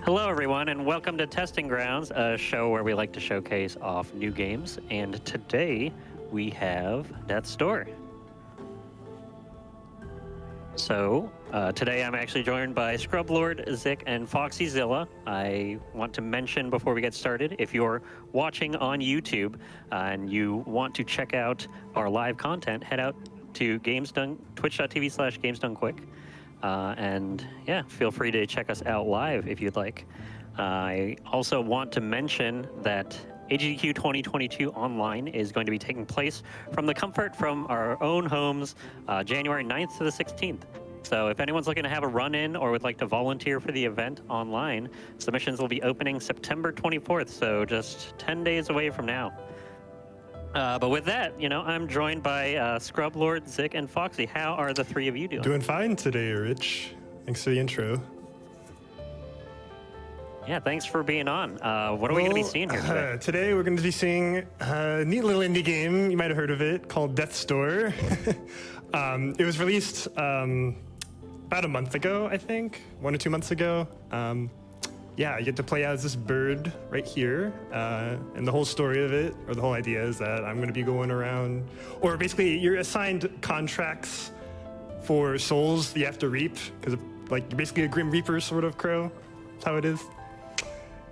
Hello, everyone, and welcome to Testing Grounds, a show where we like to showcase off new games. And today we have Death's Door. So today I'm actually joined by Scrublord, Zik, and FoxyZilla. I want to mention before we get started, if you're watching on YouTube and you want to check out our live content, head out to twitch.tv/GamesDoneQuick. And yeah, feel free to check us out live if you'd like. I also want to mention that GDQ 2022 online is going to be taking place from the comfort from our own homes, January 9th to the 16th. So if anyone's looking to have a run-in or would like to volunteer for the event online, submissions will be opening September 24th, so just 10 days away from now. But with that, I'm joined by Scrublord, Zik, and Foxy. How are the three of you doing? Doing fine today, Rich. Thanks for the intro. Yeah, thanks for being on. What are we going to be seeing here today? Today we're going to be seeing a neat little indie game, you might have heard of it, called Death's Door. It was released about a month ago, I think, 1 or 2 months ago. Yeah, you get to play as this bird right here, and the whole story of it, or the whole idea is that I'm going to be going around, or basically you're assigned contracts for souls that you have to reap, because like you're basically a Grim Reaper sort of crow. That's how it is.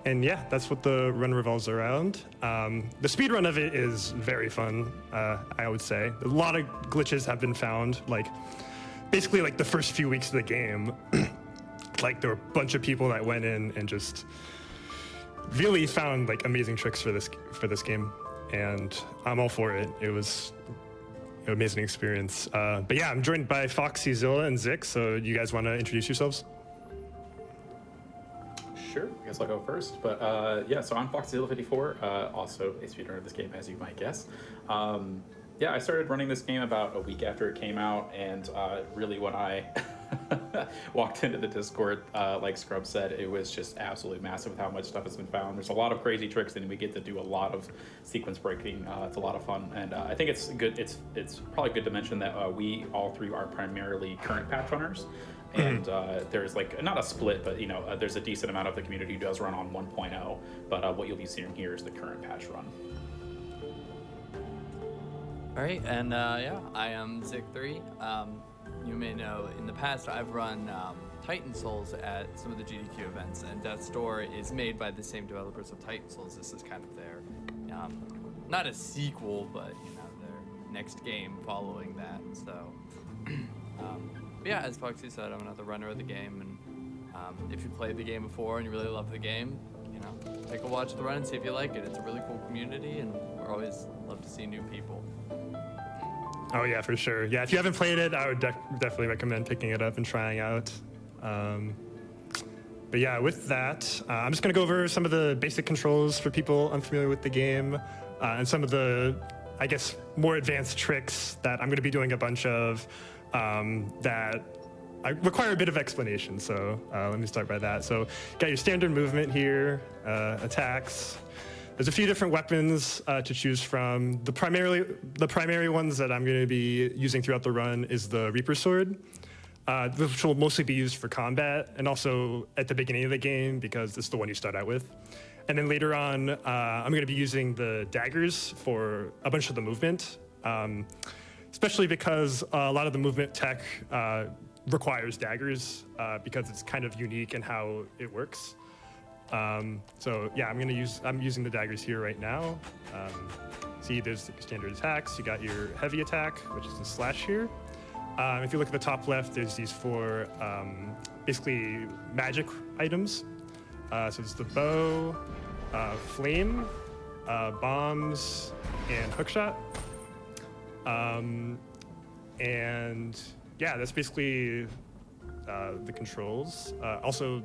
And yeah, that's what the run revolves around. The speed run of it is very fun, I would say. A lot of glitches have been found, basically the first few weeks of the game. There were a bunch of people that went in and just really found amazing tricks for this game, and I'm all for it. It was an amazing experience. But yeah, I'm joined by FoxyZilla and Zik. So you guys want to introduce yourselves? Sure, I guess I'll go first. But yeah, so I'm FoxyZilla54, also a speedrunner of this game, as you might guess. Yeah, I started running this game about a week after it came out, and really when I walked into the Discord, like Scrub said, it was just absolutely massive with how much stuff has been found. There's a lot of crazy tricks, and we get to do a lot of sequence breaking. It's a lot of fun, and I think it's good. It's probably good to mention that we all three are primarily current patch runners. And there's not a split, but there's a decent amount of the community who does run on 1.0. But what you'll be seeing here is the current patch run. All right, and yeah, I am Zik3. You may know in the past I've run Titan Souls at some of the GDQ events, and Death's Door is made by the same developers of Titan Souls. This is kind of their, not a sequel, but their next game following that. So, but yeah, as Foxy said, I'm another runner of the game, and if you played the game before and you really love the game, take a watch of the run and see if you like it. It's a really cool community, and we're always love to see new people. Oh yeah, for sure. Yeah, if you haven't played it, I would definitely recommend picking it up and trying out. But yeah, with that, I'm just going to go over some of the basic controls for people unfamiliar with the game, and some of the, I guess, more advanced tricks that I'm going to be doing a bunch of that I require a bit of explanation. So let me start by that. So you got your standard movement here, attacks. There's a few different weapons to choose from. The primary ones that I'm going to be using throughout the run is the Reaper Sword, which will mostly be used for combat and also at the beginning of the game because it's the one you start out with. And then later on, I'm going to be using the daggers for a bunch of the movement, especially because a lot of the movement tech requires daggers because it's kind of unique in how it works. So yeah, I'm using the daggers here right now. See, there's the standard attacks. You got your heavy attack, which is the slash here. If you look at the top left, there's these four basically magic items. So it's the bow, flame, bombs, and hookshot. And yeah, that's basically the controls. Also,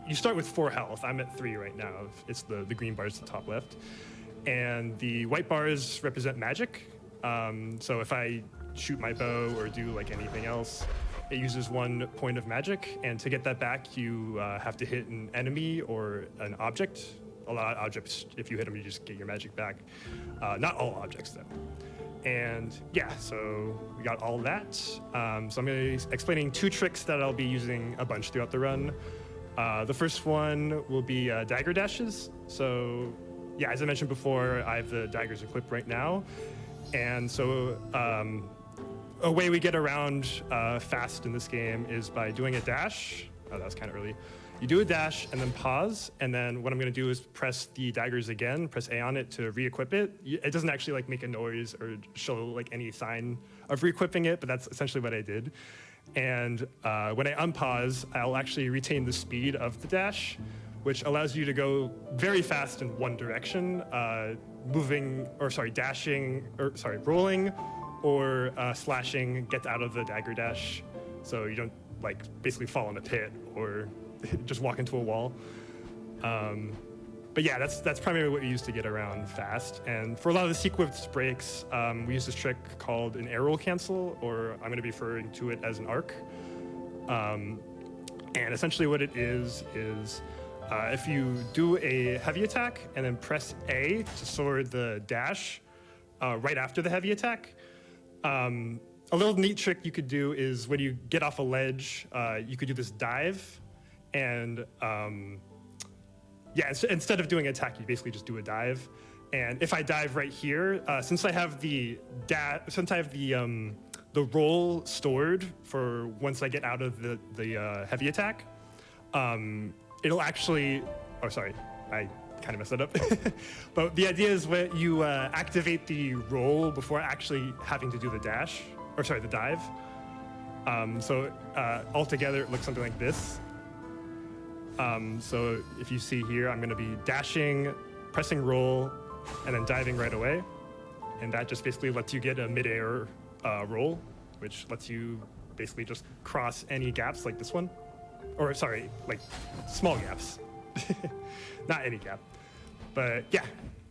you start with 4 health. I'm at 3 right now. It's the green bars at the top left. And the white bars represent magic. So if I shoot my bow or do anything else, it uses 1 point of magic. And to get that back, you have to hit an enemy or an object. A lot of objects, if you hit them, you just get your magic back. Not all objects, though. And yeah, so we got all that. So I'm going to be explaining 2 tricks that I'll be using a bunch throughout the run. The first one will be dagger dashes. So, yeah, as I mentioned before, I have the daggers equipped right now. And so a way we get around fast in this game is by doing a dash. Oh, that was kind of early. You do a dash and then pause, and then what I'm going to do is press the daggers again, press A on it to re-equip it. It doesn't actually like make a noise or show like any sign of re-equipping it, but that's essentially what I did. And when I unpause, I'll actually retain the speed of the dash, which allows you to go very fast in one direction, rolling or slashing gets out of the dagger dash, so you don't like basically fall in a pit or just walk into a wall. But yeah, that's primarily what we use to get around fast. And for a lot of the sequence breaks, we use this trick called an air roll cancel, or I'm going to be referring to it as an arc. And essentially what it is if you do a heavy attack and then press A to sword the dash right after the heavy attack, a little neat trick you could do is when you get off a ledge, you could do this dive, and instead of doing an attack, you basically just do a dive. And if I dive right here, since I have the roll stored for once I get out of the heavy attack, it'll actually. Oh, sorry, I kind of messed that up. But the idea is when you activate the roll before actually having to do the dash, or sorry, the dive. So altogether, it looks something like this. So if you see here, I'm going to be dashing, pressing roll, and then diving right away. And that just basically lets you get a mid-air roll, which lets you basically just cross any gaps like this one. Or sorry, like small gaps. Not any gap. But yeah,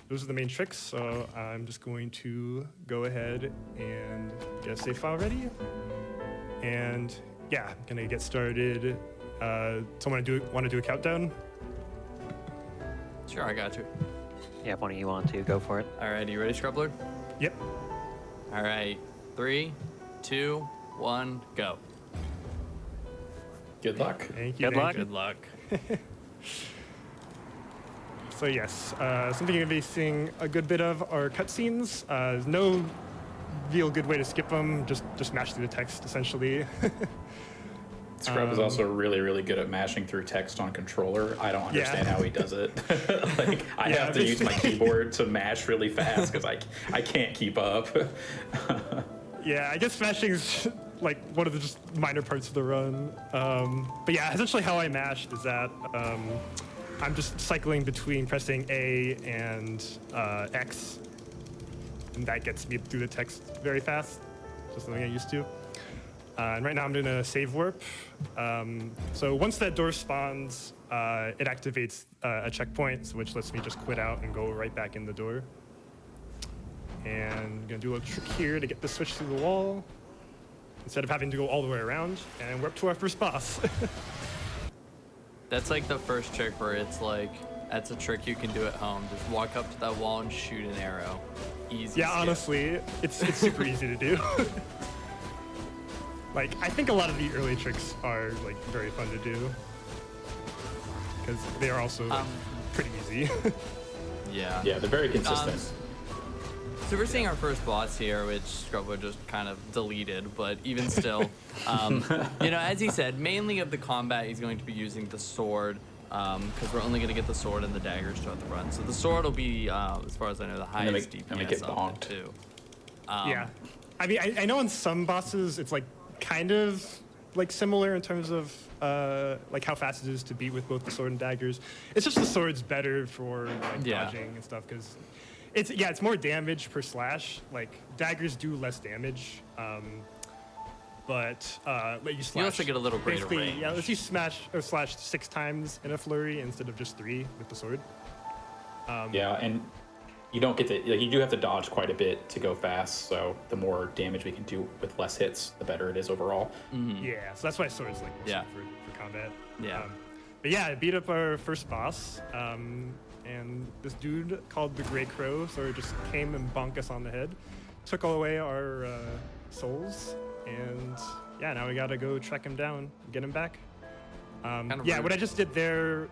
those are the main tricks. So I'm just going to go ahead and get a save file ready. And yeah, I'm going to get started. Someone want to do a countdown? Sure, I got you. Yeah, if one of you want to, go for it. All right, you ready, Scrubbler? Yep. All right, 3, 2, 1, go. Good luck. Thank you. Good luck. Good luck. So yes, something you're going to be seeing a good bit of are cutscenes. There's no real good way to skip them. Just mash through the text, essentially. Scrub is also really, really good at mashing through text on controller. I don't understand how he does it. Like, I have to use my keyboard to mash really fast because I can't keep up. Yeah, I guess smashing is like one of the just minor parts of the run. But yeah, essentially how I mash is that I'm just cycling between pressing A and X, and that gets me through the text very fast. Just something I used to. And right now I'm doing a save warp. So once that door spawns, it activates a checkpoint, which lets me just quit out and go right back in the door. And I'm gonna do a trick here to get the switch through the wall, instead of having to go all the way around. And we're up to our first boss. That's like the first trick where it's like, that's a trick you can do at home. Just walk up to that wall and shoot an arrow. Easy. Yeah, skip. honestly, it's super easy to do. Like, I think a lot of the early tricks are like very fun to do, because they are also like, pretty easy. Yeah. Yeah, they're very consistent. So we're seeing our first boss here, which Scrubber just kind of deleted, but even still, you know, as he said, mainly of the combat he's going to be using the sword, because we're only going to get the sword and the daggers throughout the run. So the sword will be, as far as I know, the highest DPS get of bonked. the two. Yeah, I mean, I know on some bosses it's like kind of like similar in terms of like how fast it is to beat with both the sword and daggers. It's just the sword's better for like dodging and stuff, because it's more damage per slash. Like daggers do less damage, but let you slash. You also get a little greater basically, range. yeah, lets you smash or slash 6 times in a flurry instead of just 3 with the sword. Yeah, and you don't get to, like, you do have to dodge quite a bit to go fast, so the more damage we can do with less hits, the better it is overall. Yeah, so that's why sword's like Yeah. for combat. Yeah. But yeah, I beat up our first boss, and this dude called the Grey Crow sort of just came and bonked us on the head, took all away our souls, and yeah, now we gotta go track him down, get him back. Yeah, what I just did there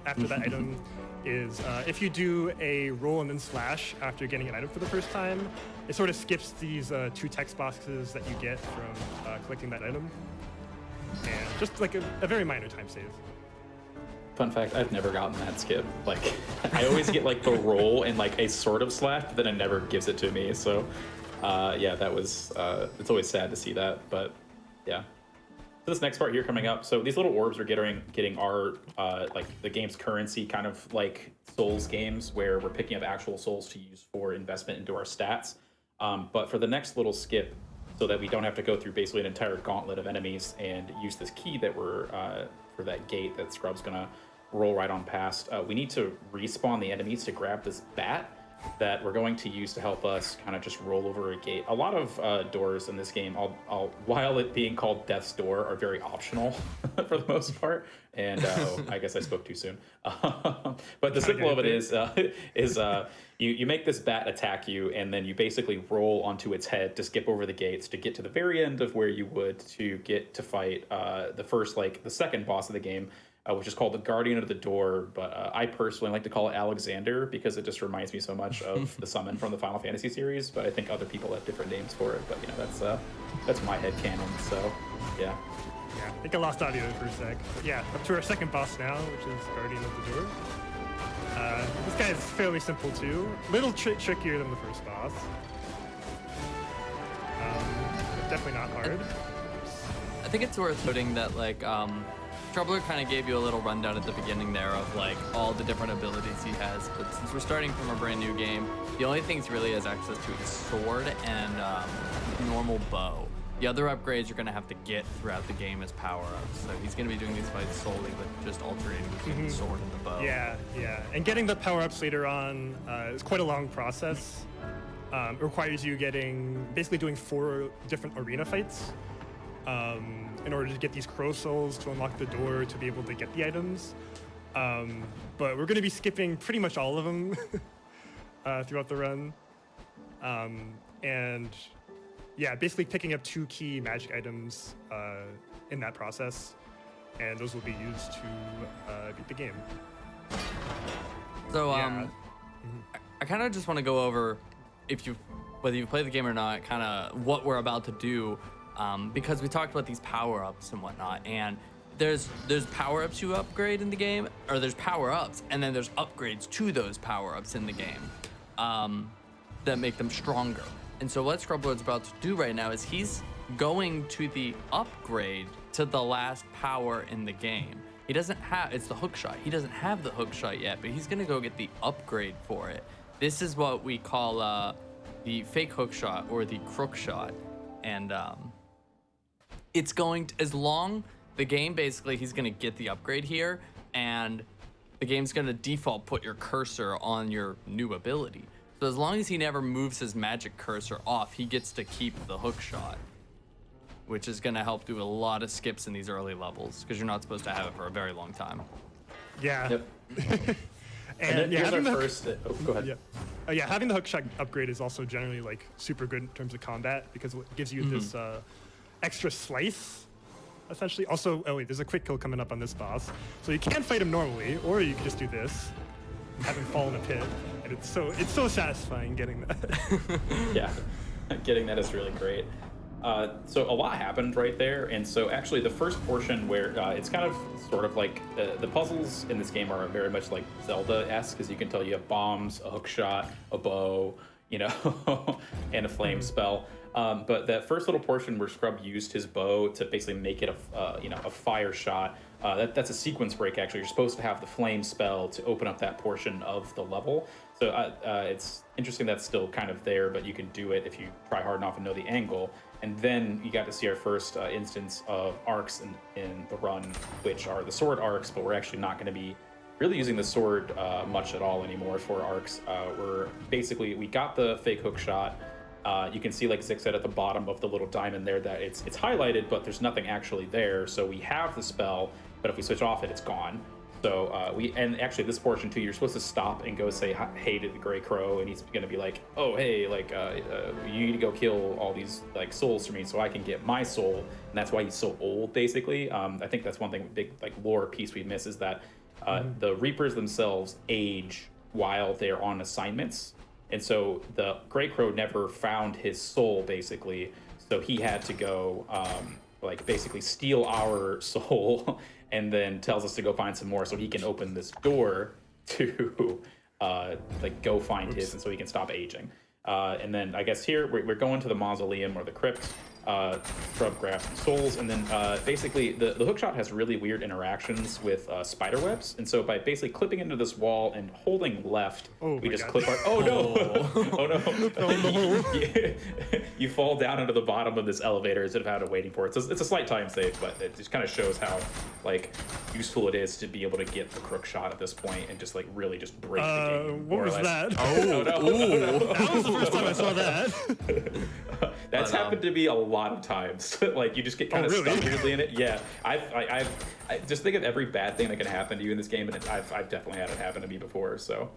after that item is if you do a roll and then slash after getting an item for the first time, it sort of skips these 2 text boxes that you get from collecting that item. And just like a very minor time save. Fun fact, I've never gotten that skip. Like, I always get like the roll and like a sort of slash, but then it never gives it to me. So, yeah, that was, it's always sad to see that, but yeah. So this next part here coming up, so these little orbs are getting our, like the game's currency, kind of like Souls games where we're picking up actual souls to use for investment into our stats. But for the next little skip, so that we don't have to go through basically an entire gauntlet of enemies and use this key that we're, for that gate that Scrub's gonna roll right on past, we need to respawn the enemies to grab this bat that we're going to use to help us kind of just roll over a gate. A lot of doors in this game, while it being called Death's Door, are very optional for the most part. And I guess I spoke too soon. But the simple of it is you make this bat attack you, and then you basically roll onto its head to skip over the gates to get to the very end of where you would to get to fight the second boss of the game, which is called the Guardian of the Door, but I personally like to call it Alexander because it just reminds me so much of the summon from the Final Fantasy series, but I think other people have different names for it, but you know, that's my headcanon, so yeah. Yeah, I think I lost audio for a sec. But yeah, up to our second boss now, which is Guardian of the Door. This guy is fairly simple too. Little trickier than the first boss. But definitely not hard. I think it's worth noting that like Troubler kind of gave you a little rundown at the beginning there of like all the different abilities he has, but since we're starting from a brand new game, the only things he really has access to is sword and normal bow. The other upgrades you're going to have to get throughout the game as power-ups, so he's going to be doing these fights solely with just alternating between the sword and the bow. Yeah, and getting the power-ups later on is quite a long process. It requires you basically doing 4 different arena fights. In order to get these crow souls to unlock the door to be able to get the items. But we're going to be skipping pretty much all of them throughout the run. And yeah, basically picking up 2 key magic items in that process. And those will be used to beat the game. So I kind of just want to go over, whether you've played the game or not, kind of what we're about to do. Because we talked about these power-ups and whatnot, and there's power-ups you upgrade in the game, or there's power-ups, and then there's upgrades to those power-ups in the game that make them stronger. And so what Scrublord's about to do right now is he's going to the upgrade to the last power in the game. He doesn't have, it's the hook shot. He doesn't have the hook shot yet, but he's gonna go get the upgrade for it. This is what we call the fake hook shot or the crook shot. And it's going to, as long the game basically, he's going to get the upgrade here, and the game's going to default put your cursor on your new ability. So as long as he never moves his magic cursor off, he gets to keep the hook shot, which is going to help do a lot of skips in these early levels because you're not supposed to have it for a very long time. Yeah. Yep. And then yeah, here's our having the first. Go ahead. Yeah, having the hook shot upgrade is also generally like super good in terms of combat because it gives you this extra slice, essentially. Also, oh wait, there's a quick kill coming up on this boss, so you can fight him normally, or you can just do this, and have him fall in a pit, and it's so satisfying getting that. Yeah, getting that is really great. So a lot happened right there, and so actually the first portion where it's kind of sort of like the puzzles in this game are very much like Zelda-esque, because you can tell you have bombs, a hook shot, a bow, you know, and a flame spell. But that first little portion where Scrub used his bow to basically make it a fire shot, that's a sequence break. Actually, you're supposed to have the flame spell to open up that portion of the level. So it's interesting that's still kind of there, but you can do it if you try hard enough and know the angle. And then you got to see our first instance of arcs in the run, which are the sword arcs, but we're actually not going to be really using the sword much at all anymore for arcs. We got the fake hook shot. You can see, like Zick said, at the bottom of the little diamond there that it's highlighted, but there's nothing actually there. So we have the spell, but if we switch off it, it's gone. So and actually this portion too, you're supposed to stop and go say hey to the Gray Crow, and he's gonna be like, oh hey, like you need to go kill all these like souls for me so I can get my soul, and that's why he's so old basically. I think that's one thing, big like lore piece we miss is that the Reapers themselves age while they're on assignments, and so the Gray Crow never found his soul basically, so he had to go like basically steal our soul and then tells us to go find some more so he can open this door to like go find his, and so he can stop aging. And then I guess here we're going to the mausoleum or the crypt, scrub grass and souls, and then basically the hookshot has really weird interactions with spider webs, and so by basically clipping into this wall and holding left, we just clip our you fall down into the bottom of this elevator instead of having to waiting for it. So it's a slight time save, but it just kind of shows how like useful it is to be able to get the crook shot at this point and just like really just break the game. What was that? No. That was the first time I saw that. That's happened to me a lot of times. Like you just get kind of really? stuck weirdly in it. Yeah, I just think of every bad thing that can happen to you in this game, and I've definitely had it happen to me before. So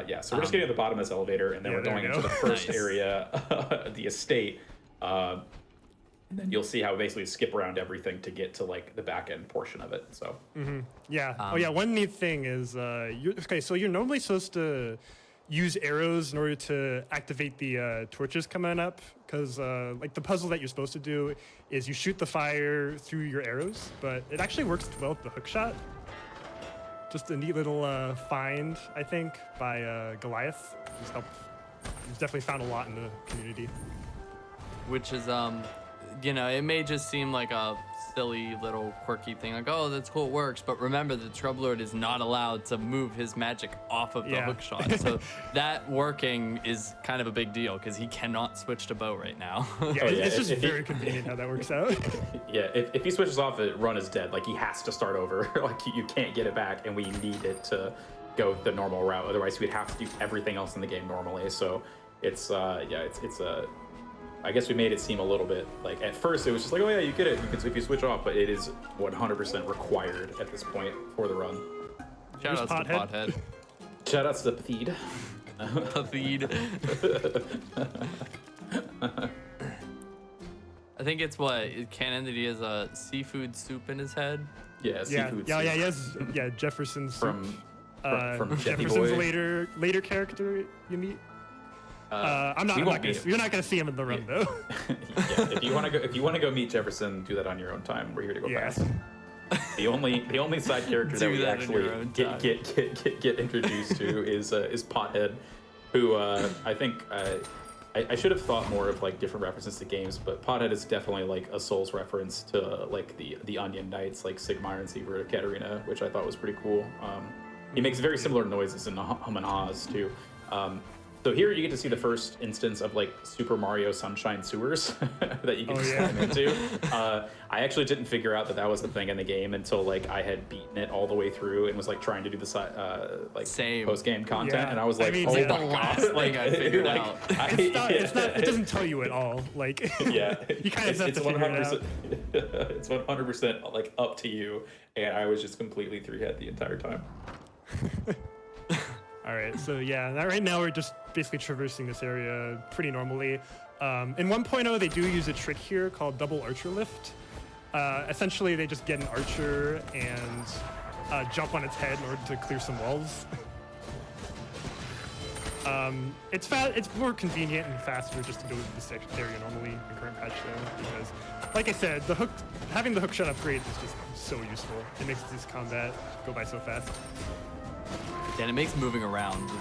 yeah, so we're just getting to the bottom of this elevator, and then we're going into the first area, the estate, and then you'll see how we basically skip around everything to get to like the back end portion of it. So Yeah. Oh yeah. One neat thing is so you're normally supposed to use arrows in order to activate the torches coming up, because like the puzzle that you're supposed to do is you shoot the fire through your arrows, but it actually works well with the hook shot. Just a neat little find, I think, by Goliath. He's definitely found a lot in the community. Which is you know, it may just seem like a silly little quirky thing, like, oh, that's cool, it works, but remember the Troublelord is not allowed to move his magic off of the hook shot, so that working is kind of a big deal because he cannot switch to bow right now. It's just very convenient how that works out. yeah, if he switches off, it run is dead. Like he has to start over. Like you can't get it back, and we need it to go the normal route. Otherwise, we'd have to do everything else in the game normally. So it's it's a I guess we made it seem a little bit like at first it was just like, oh yeah, you get it because if you switch off, but it is 100% required at this point for the run. Shout outs to Pothead. Shout outs to Patheed. I think it's canon that he has a seafood soup in his head. Yeah, seafood soup. He has Jefferson's from Jefferson's later character you meet. You're not gonna see him in the run though. Yeah, if you want to go meet Jefferson, do that on your own time. We're here to go fast. The only side character that we actually get introduced to is Pothead, who I think I should have thought more of like different references to games, but Pothead is definitely like a Souls reference to like the Onion Knights, like Sigmar and Siegfried of Katarina, which I thought was pretty cool. He makes very similar noises in Hum and Haws too. So here you get to see the first instance of like Super Mario Sunshine Sewers that you can climb into. I actually didn't figure out that was the thing in the game until like I had beaten it all the way through and was like trying to do the like post game content, and I was like, oh my god, like I figured out. It doesn't tell you at all. Like you kind of have to figure it out. It's 100% like up to you, and I was just completely 3-head the entire time. All right, so right now we're just basically traversing this area pretty normally. In 1.0, they do use a trick here called double archer lift. Essentially, they just get an archer and jump on its head in order to clear some walls. It's more convenient and faster just to go to this area normally in current patch though, because, like I said, having the hook shot upgrade is just so useful. It makes this combat go by so fast. And it makes moving around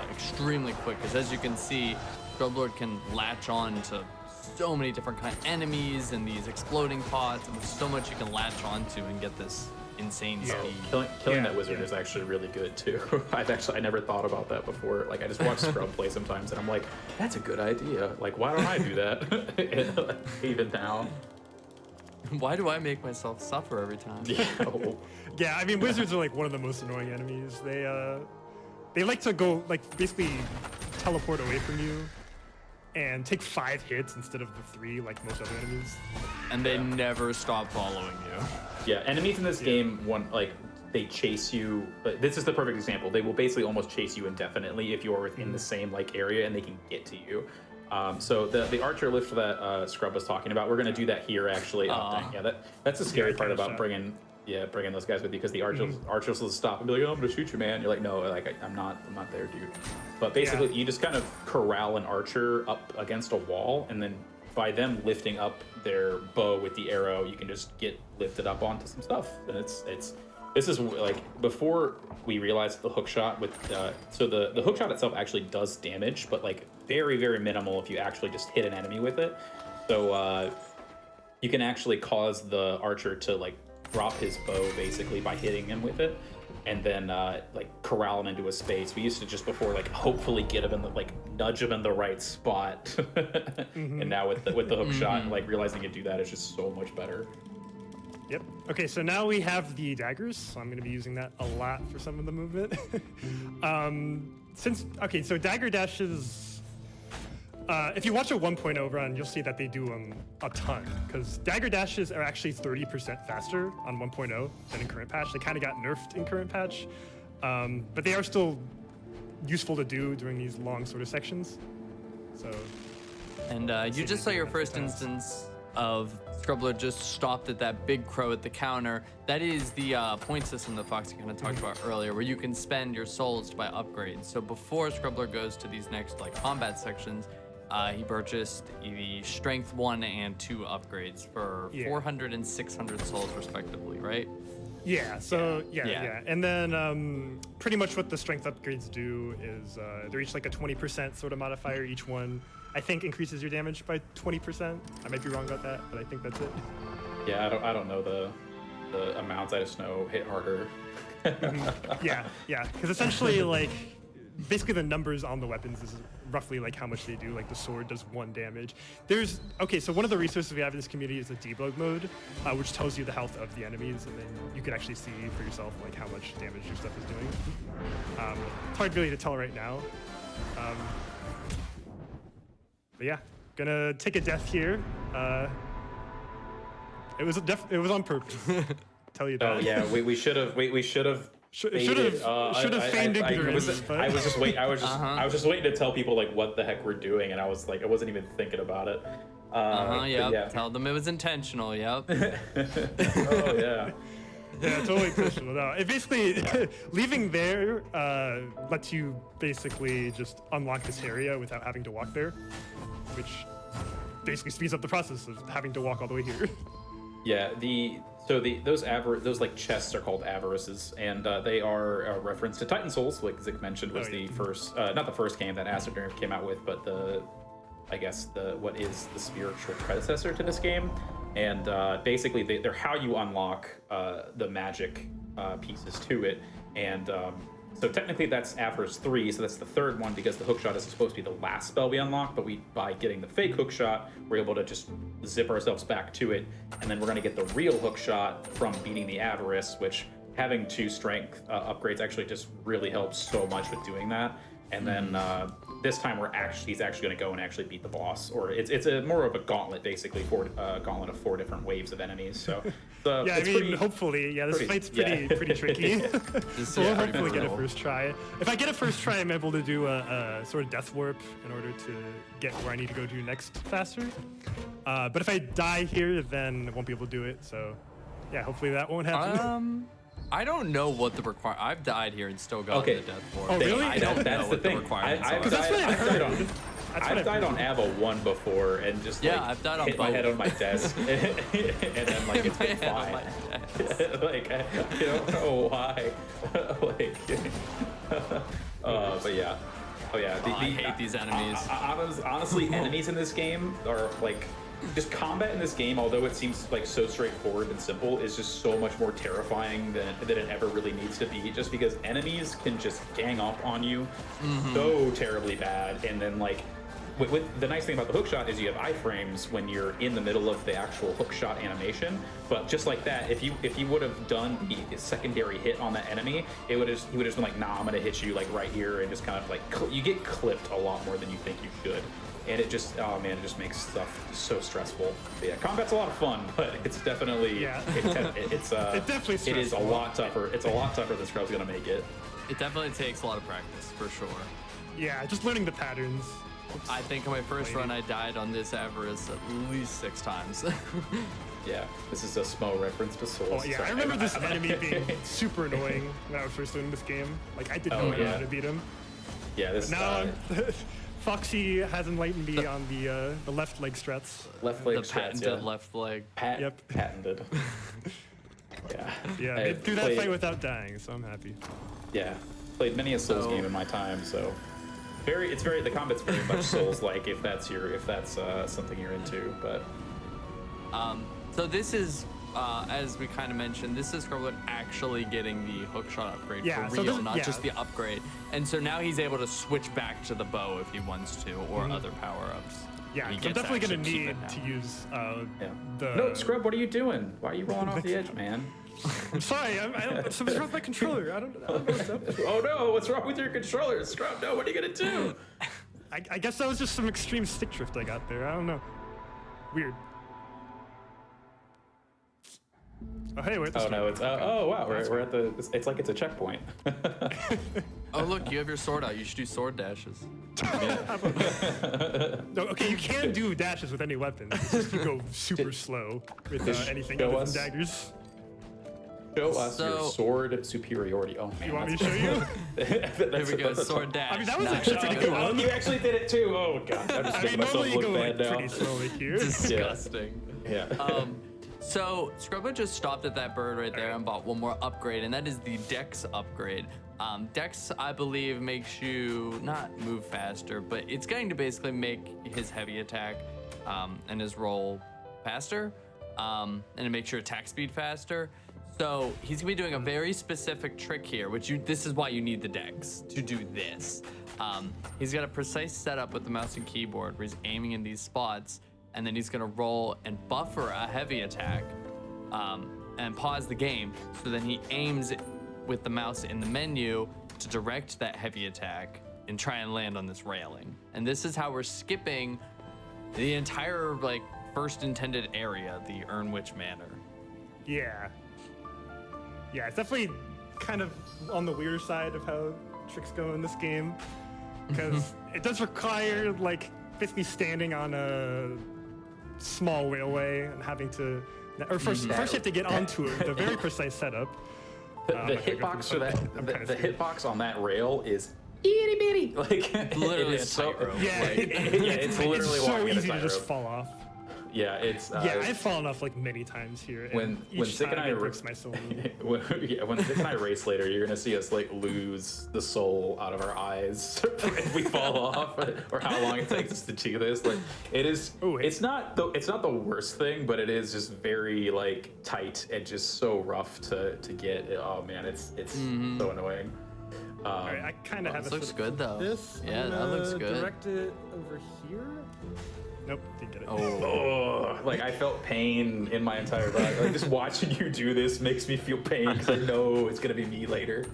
extremely quick, because as you can see, Troublelord can latch on to so many different kind of enemies and these exploding pods, and there's so much you can latch onto and get this insane speed. Killing that wizard is actually really good too. I never thought about that before. Like I just watch Scrub play sometimes, and I'm like, that's a good idea. Like why don't I do that? Even now. Why do I make myself suffer every time? Yeah, I mean, wizards are like one of the most annoying enemies. They like to go like basically teleport away from you and take 5 hits instead of the 3 like most other enemies. And they never stop following you. Yeah, enemies in this game they chase you. This is the perfect example. They will basically almost chase you indefinitely if you are within the same like area, and they can get to you. So the archer lift that Scrub was talking about, we're gonna do that here actually. Dang, yeah, that's the scary part about bringing those guys with you, because the archers will stop and be like, oh, I'm gonna shoot you, man. You're like, no, like I'm not there, dude. But basically, you just kind of corral an archer up against a wall, and then by them lifting up their bow with the arrow, you can just get lifted up onto some stuff. And this is like before we realized the hook shot with so the hook shot itself actually does damage, but like very, very minimal if you actually just hit an enemy with it. So you can actually cause the archer to like drop his bow basically by hitting him with it, and then like corral him into a space. We used to just before like hopefully get him in the like nudge him in the right spot. And now with the hook shot, like realizing you do that is just so much better. Yep. Okay, so now we have the daggers. So I'm going to be using that a lot for some of the movement. So dagger dashes, if you watch a 1.0 run, you'll see that they do them a ton, because dagger dashes are actually 30% faster on 1.0 than in current patch. They kind of got nerfed in current patch, but they are still useful to do during these long sort of sections. So. And you just saw your first instance of Scrubbler just stopped at that big crow at the counter. That is the point system that Foxy kind of talked about earlier, where you can spend your souls to buy upgrades. So before Scrubbler goes to these next like combat sections, he purchased the Strength 1 and 2 upgrades for 400 and 600 souls respectively, right? Yeah, so yeah. And then pretty much what the strength upgrades do is they're each like a 20% sort of modifier. Each one, I think, increases your damage by 20%. I might be wrong about that, but I think that's it. Yeah, I don't know the amounts. I just know hit harder. Yeah, because essentially like basically the numbers on the weapons is roughly like how much they do. Like the sword does 1 damage. So one of the resources we have in this community is a debug mode, which tells you the health of the enemies, and then you can actually see for yourself like how much damage your stuff is doing. It's hard really to tell right now. But yeah, gonna take a death here. It was on purpose. Tell you that. Oh yeah, we should have should have feigned ignorance. I was just waiting to tell people like what the heck we're doing, and I wasn't even thinking about it. Yeah. Tell them it was intentional. Yep. Oh yeah. Yeah, totally intentional. No, it basically leaving there lets you basically just unlock this area without having to walk there, which basically speeds up the process of having to walk all the way here. Yeah, those like chests are called avarices, and they are a reference to Titan Souls, like Zik mentioned, was the first, not the first game that Acid Nerve came out with, but what is the spiritual predecessor to this game. And basically they're how you unlock the magic pieces to it. And so technically that's Avarice 3, so that's the third one, because the hookshot is supposed to be the last spell we unlock, but by getting the fake hookshot, we're able to just zip ourselves back to it, and then we're going to get the real hookshot from beating the Avarice, which having 2 strength upgrades actually just really helps so much with doing that. And then this time he's actually going to go and actually beat the boss, or it's more of a gauntlet, basically, gauntlet of 4 different waves of enemies. So yeah, hopefully, this fight's pretty tricky. So we'll hopefully get a first try. If I get a first try, I'm able to do a sort of death warp in order to get where I need to go to next faster. But if I die here, then I won't be able to do it. So yeah, hopefully that won't happen. I don't know what the I've died here and still got the death warp. Oh, really? I don't know what the requirements are. I've died on Ava 1 before and just I've died on hit my head on my desk and then like it's been fine. Like I don't know why. But yeah. Oh yeah. I hate these enemies. Honestly, enemies in this game are like. Just combat in this game, although it seems like so straightforward and simple, is just so much more terrifying than it ever really needs to be, just because enemies can just gang up on you so terribly bad. And then like with the nice thing about the hookshot is you have iframes when you're in the middle of the actual hookshot animation, but just like that, if you would have done the secondary hit on that enemy, he would have just been like, nah, I'm gonna hit you like right here, and just kind of like you get clipped a lot more than you think you should. and it just, oh man, it just makes stuff so stressful. But yeah, combat's a lot of fun, but it's definitely, it's It definitely it is a stressful. lot tougher. It's a lot tougher than Scrub's gonna make it. It definitely takes a lot of practice, for sure. Yeah, just learning the patterns. I think on my first run, I died on this Avarice at least 6 times. Yeah, this is a Smo reference to Souls. Oh yeah, Sorry, I remember this enemy being super annoying when I was first learning this game. Like I didn't know how to beat him. Yeah, this. Now Foxy has enlightened me on the left leg struts. Left leg The strats, patented yeah. left leg. Yep. Patented. Yeah. Yeah, I made through that played- fight without dying, so I'm happy. Yeah, played many a Souls So- game in my time, so the combat's very much Souls-like if that's something you're into, but. So this is, as we kind of mentioned, this is Scrublet actually getting the hookshot upgrade Yeah, for so real, this- not yeah. just the upgrade. And so now he's able to switch back to the bow if he wants to, or other power-ups. Yeah, He 'cause I'm gets definitely gonna actually keep need it to now. use Yeah. the. No, Scrub, what are you doing? Why are you rolling off the edge, man? I'm sorry, I don't. Something's wrong with my controller. I don't know what's up. Oh no, what's wrong with your controller? Scrub, no, what are you gonna do? I guess that was just some extreme stick drift I got there. I don't know. Weird. Oh hey, we're at the Oh start. no, it's oh wow, we're at the. It's like it's a checkpoint. Oh look, you have your sword out. You should do sword dashes. No, okay, you can do dashes with any weapon. It's just you go super slow with Just anything show other us. than daggers. Show us your So- sword superiority. Oh man, You want me to show you? There we go, sword dash. I mean, that was Nice. actually pretty Oh, good oh, one. you actually did it too. Oh god, I'm just I making mean, myself normally you look go bad like now. pretty slowly here. Disgusting. Yeah. So Scrubba just stopped at that bird right there and bought one more upgrade, and that is the Dex upgrade. Dex, I believe, makes you not move faster, but it's going to basically make his heavy attack and his roll faster, and it makes your attack speed faster. So he's gonna be doing a very specific trick here, this is why you need the Dex to do this. He's got a precise setup with the mouse and keyboard where he's aiming in these spots, and then he's gonna roll and buffer a heavy attack and pause the game. So then he aims with the mouse in the menu to direct that heavy attack and try and land on this railing. And this is how we're skipping the entire first intended area, the Ernwich Manor. Yeah. Yeah, it's definitely kind of on the weird side of how tricks go in this game. Because it does require, basically standing on a small railway and having to. Or first you have to get onto it with a very precise setup. The I'm not gonna go hitbox through for the- that, I'm the kinda scared. hitbox on that rail is itty bitty. Literally it is a so. tightrope. Yeah, It's literally it's so walking a easy to just tightrope. fall off. Yeah, it's. Yeah, I've fallen off many times here. And when each Zick and time I it breaks my soul. when Zick and I race later, you're gonna see us lose the soul out of our eyes if we fall off, or how long it takes us to do this. It is. Ooh, it's not the worst thing, but it is just very tight and just so rough to get. Oh man, it's so annoying. All right, I kind of have This a looks setup for good, though. This. Yeah, I'm that looks gonna good. Direct it over here. Nope, didn't get it. Oh, I felt pain in my entire body. Just watching you do this makes me feel pain because I know it's gonna be me later.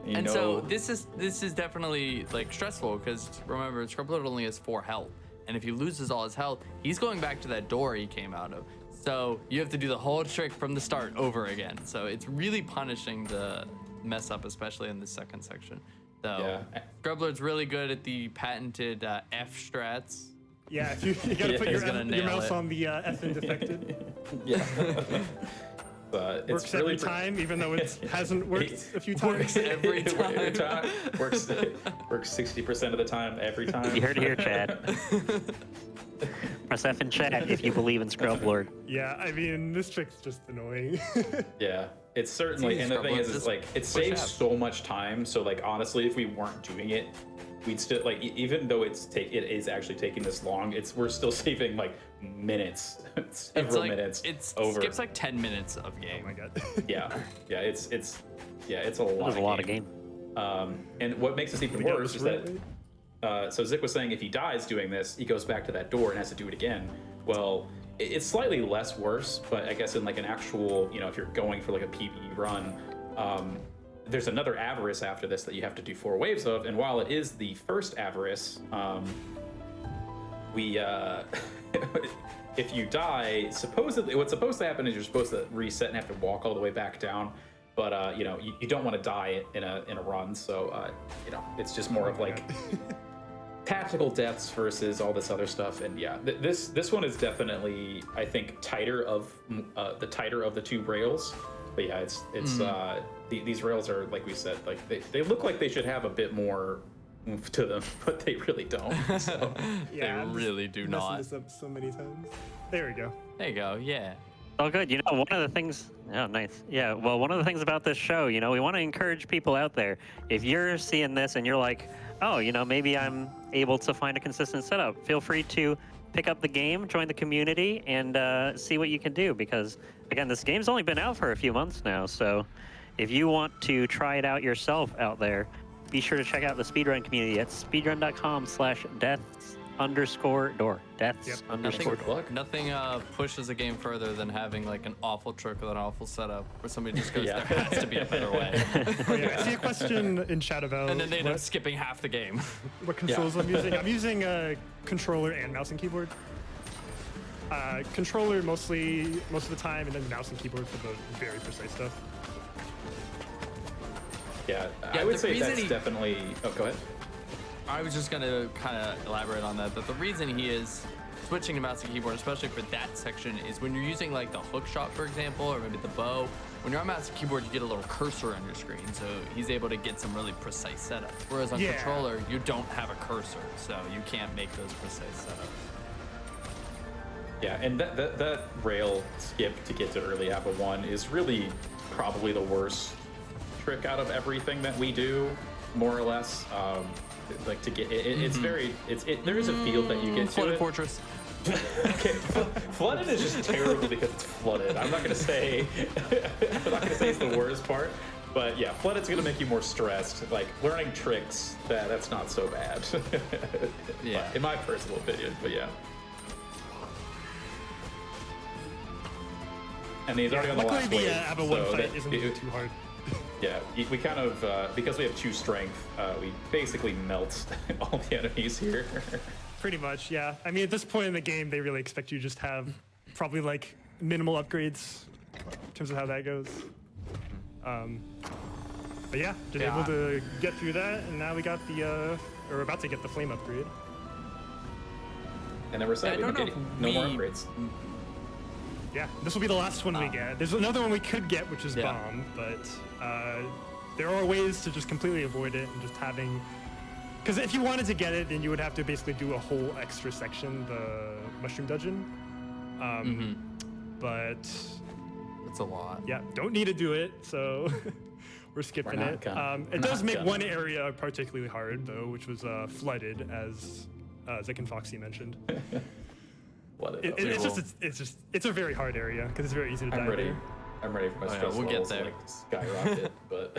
And so this is definitely stressful because remember, Scrublet only has 4 health, and if he loses all his health, he's going back to that door he came out of. So you have to do the whole trick from the start over again. So it's really punishing to mess up, especially in the second section. So Yeah. Scrublet's really good at the patented F strats. Yeah, if you gotta put he's your gonna nail mouse it. on the F and defected. Yeah. It's Works really every time, even though it hasn't worked a few Works times. every time. Works 60% of the time, every time. You heard it here, Chad. Press F in chat if you believe in Scrub Lord. Yeah, I mean, this trick's just annoying. Yeah, it's certainly, easy, and the Scrub. thing Let's is, just it push saves F. so much time. So honestly, if we weren't doing it, we'd still even though it is actually taking this long, we're still saving minutes, several minutes. It over. skips 10 minutes of game. Oh my god. Yeah, it's a lot. That was a lot of game. And what makes this even We got worse this is that. right. So Zick was saying if he dies doing this, he goes back to that door and has to do it again. Well, it's slightly less worse, but I guess in an actual, if you're going for a PvE run, there's another Avarice after this that you have to do 4 waves of. And while it is the first Avarice, we if you die, supposedly what's supposed to happen is you're supposed to reset and have to walk all the way back down. But you know, you don't want to die in a run, so you know, it's just more of like tactical deaths versus all this other stuff. And yeah, this one is definitely, I think, tighter of the tighter of the two rails. But yeah, it's these rails are, like we said, like they look like they should have a bit more oomph to them, but they really don't. So. Yeah, they really do not. This up so many times. There we go. There you go. Yeah. Oh, good. You know, one of the things. Oh, nice. Yeah. Well, one of the things about this show, you know, we want to encourage people out there. If you're seeing this and you're like, oh, you know, maybe I'm able to find a consistent setup, feel free to pick up the game, join the community, and see what you can do. Because again, this game's only been out for a few months now, so if you want to try it out yourself out there, be sure to check out the speedrun community at speedrun.com/deaths_door. Deaths_door. Nothing pushes a game further than having like an awful trick with an awful setup where somebody just goes, there has to be a better way. Oh, yeah, I see a question in chat about And then they end up skipping half the game. what controls I'm using. I'm using a controller and mouse and keyboard. Controller most of the time, and then mouse and keyboard for the very precise stuff. Yeah, I would say that's definitely. Oh, go ahead. I was just gonna kind of elaborate on that. But the reason he is switching to mouse and keyboard, especially for that section, is when you're using like the hook shot, for example, or maybe the bow. When you're on mouse and keyboard, you get a little cursor on your screen, so he's able to get some really precise setups. Whereas on controller, you don't have a cursor, so you can't make those precise setups. Yeah, and that rail skip to get to early Apple 1 is really probably the worst trick out of everything that we do, more or less. Like to get it's very there is a field that you get to Flooded it. Fortress. Okay, flooded is just terrible because it's flooded. I'm not gonna say it's the worst part, but yeah, flooded's gonna make you more stressed. Like learning tricks, that's not so bad. Yeah, in my personal opinion, but yeah. And he's already on the last wave. Luckily, the Abba 1 fight isn't too hard. Yeah, we kind of, because we have 2 strength, we basically melt all the enemies here. Pretty much, yeah. I mean, at this point in the game, they really expect you to just have probably like minimal upgrades in terms of how that goes. But yeah, just able to get through that, and now we got the, or about to get the flame upgrade. And then we're set, we don't get no more upgrades. Yeah, this will be the last one we get. There's another one we could get, which is Bomb, but there are ways to just completely avoid it and just having... Because if you wanted to get it, then you would have to basically do a whole extra section, the Mushroom Dungeon. But... It's a lot. Yeah, don't need to do it, so we're skipping it. It does make one area particularly hard, though, which was flooded, as Zick and Foxy mentioned. It's a very hard area because it's very easy to die. I'm ready for my stress we'll levels get there. to like skyrocket, but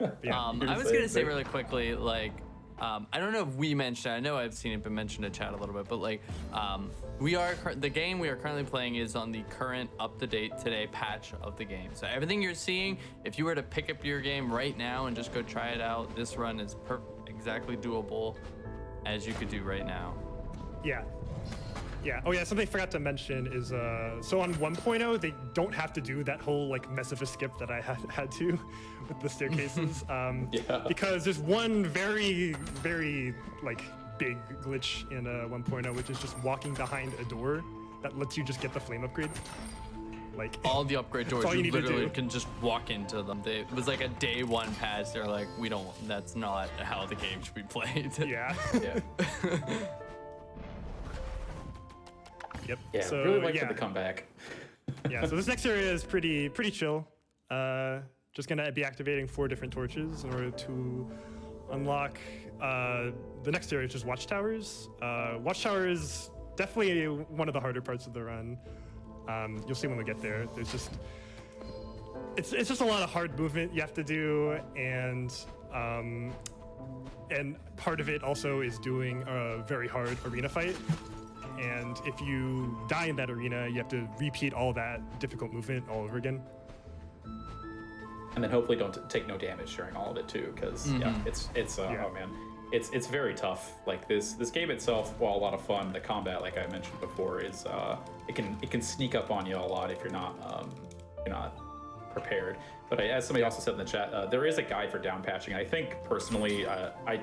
okay. I was gonna say really quickly, like, I don't know if we mentioned. I know I've seen it been mentioned in chat a little bit, but like, the game we are currently playing is on the current up-to-date today patch of the game. So everything you're seeing, if you were to pick up your game right now and just go try it out, this run is exactly doable as you could do right now. Yeah. Yeah. Oh, yeah. Something I forgot to mention is so on 1.0 they don't have to do that whole like mess of a skip that I had to with the staircases. Because there's one very like big glitch in 1.0, which is just walking behind a door that lets you just get the flame upgrade. Like all the upgrade doors, you literally can just walk into them. It was like a day 1 patch. They're like, that's not how the game should be played. Yeah. Yep. Yeah, so, really like the comeback. Yeah, so this next area is pretty chill. Just gonna be activating 4 different torches in order to unlock the next area, which is Watchtowers. Watchtower is definitely one of the harder parts of the run. You'll see when we get there. There's just it's just a lot of hard movement you have to do, and part of it also is doing a very hard arena fight. And if you die in that arena, you have to repeat all that difficult movement all over again. And then hopefully don't take no damage during all of it too, because it's oh man, it's very tough. Like this game itself, while a lot of fun, the combat, like I mentioned before, is it can sneak up on you a lot if you're not prepared. But as somebody also said in the chat, there is a guide for down patching. I think personally, I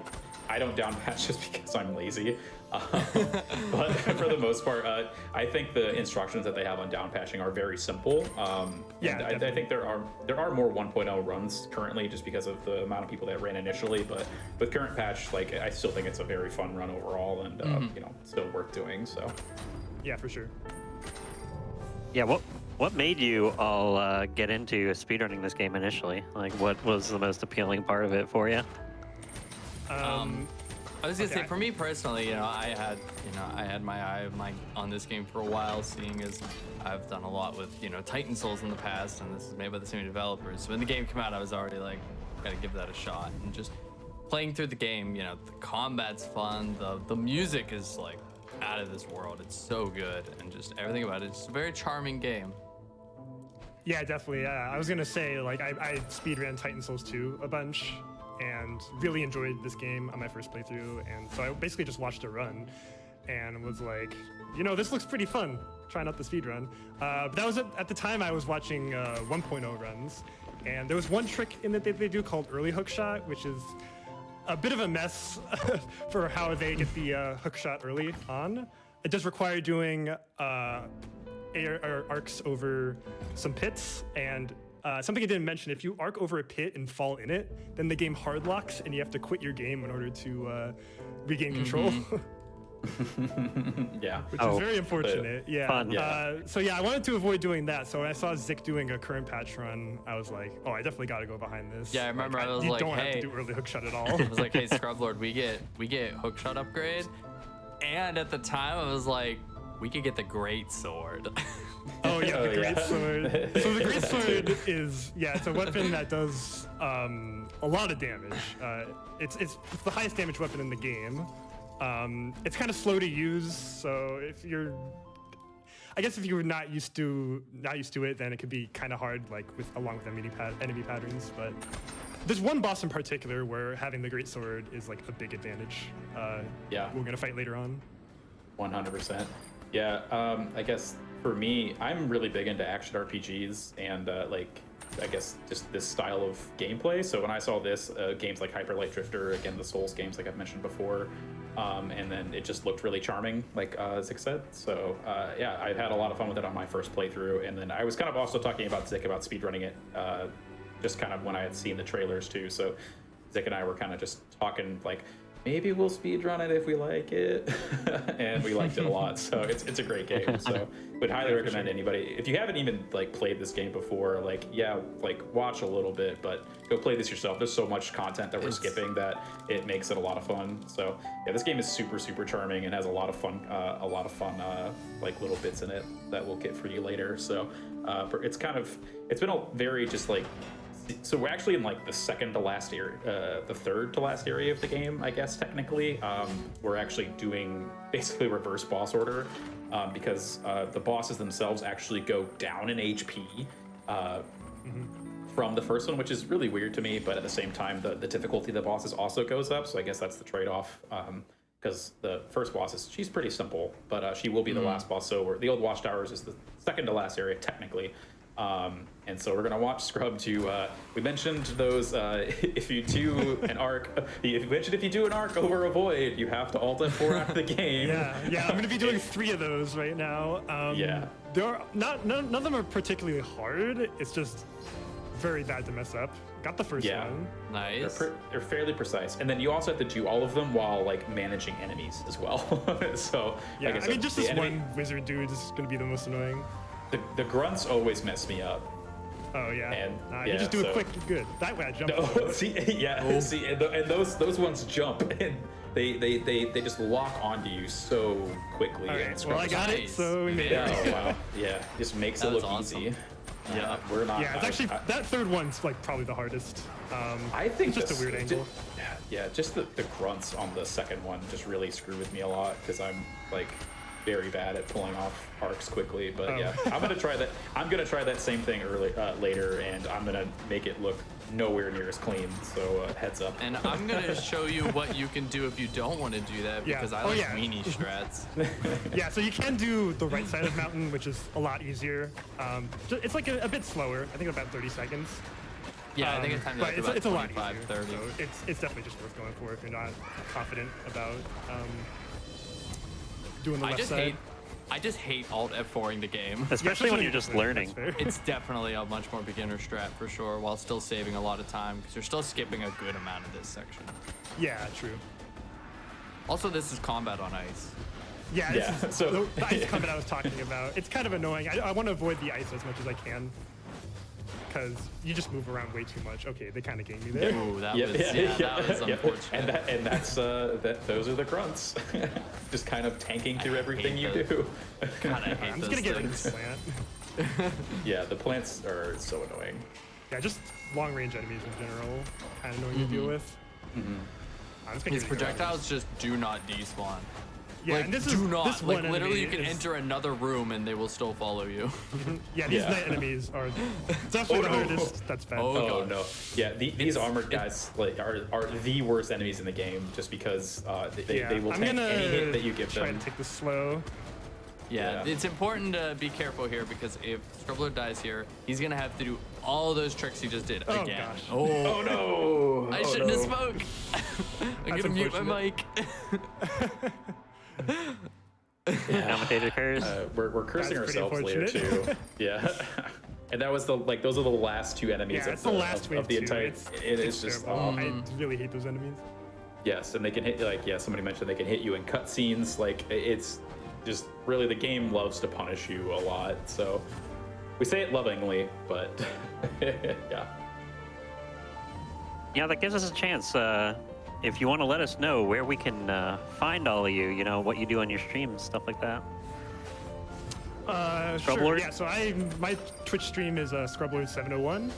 don't down patch just because I'm lazy. But for the most part, I think the instructions that they have on down patching are very simple. Yeah, I think there are more 1.0 runs currently just because of the amount of people that ran initially. But with current patch, like I still think it's a very fun run overall, and still worth doing. So Yeah, for sure. Yeah, what made you all get into speedrunning this game initially? Like, what was the most appealing part of it for you? I was gonna say, for me personally, I had my eye on this game for a while, seeing as I've done a lot with Titan Souls in the past, and this is made by the same developers. So when the game came out, I was already like, gotta give that a shot. And just playing through the game, the combat's fun, the music is like out of this world. It's so good, and just everything about it. It's a very charming game. Yeah, definitely. Yeah, I was gonna say, like, I speedran Titan Souls 2 a bunch, and really enjoyed this game on my first playthrough. And so I basically just watched a run, and was like, this looks pretty fun. Trying out the speedrun. But that was at the time I was watching 1.0 runs, and there was one trick in that they do called early hookshot, which is a bit of a mess for how they get the hookshot early on. It does require doing arcs over some pits, and something I didn't mention, if you arc over a pit and fall in it, then the game hard locks and you have to quit your game in order to regain control. Yeah. Which is very unfortunate. Yeah. Fun. So yeah, I wanted to avoid doing that. So when I saw Zik doing a current patch run, I was like, oh, I definitely got to go behind this. Yeah, I remember I was you like, don't have hey. to do early hookshot at all. I was like, hey, Scrublord, we get hookshot upgrade, and at the time I was like, we could get the great sword. Oh yeah, the great yeah. sword. So the great sword is it's a weapon that does a lot of damage. It's the highest damage weapon in the game. It's kind of slow to use, so if you're not used to it, then it could be kind of hard, like along with enemy patterns. But there's one boss in particular where having the great sword is like a big advantage. We're gonna fight later on. 100%. Yeah, I guess for me, I'm really big into action RPGs and I guess just this style of gameplay. So when I saw this, games like Hyper Light Drifter, again, the Souls games like I've mentioned before, and then it just looked really charming, like Zik said. So I had a lot of fun with it on my first playthrough. And then I was kind of also talking about Zik about speedrunning it, just kind of when I had seen the trailers too. So Zik and I were kind of just talking like, maybe we'll speedrun it if we like it. And we liked it a lot. So it's a great game. So would highly recommend anybody, if you haven't even played this game before, watch a little bit, but go play this yourself. There's so much content that we're skipping that it makes it a lot of fun. So yeah, this game is super, super charming and has a lot of fun little bits in it that we'll get for you later. So it's been a very so we're actually in the second to last area, the third to last area of the game, I guess technically. We're actually doing basically reverse boss order because the bosses themselves actually go down in HP from the first one, which is really weird to me. But at the same time, the difficulty of the bosses also goes up. So I guess that's the trade-off. Because the first boss she's pretty simple, but she will be the last boss. So the old Watchtowers is the second to last area technically. And so we're gonna watch Scrub to. We mentioned those. If you do an arc, if you do an arc over a void, you have to alt F4 out of the game. Yeah. I'm gonna be doing 3 of those right now. There are none of them are particularly hard. It's just very bad to mess up. Got the first one. Nice. They're fairly precise, and then you also have to do all of them while managing enemies as well. So yeah, like I said, just this one wizard dude is gonna be the most annoying. The grunts always mess me up. Oh yeah, and you just do it quick, you're good. That way I jump. No, see, and those ones jump and they just lock onto you so quickly. All right, well I got it. So oh wow, yeah, just makes it look awesome. easy. Yeah, we're not. Yeah, it's actually that third one's probably the hardest. I think it's just a weird angle. Yeah, just the grunts on the second one just really screw with me a lot because I'm very bad at pulling off arcs quickly. But yeah, I'm gonna try that. I'm gonna try that same thing later, and I'm gonna make it look nowhere near as clean. So heads up. And I'm gonna show you what you can do if you don't want to do that, Yeah. because I Oh, like yeah. weenie strats. Yeah, so you can do the right side of mountain, which is a lot easier. It's like a bit slower. I think about 30 seconds. Yeah, I think it's time to but like about it's a lot 25, easier. 30. So it's definitely just worth going for if you're not confident about doing the left side. I just hate alt F4ing the game. Especially when you're just learning. That's fair. It's definitely a much more beginner strat for sure, while still saving a lot of time because you're still skipping a good amount of this section. Yeah, true. Also, this is combat on ice. Yeah, Yeah, this is so- the ice combat I was talking about. It's kind of annoying. I want to avoid the ice as much as I can because you just move around way too much. Okay, they kind of gained me there. Ooh, that Yep, was that was yeah. unfortunate. And that's those are the grunts. Just kind of tanking through everything you hate do. God, I hate I'm those just gonna get rid of things. the slant. Yeah, the plants are so annoying. Yeah, just long range enemies in general, kind of annoying to deal with. I'm just gonna These get rid of projectiles just do not despawn. Yeah, Like, and this do is not. this Like, one literally, you enemy can is- enter another room and they will still follow you. Yeah, these Yeah. night enemies are definitely the Oh, no. hardest. That's bad. Oh, Oh gosh. no! Yeah, these armored guys like are the worst enemies in the game, just because they will I'm tank gonna any hit that you give try them. to take this slow. Yeah, Yeah. it's important to be careful here because if Scribbler dies here, he's gonna have to do all those tricks he just did Oh, again. gosh. Oh no! I Oh, shouldn't have no. spoke. I'm That's gonna mute my unfortunate. mic. Commentator curse. We're cursing That's pretty ourselves later too. unfortunate. Yeah. And that was those are the last two enemies Yeah, of it's the last wave of the too. entire. It's It's just terrible. I really hate those enemies. yes, and they can hit somebody mentioned they can hit you in cutscenes. Like it's just really the game loves to punish you a lot. So we say it lovingly, but yeah. Yeah, that gives us a chance. If you want to let us know where we can find all of you, you know, what you do on your streams, stuff like that. Sure. Scrubblord? Yeah, so my Twitch stream is Scrubblord701.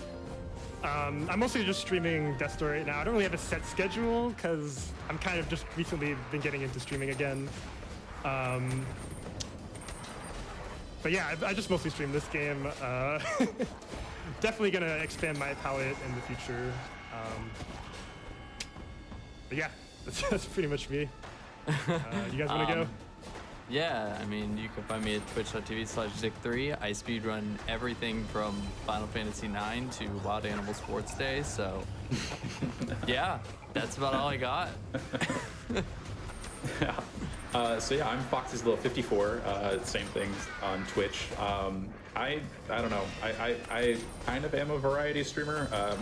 I'm mostly just streaming Death Store right now. I don't really have a set schedule because I'm kind of just recently been getting into streaming again. But yeah, I just mostly stream this game. Definitely gonna expand my palette in the future. But yeah, that's pretty much me. You guys want to go? Yeah, I mean, you can find me at twitch.tv/Zick3. I speedrun everything from Final Fantasy IX to Wild Animal Sports Day, so yeah, that's about all I got. So yeah, I'm Foxy's Little 54. Same things on Twitch. I don't know. I kind of am a variety streamer. I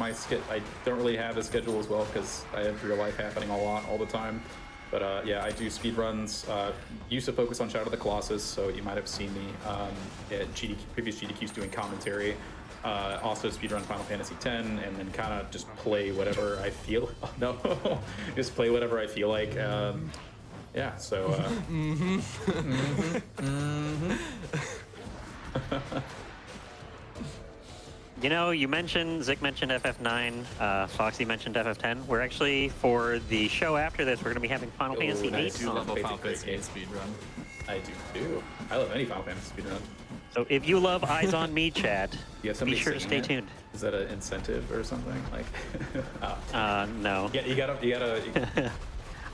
don't really have a schedule as well because I have real life happening a lot all the time. But yeah, I do speedruns. Used to focus on Shadow of the Colossus, so you might have seen me at previous GDQs doing commentary. Also speedrun Final Fantasy X, and then kind of just play whatever I feel. No, just play whatever I feel like. Yeah, so. You know, Zick mentioned FF9, Foxy mentioned FF10. We're actually, for the show after this, we're going to be having Final Fantasy nice. I 8 do love a It's a Final great Fantasy game. speedrun. I do too. I love any Final Fantasy speedrun. So if you love Eyes on Me, chat, You have be somebody sure to stay singing it? tuned. Is that an incentive or something? Like, No. yeah, you gotta.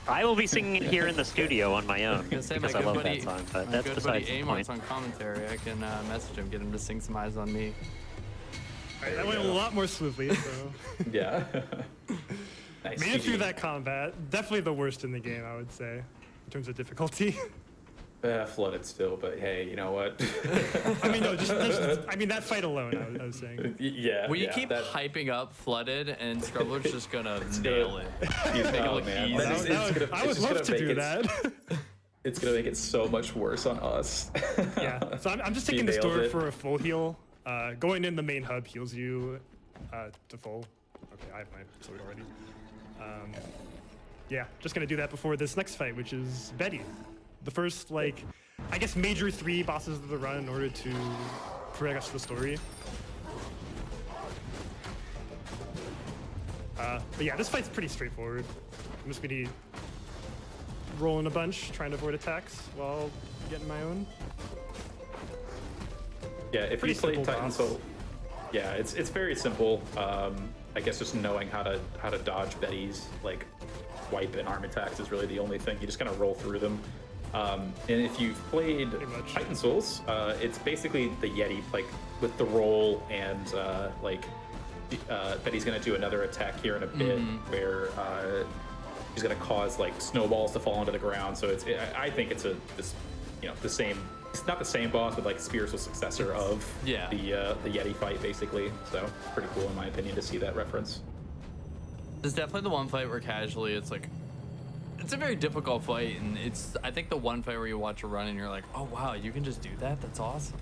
I will be singing it here in the studio on my own I was gonna say, my because I good love buddy, that song, but my that's good besides buddy the Amart's point. on commentary. I can message him, get him to sing some Eyes on Me. All right, that went a lot more smoothly. So. Yeah. Nice. Made it through GG. that combat. Definitely the worst in the game, I would say, in terms of difficulty. Flooded still, but hey, you know what? I mean, no, just that fight alone, I was saying. Yeah. Will you yeah, keep that, hyping up Flooded, and Scrubbler's just gonna nail it? You Make it know, look man. easy. That is- it's gonna- I it's would just love gonna to make do it- that. It's gonna make it so much worse on us. Yeah, so I'm just You taking this nailed door it. for a full heal. Going in the main hub heals you to full. Okay, I have my sword already. Yeah, just gonna do that before this next fight, which is Betty. The first, like, I guess major 3 bosses of the run in order to progress the story. But yeah, this fight's pretty straightforward. I'm just gonna be rolling a bunch, trying to avoid attacks while getting my own. Yeah, if Pretty you played simple Titan boss. Soul, yeah, it's very simple. I guess just knowing how to dodge Betty's like wipe and arm attacks is really the only thing. You just kind of roll through them. And if you've played much. Titan Souls, it's basically the Yeti, like with the roll and Betty's gonna do another attack here in a bit where she's gonna cause like snowballs to fall onto the ground. So I think it's the same. It's not the same boss, but like spiritual successor of the Yeti fight, basically. So pretty cool in my opinion to see that reference. It's definitely the one fight where casually it's like, it's a very difficult fight, and it's, I think, the one fight where you watch a run and you're like, oh wow, you can just do that? That's awesome.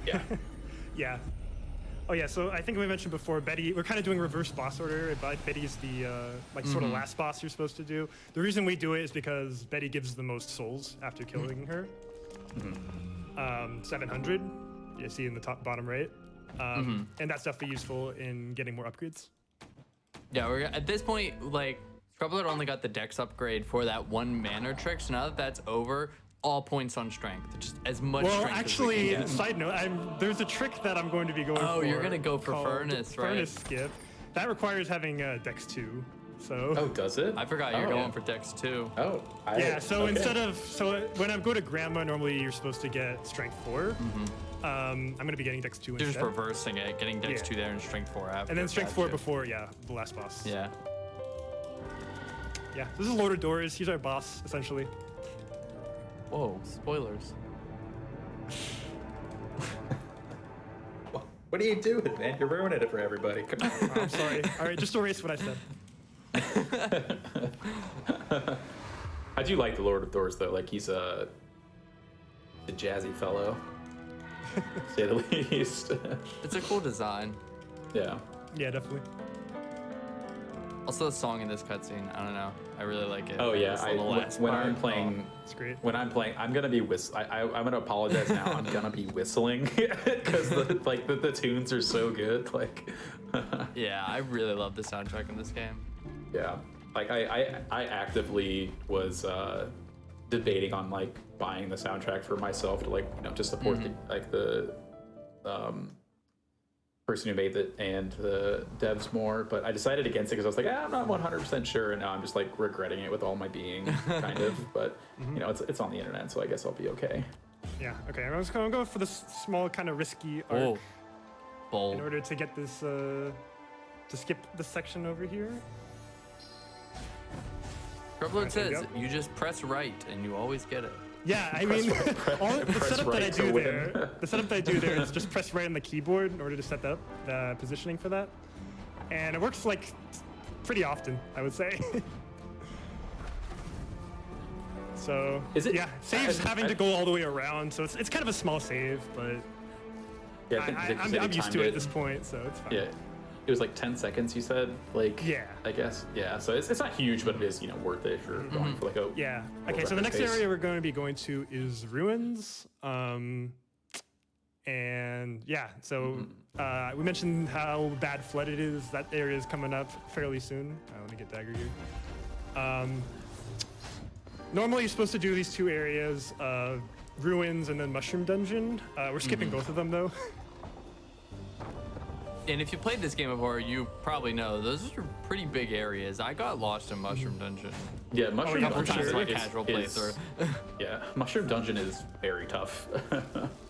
Yeah. Yeah. Oh yeah, so I think we mentioned before, Betty, we're kind of doing reverse boss order, but Betty's the sort of last boss you're supposed to do. The reason we do it is because Betty gives the most souls after killing her. 700, you see in the bottom right. And that's definitely useful in getting more upgrades. Yeah, we're at this point, like, Scrubblord only got the dex upgrade for that one mana trick, so now that that's over, all points on strength, just as much Well, strength actually, as we can get. side note, there's a trick that I'm going to be going for. Oh, you're gonna go for called Furnace, right? Furnace skip. That requires having Dex 2. So. Oh, does it? I forgot you're going for dex too. Oh. Yeah. So okay. when I go to Grandma, normally you're supposed to get Strength 4. I'm going to be getting Dex 2 You're instead. just reversing it, getting dex 2 there and strength 4 after. And then Strength 4 Gotcha. before, the last boss. Yeah. Yeah. This is Lord of Doors. He's our boss, essentially. Whoa, spoilers. What are you doing, man? You're ruining it for everybody. Come on. Oh, I'm sorry. All right, just erase what I said. I do like the Lord of Doors though. Like he's a jazzy fellow, to say the least. It's a cool design. Yeah. Yeah, definitely. Also, the song in this cutscene, I don't know. I really like it. Oh yeah. It's the last When part. I'm playing, It's great. when I'm playing, I'm gonna be I'm gonna apologize now. I'm gonna be whistling because the tunes are so good. Like. Yeah, I really love the soundtrack in this game. Yeah, like I actively was debating on like buying the soundtrack for myself to to support the person who made it and the devs more, but I decided against it because I was like, I'm not 100% sure, and now I'm just like regretting it with all my being, kind of. But it's on the internet, so I guess I'll be okay. Yeah. Okay. I'm just gonna go for this small, kind of risky arc Oh, in bold. order to get this to skip this section over here. Scrubblord there you says go. you just press right and you always get it. Yeah, I mean, the setup right that I to do win. there, the setup that I do there is just press right on the keyboard in order to set up the positioning for that, and it works like pretty often, I would say. So Is it- yeah, saves having to go all the way around, so it's kind of a small save, but Yeah, I think Vic said he I'm used to timed it at this point, so it's fine. Yeah, it was like 10 seconds. You said, like, Yeah. I guess, yeah. So it's not huge, but it is worth it if you're going for like a Yeah. more Okay, so the rapid next pace. area we're going to be going to is ruins. And yeah, so we mentioned how bad flood it is. That area is coming up fairly soon. Let me get Dagger here. Normally you're supposed to do these two areas, ruins and then mushroom dungeon. We're skipping both of them though. And if you played this game before, you probably know those are pretty big areas. I got lost in Mushroom Dungeon. Yeah, Mushroom yeah, Couple for Dungeon times sure. in my casual playthrough. Yeah, Mushroom Dungeon is very tough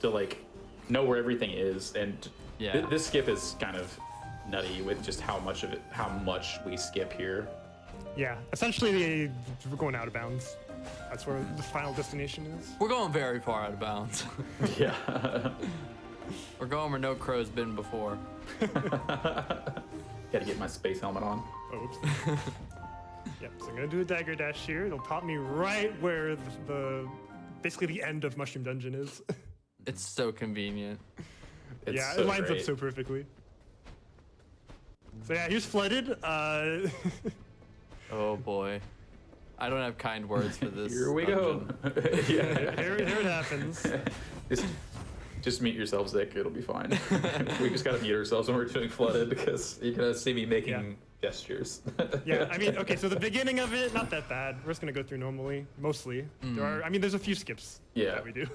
to like know where everything is, and Yeah. this skip is kind of nutty with just how much we skip here. Yeah, essentially we're going out of bounds. That's where the final destination is. We're going very far out of bounds. Yeah. We're going where no crow's been before. Gotta get my space helmet on. Oops. Yep, so I'm gonna do a dagger dash here. It'll pop me right where the basically the end of Mushroom Dungeon is. It's so convenient. It's Yeah, so it lines great. up so perfectly. So yeah, here's flooded. Oh boy. I don't have kind words for this. Here we dungeon. go. Yeah. here it happens. Just mute yourself, Zick. It'll be fine. We just gotta mute ourselves when we're doing flooded because you're gonna see me making gestures. Yeah, I mean, okay, so the beginning of it, not that bad. We're just gonna go through normally, mostly. There's a few skips Yeah. that we do.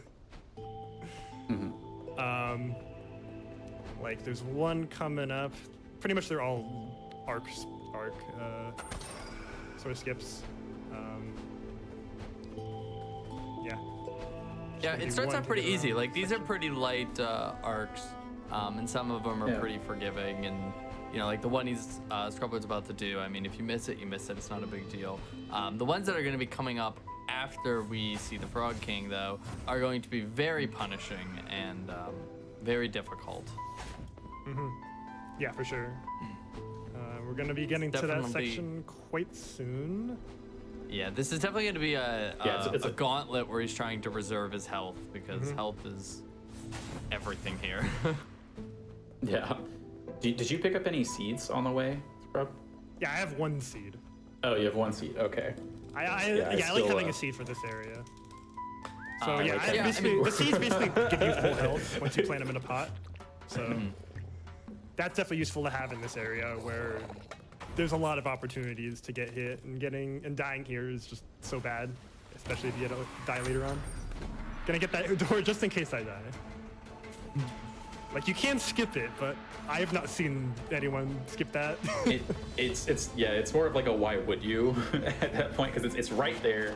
Like there's one coming up. Pretty much they're all arc sort of skips. Yeah. Yeah, Maybe it starts one out to pretty get easy. around Like these are pretty light arcs, and some of them are Yeah. pretty forgiving. And you know, like the one he's Scrubbler's about to do. I mean, if you miss it, you miss it. It's not a big deal. The ones that are going to be coming up after we see the Frog King, though, are going to be very punishing and very difficult. Yeah, for sure. We're gonna be getting to that definitely- section quite soon. Yeah, this is definitely going to be it's a a- gauntlet where he's trying to reserve his health because health is everything here. Yeah. Did you pick up any seeds on the way, Scrub? Yeah, I have one seed. Oh, you have one seed. Okay. I like still, having a seed for this area. So yeah, like I that. Yeah, I basically, mean- the seeds basically give you full health once you plant them in a pot. So that's definitely useful to have in this area where there's a lot of opportunities to get hit, and dying here is just so bad, especially if you die later on. Gonna get that door just in case I die. Like you can skip it, but I have not seen anyone skip that. It's more of like a why would you at that point because it's right there.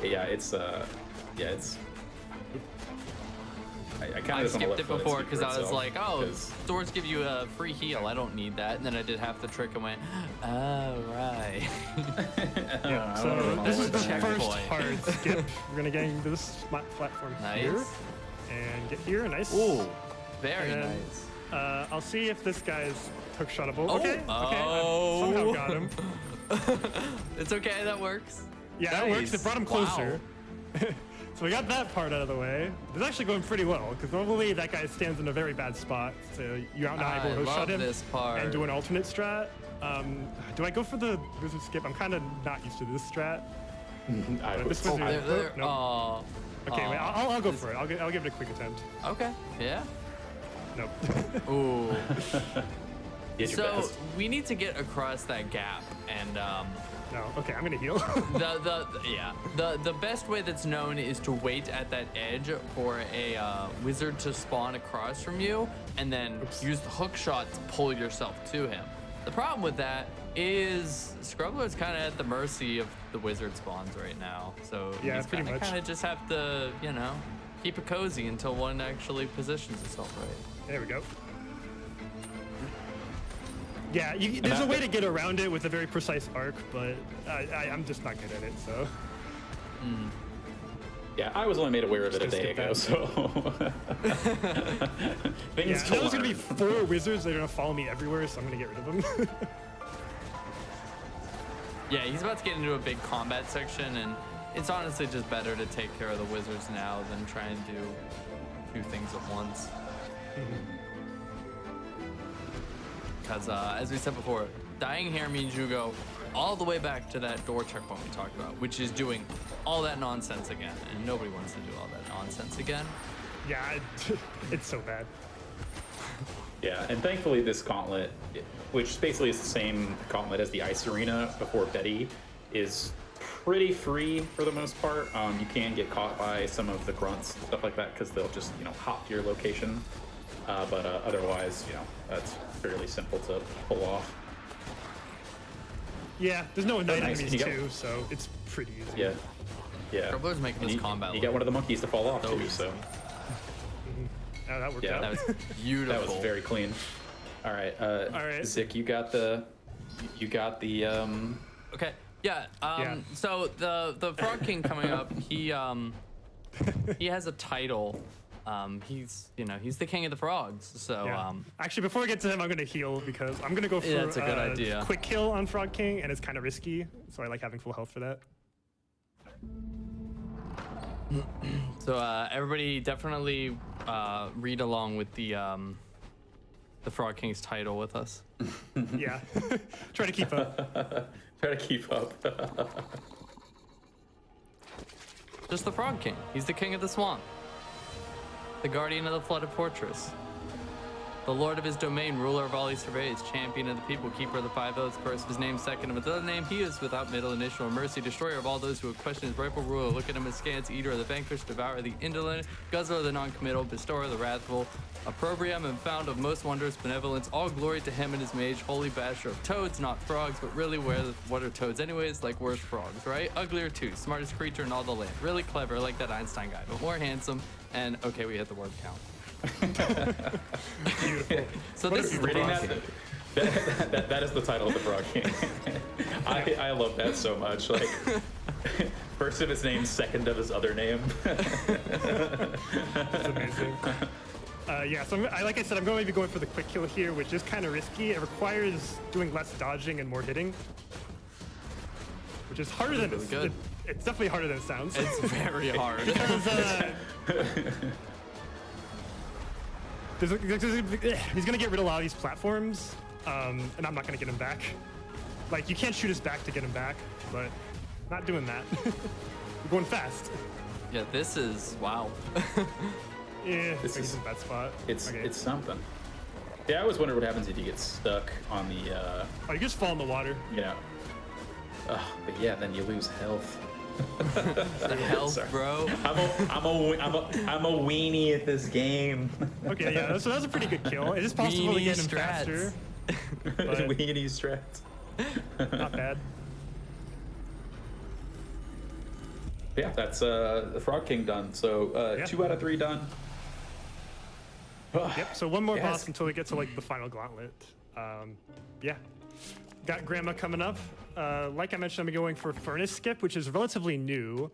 Yeah, it's. I kind I of skipped it before because I was like, oh, doors give you a free heal. I don't need that. And then I did half the trick and went, oh, right. Yeah, so this is the Checkpoint. first hard skip. We're gonna get into this platform here Nice. and get here. Nice. Ooh, very And, nice. I'll see if this guy's hook shotable. Oh, Okay. Okay. oh. Somehow got him. It's okay, that works. Yeah, that works. It Nice. brought him closer. Wow. So we got that part out of the way. It's actually going pretty well because normally that guy stands in a very bad spot, so you're not I able to hook shot love him this part. and do an alternate strat. Do I go for the wizard skip? I'm kind of not used to this strat. I This was, was There, nope. aw. Okay, wait, Aw. I'll go for it. I'll give it a quick attempt. Okay, yeah. Nope. Ooh. did your So best. we need to get across that gap, and No. Okay, I'm gonna heal. the best way that's known is to wait at that edge for a wizard to spawn across from you, and then use the hook shot to pull yourself to him. The problem with that is Scrubbler's kind of at the mercy of the wizard spawns right now, so Yeah, he's pretty much. kind of just have to, you know, keep it cozy until one actually positions itself right. There we go. Yeah, there's a way to get around it with a very precise arc, but I'm just not good at it, so. Yeah, I was only made aware of it a Just day gonna ago, skip so Yeah, things I to know there's gonna be learn. 4 wizards that are gonna follow me everywhere, so I'm gonna get rid of them. Yeah, he's about to get into a big combat section, and it's honestly just better to take care of the wizards now than try and do 2 things at once. Because, as we said before, dying here means you go all the way back to that door checkpoint we talked about, which is doing all that nonsense again, and nobody wants to do all that nonsense again. Yeah, it's so bad. Yeah, and thankfully this gauntlet, which basically is the same gauntlet as the ice arena before Betty, is pretty free for the most part. You can get caught by some of the grunts, stuff like that, because they'll just, hop to your location. But otherwise, that's fairly simple to pull off. Yeah, there's no night nice. enemies You got- too, so it's pretty easy. Yeah. Yeah. Scrubbler's making And this you, combat You look got one of the monkeys to fall off so too, easy. so Oh, that worked Yeah, out. That was beautiful. that was very clean. All right, right. Zik, you got the Okay. Yeah. Yeah. So the Frog King coming up, he has a title. He's the king of the frogs. So Yeah. Actually, before I get to him, I'm gonna heal because I'm gonna go for Yeah, that's a good idea. quick kill on Frog King, and it's kind of risky, so I like having full health for that. So everybody definitely read along with the Frog King's title with us. Yeah, try to keep up. Try to keep up. Just the Frog King. He's the king of the swamp. The guardian of the flooded fortress. The lord of his domain, ruler of all he surveys, champion of the people, keeper of the five oaths, first of his name, second of his other name, he is without middle initial or mercy, destroyer of all those who would question his rightful ruler, look at him askance, eater of the vanquished, devourer of the indolent, guzzler of the non-committal, bestower of the wrathful, opprobrium and found of most wondrous benevolence, all glory to him and his mage, holy basher of toads, not frogs, but really what are toads anyways, like worse frogs, right? Uglier too, smartest creature in all the land, really clever like that Einstein guy, but more handsome, and okay, we hit the word count. Beautiful. So this is the Reading frog that, that is the title of the Frog King. I love that so much. Like, first of his name, second of his other name. That's amazing. Yeah, so like I said, I'm going to be going for the quick kill here, which is kind of risky. It requires doing less dodging and more hitting, which is harder than really good. It's definitely harder than it sounds. It's very hard. He's gonna get rid of a lot of these platforms, and I'm not gonna get him back. Like, you can't shoot us back to get him back, but not doing that. We're going fast. Yeah, this is wow. Yeah, This he's is- in a bad spot. It's Okay. it's something. Yeah, I always wondered what happens if you get stuck on the, Oh, you just fall in the water. you know. But yeah, then you lose health. The health, Sorry. bro. I'm a weenie at this game. Okay, yeah, so that was a pretty good kill. It is possible to Weenie get him strats. faster. But Weenie strats. not bad. Yeah, that's the Frog King done. So Yeah. 2 out of 3 done. Yep, so one more Yes. boss until we get to like the final gauntlet. Yeah. Got Grandma coming up. Like I mentioned, I'm going for Furnace Skip, which is relatively new.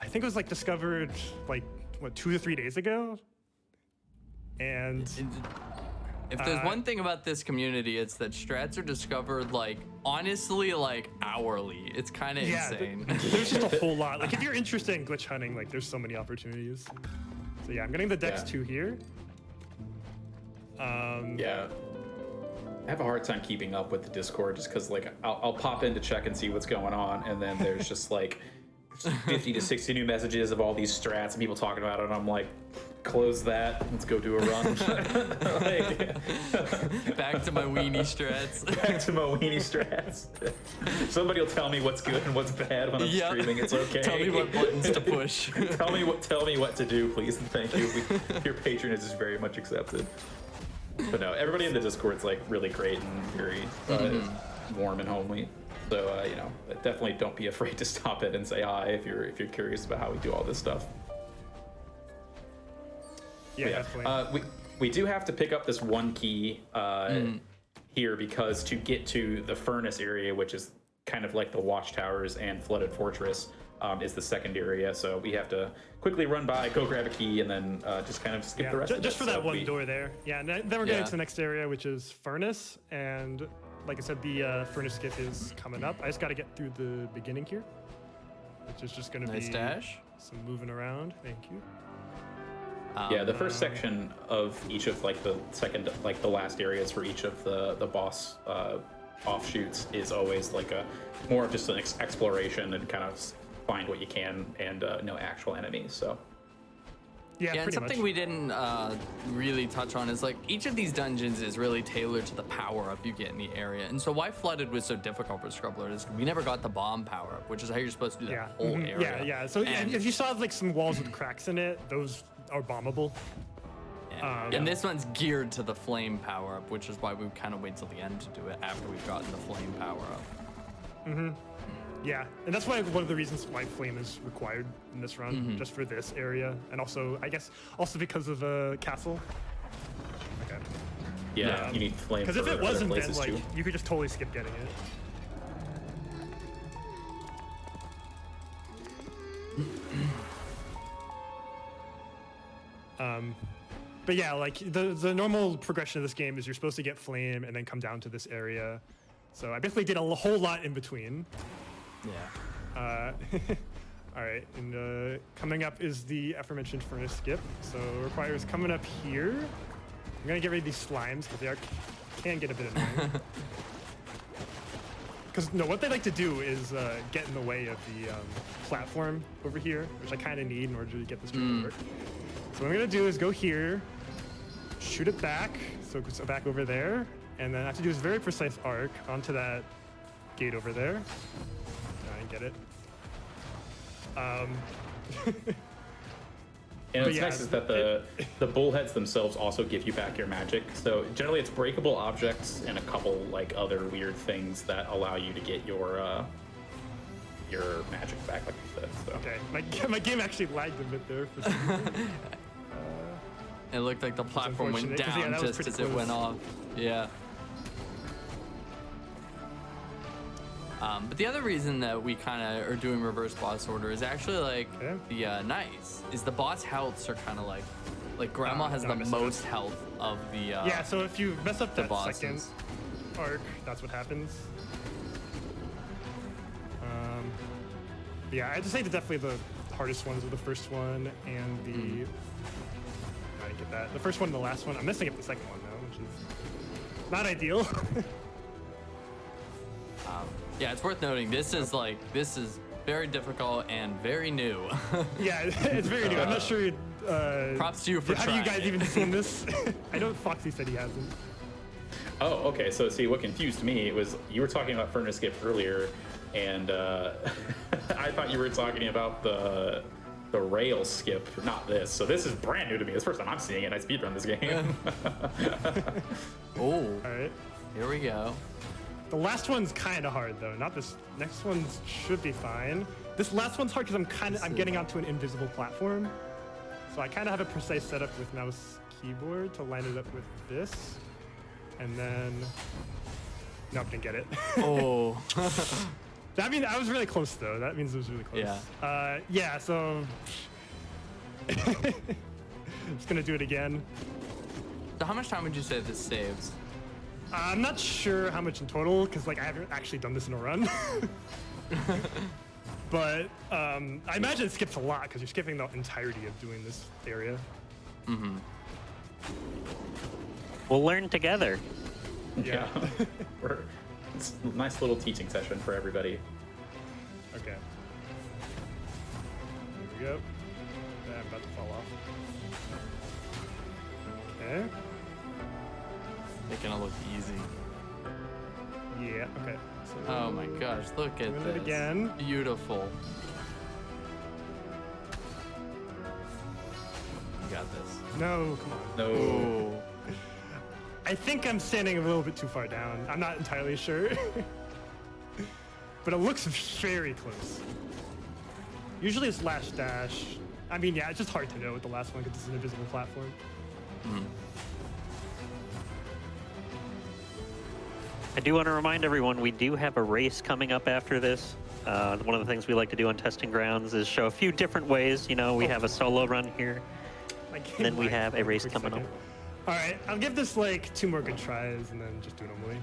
I think it was like discovered like, what, 2 to 3 days ago? And If there's one thing about this community, it's that strats are discovered like honestly like hourly. It's kind of yeah, insane. there's just a whole lot. Like if you're interested in glitch hunting, like there's so many opportunities. So yeah, I'm getting the Dex Yeah. 2 here. Yeah. I have a hard time keeping up with the Discord just because, like, I'll pop in to check and see what's going on, and then there's just like 50 to 60 new messages of all these strats and people talking about it, and I'm like, close that, let's go do a run. Like, Back to my weenie strats. back to my weenie strats. Somebody will tell me what's good and what's bad when I'm Yep. streaming. It's okay. Tell me what buttons to push. tell me what to do, please, and thank you. Your patronage is very much accepted. But no, everybody in the Discord's like really great and very warm and homely. So you know, definitely don't be afraid to stop it and say hi if you're curious about how we do all this stuff. Yeah, definitely. We do have to pick up this one key here because to get to the furnace area, which is kind of like the watchtowers and flooded fortress, is the second area. So we have to quickly run by, go grab a key, and then just kind of skip Yeah, the rest of it. just for that So one we- door there. Yeah, and then we're getting Yeah. to the next area, which is Furnace. And like I said, the Furnace skip is coming up. I just got to get through the beginning here, which is just going to Nice be dash. some moving around. Thank you. Yeah, the first section of each of like the second, like the last areas for each of the boss offshoots is always like a more of just an exploration and kind of find what you can and no actual enemies. So Yeah, Yeah, and pretty something much. we didn't really touch on is like each of these dungeons is really tailored to the power up you get in the area. And so why Flooded was so difficult for Scrubbler is we never got the bomb power up, which is how you're supposed to do that Yeah. whole mhm, area. Yeah, yeah. So And- if you saw like some walls with cracks in it, those are bombable. Yeah. And this one's geared to the flame power up, which is why we kind of wait till the end to do it after we've gotten the flame power up. Yeah, and that's why one of the reasons why flame is required in this run, just for this area, and also I guess also because of castle. Okay. yeah, you need flame Because for if it other wasn't, then places like too. you could just totally skip getting it. But yeah, like the normal progression of this game is you're supposed to get flame and then come down to this area. So I basically did a whole lot in between. Yeah. All right, and coming up is the aforementioned furnace skip. So it requires coming up here. I'm gonna get rid of these slimes because they can get a bit annoying. Because no, what they like to do is get in the way of the platform over here, which I kind of need in order to get this to work. So what I'm gonna do is go here, shoot it back, so it goes back over there, and then I have to do this very precise arc onto that gate over there. No, I didn't get it. And But what's yeah, nice is that the bullheads themselves also give you back your magic. So generally, it's breakable objects and a couple like other weird things that allow you to get your magic back, like you said. So. Okay, my game actually lagged a bit there. For some reason. It looked like the platform went unfortunate, 'cause, down yeah, that was just pretty as it went close. off. Yeah. But the other reason that we kind of are doing reverse boss order is actually like Yeah. the boss healths are kind of like Grandma has no, I the messed it most health of the Yeah, so if you mess up the that bosses. second arc, that's what happens. Yeah, I'd say that definitely the hardest ones are the first one and the. I didn't get that. The first one and the last one. I'm messing up the second one though, which is not ideal. Yeah, it's worth noting. This is very difficult and very new. Yeah, it's very new. I'm not sure. Props to you for Have you guys trying. even seen this? I know Foxy said he hasn't. Oh, okay. So see, what confused me was you were talking about furnace skip earlier, and I thought you were talking about the rail skip, not this. So this is brand new to me. It's the first time I'm seeing it. I speedrun this game. Oh, All right. here we go. The last one's kind of hard though. Not this. Next one should be fine. This last one's hard because I'm getting onto an invisible platform. So I kind of have a precise setup with mouse keyboard to line it up with this, and then nope, didn't get it. Oh. I mean, I was really close though. That means it was really close. Yeah. Yeah. So just gonna do it again. So how much time would you say this saves? I'm not sure how much in total because like I haven't actually done this in a run. But I imagine it skips a lot because you're skipping the entirety of doing this area. We'll learn together. Yeah. It's a nice little teaching session for everybody. Okay. Here we go. Yeah, I'm about to fall off. Okay. Making it look easy. Yeah, okay. So Oh my gosh, look at Doing this. it again. Beautiful. You got this. No, come on. No. Oh. I think I'm standing a little bit too far down. I'm not entirely sure. But it looks very close. Usually it's slash dash. I mean, yeah, it's just hard to know with the last one because it's an invisible platform. I do want to remind everyone we do have a race coming up after this. One of the things we like to do on testing grounds is show a few different ways. You know, we have a solo run here. My game Then we lagged have for a race quick coming second. up. All right, I'll give this like 2 more good tries and then just do it normally.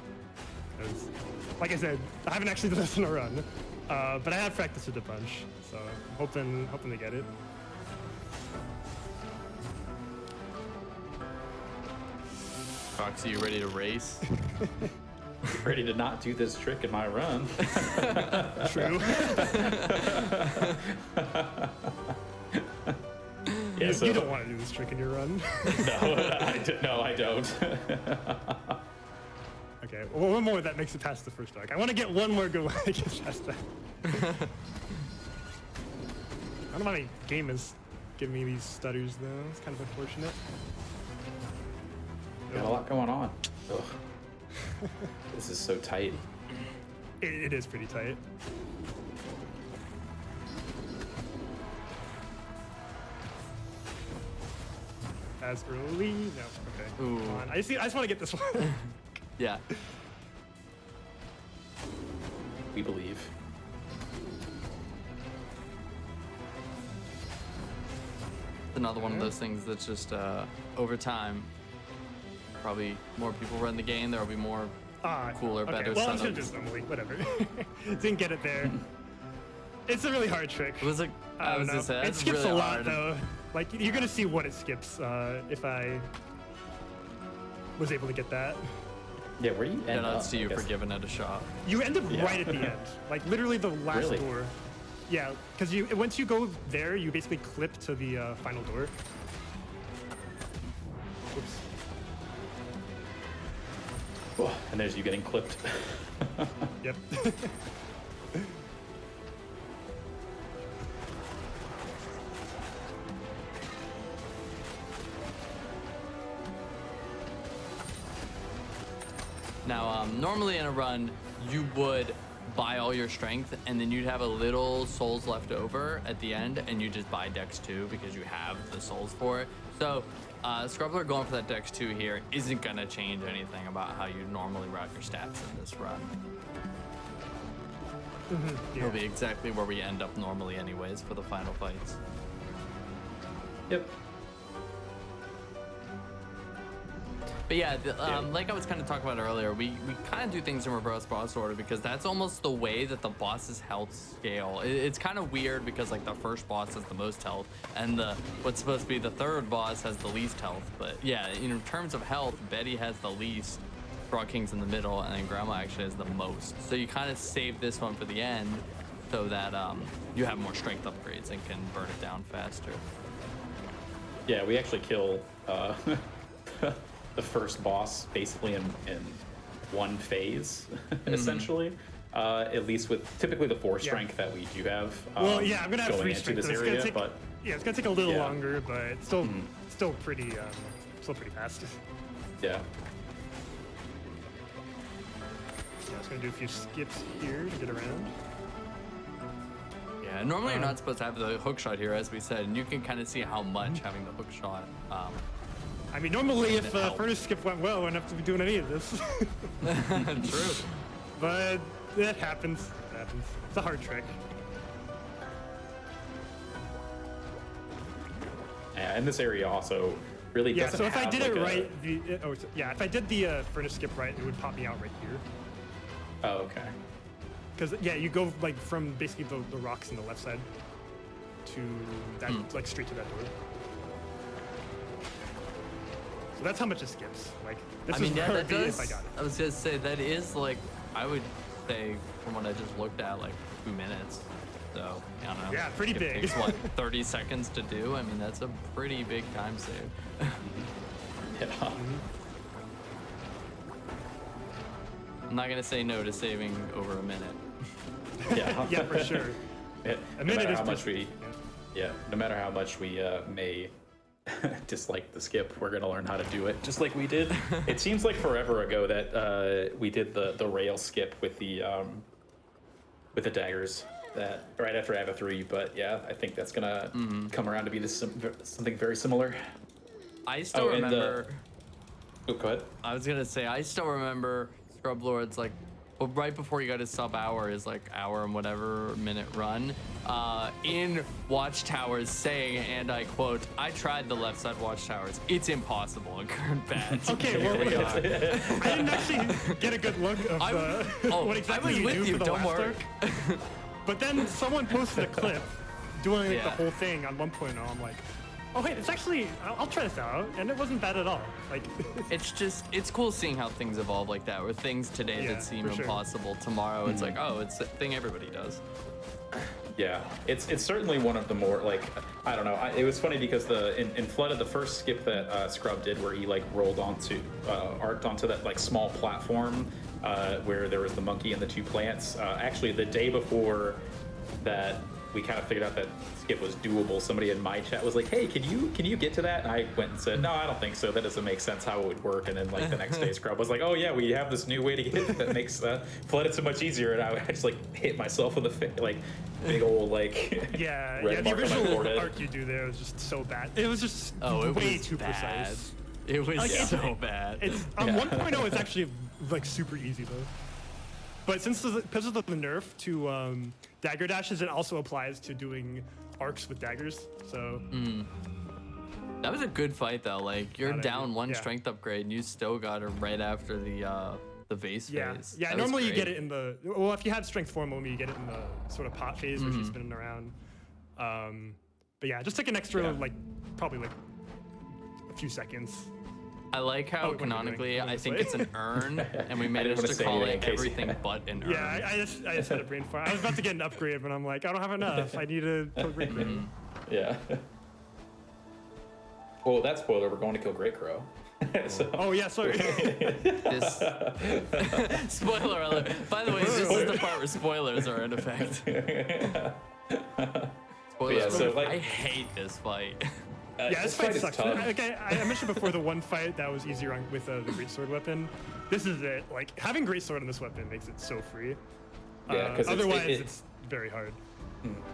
'Cause, like I said, I haven't actually done this in a run, but I have practiced it a bunch, so I'm hoping to get it. Foxy, you ready to race? Ready to not do this trick in my run. True. Yeah, so, You don't want to do this trick in your run. no, I don't. Okay, well, one more that makes it past the first arc. I want to get one more good one that gets past that. I don't know why my game is giving me these stutters though. It's kind of unfortunate. Got a lot going on. Ugh. This is so tight. It is pretty tight. As early? No. Okay. Ooh. Come on. I just want to get this one. Yeah. We believe. Another one of those things that's just over time. Probably more people run the game. There will be more cooler, okay. better Well, I'm just gonna do setups. this normally. Whatever. Didn't get it there. It's a really hard trick. It was like I don't know. It It skips really a lot hard. though. Like you're gonna see what it skips if I was able to get that. Yeah, where do you end Shout up? outs to you I for guess? giving it a shot. You end up Yeah. right at the end, like literally the last Really? door. Yeah, because once you go there, you basically clip to the final door. Whoops. And there's you getting clipped. Yep. Now, normally in a run, you would buy all your strength, and then you'd have a little souls left over at the end, and you just buy Dex 2 because you have the souls for it. So, Scrubbler going for that Dex 2 here isn't going to change anything about how you normally route your stats in this run. It'll be exactly where we end up normally anyways for the final fights. Yep. But yeah, like I was kind of talking about earlier, we kind of do things in reverse boss order because that's almost the way that the boss's health scale. It's kind of weird because like the first boss has the most health and what's supposed to be the third boss has the least health. But yeah, in terms of health, Betty has the least, Frog King's in the middle, and then Grandma actually has the most. So you kind of save this one for the end so that you have more strength upgrades and can burn it down faster. Yeah, we actually kill the first boss basically in one phase, essentially. At least with typically the 4 strength that we do have. Well, yeah, I'm gonna have going 3 into strength. this So it's area, gonna take, but yeah, it's gonna take a little Yeah. longer, but it's still pretty fast. yeah. Yeah, I'm just gonna do a few skips here to get around. Yeah, normally you're not supposed to have the hook shot here, as we said, and you can kind of see how much having the hook shot. I mean, normally if help. furnace skip went well, I wouldn't have to be doing any of this. True. But it happens. It happens. It's a hard trick. Yeah, and this area also really Yeah, doesn't so if I have, did like, it a- right, if I did the furnace skip right, it would pop me out right here. Oh, okay. Because yeah, you go like from basically the rocks on the left side to that, like straight to that door. So that's how much it skips. Like this I mean, is yeah, where that it would be does. if I got it. I was gonna say that is like, I would say from what I just looked at, like 2 minutes. So I don't know. Yeah, pretty it big. Takes what 30 seconds to do. I mean, that's a pretty big time save. Yeah. I'm not gonna say no to saving over a minute. Yeah. Yeah, for sure. Yeah, A no minute matter is how much pretty- we, no matter how much we may dislike the skip, we're gonna learn how to do it, just like we did. It seems like forever ago that we did the rail skip with the daggers. That right after Ava 3, but yeah, I think that's gonna come around to be something very similar. I still and remember. Oh, go ahead. I was gonna say I still remember Scrub Lord's like, well, right before you got his sub hour, his like hour and whatever minute run, in Watchtowers saying, and I quote, "I tried the left side Watchtowers. It's impossible and current bad." Okay, well, Here we are. I didn't actually get a good look of what exactly I was you with do you. for the Don't last worry. arc. But then someone posted a clip doing like, Yeah. the whole thing on 1.0. I'm like, oh wait, it's actually I'll try this out, and it wasn't bad at all. Like, It's cool seeing how things evolve like that, where things today Yeah, that seem for sure. impossible tomorrow, it's like, oh, it's a thing everybody does. Yeah, it's certainly one of the more like, I don't know. It was funny because in Flooded, the first skip that Scrub did, where he like rolled onto arced onto that like small platform where there was the monkey and the 2 plants. Actually, the day before that, we kind of figured out that skip was doable. Somebody in my chat was like, "Hey, can you get to that?" And I went and said, "No, I don't think so. That doesn't make sense how it would work." And then like the next day, Scrub was like, "Oh yeah, we have this new way to get it that makes Flooded so much easier." And I just like hit myself with a like big old like yeah, red yeah. The mark on my original forehead. arc you do there was just so bad. It was just Oh, it way was too bad. precise. It was Like, so bad. It's on 1.0. It's actually like super easy though. But because of the nerf to dagger dashes, it also applies to doing arcs with daggers. So That was a good fight though. Like you're Not down ideal. one Yeah. strength upgrade and you still got her right after the vase yeah, phase. yeah. That was Normally you great. get it in the if you had strength 4 moment, you get it in the sort of pot phase where she's spinning around. But yeah, just take an extra Yeah. like probably like a few seconds. I like how what are you doing? canonically Going I this think way? it's an urn, and we didn't managed wanna to say call anything it in case- everything but an urn. Yeah, I just had a brain fart. I was about to get an upgrade, but I'm like, I don't have enough. I need to kill Great Crow. Yeah. Well, that spoiler, we're going to kill Great Crow. So, Oh yeah, sorry. This spoiler alert. By the way, this is the part where spoilers are in effect. Spoilers. Yeah, so, like- I hate this fight. Yeah, this fight fight is sucks. tough. I mentioned before the one fight that was easier with the greatsword weapon. This is it. Like having greatsword on this weapon makes it so free. Yeah, 'cause otherwise it's very hard.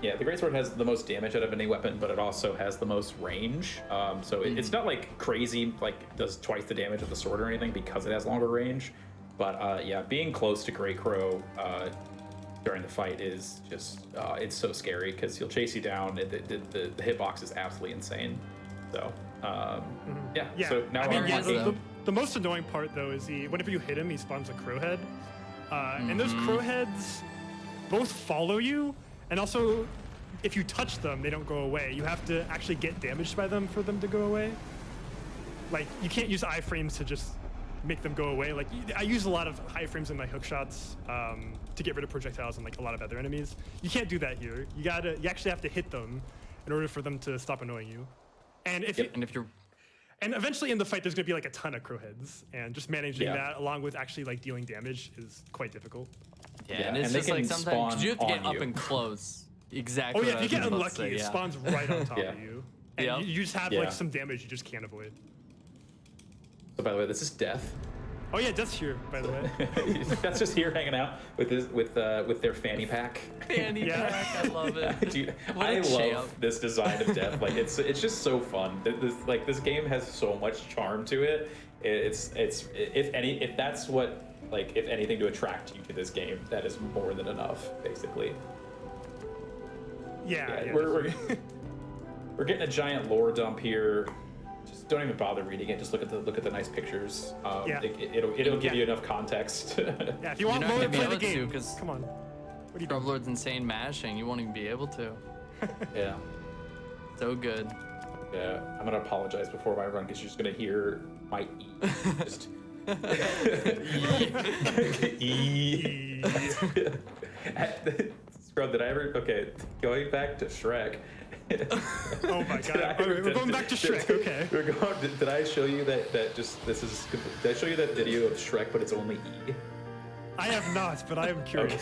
Yeah, the greatsword has the most damage out of any weapon, but it also has the most range. So it's not like crazy, like does twice the damage of the sword or anything because it has longer range. But yeah, being close to Great Crow during the fight is just it's so scary because he'll chase you down. The hitbox is absolutely insane. So yeah. Yeah. So now I mean, I'm yeah, working. the most annoying part though is whenever you hit him, he spawns a crow head, and those crow heads both follow you, and also if you touch them, they don't go away. You have to actually get damaged by them for them to go away. Like you can't use iframes to just make them go away. Like I use a lot of iframes in my hook shots to get rid of projectiles and like a lot of other enemies. You can't do that here. You actually have to hit them in order for them to stop annoying you. And if and eventually in the fight, there's going to be like a ton of crow heads, and just managing that along with actually like dealing damage is quite difficult. Yeah, and it's they just like can sometimes 'cause you have to get spawn up on and you. close. Exactly. Oh yeah, what if you I get was about to unlucky, say, it yeah. spawns right on top Yeah. of you, and Yep. you just have like some damage you just can't avoid. So by the way, this is Death. Oh yeah, Death's here, by the way. That's just here hanging out with their fanny pack. Fanny pack, I love it. Dude, What I a love champ. this design of Death. Like it's just so fun. This game has so much charm to it. It's if that's what if anything to attract you to this game, that is more than enough, basically. Yeah, We're getting a giant lore dump here. Just don't even bother reading it. Just look at the nice pictures. Yeah. It'll give you enough context. yeah. If you want You're not more to gonna be play the able to, game, 'cause come on. What are you Scrub doing? Lord's insane mashing. You won't even be able to. Yeah. So good. Yeah, I'm gonna apologize before my run because you're just gonna hear my E. Just E. Scrub, did I ever? Okay, going back to Shrek. Oh my god. Did I- All right, we're going back to Shrek. Okay. Did I show you that just this is? Did I show you that video of Shrek, but it's only E? I have not, but I am curious.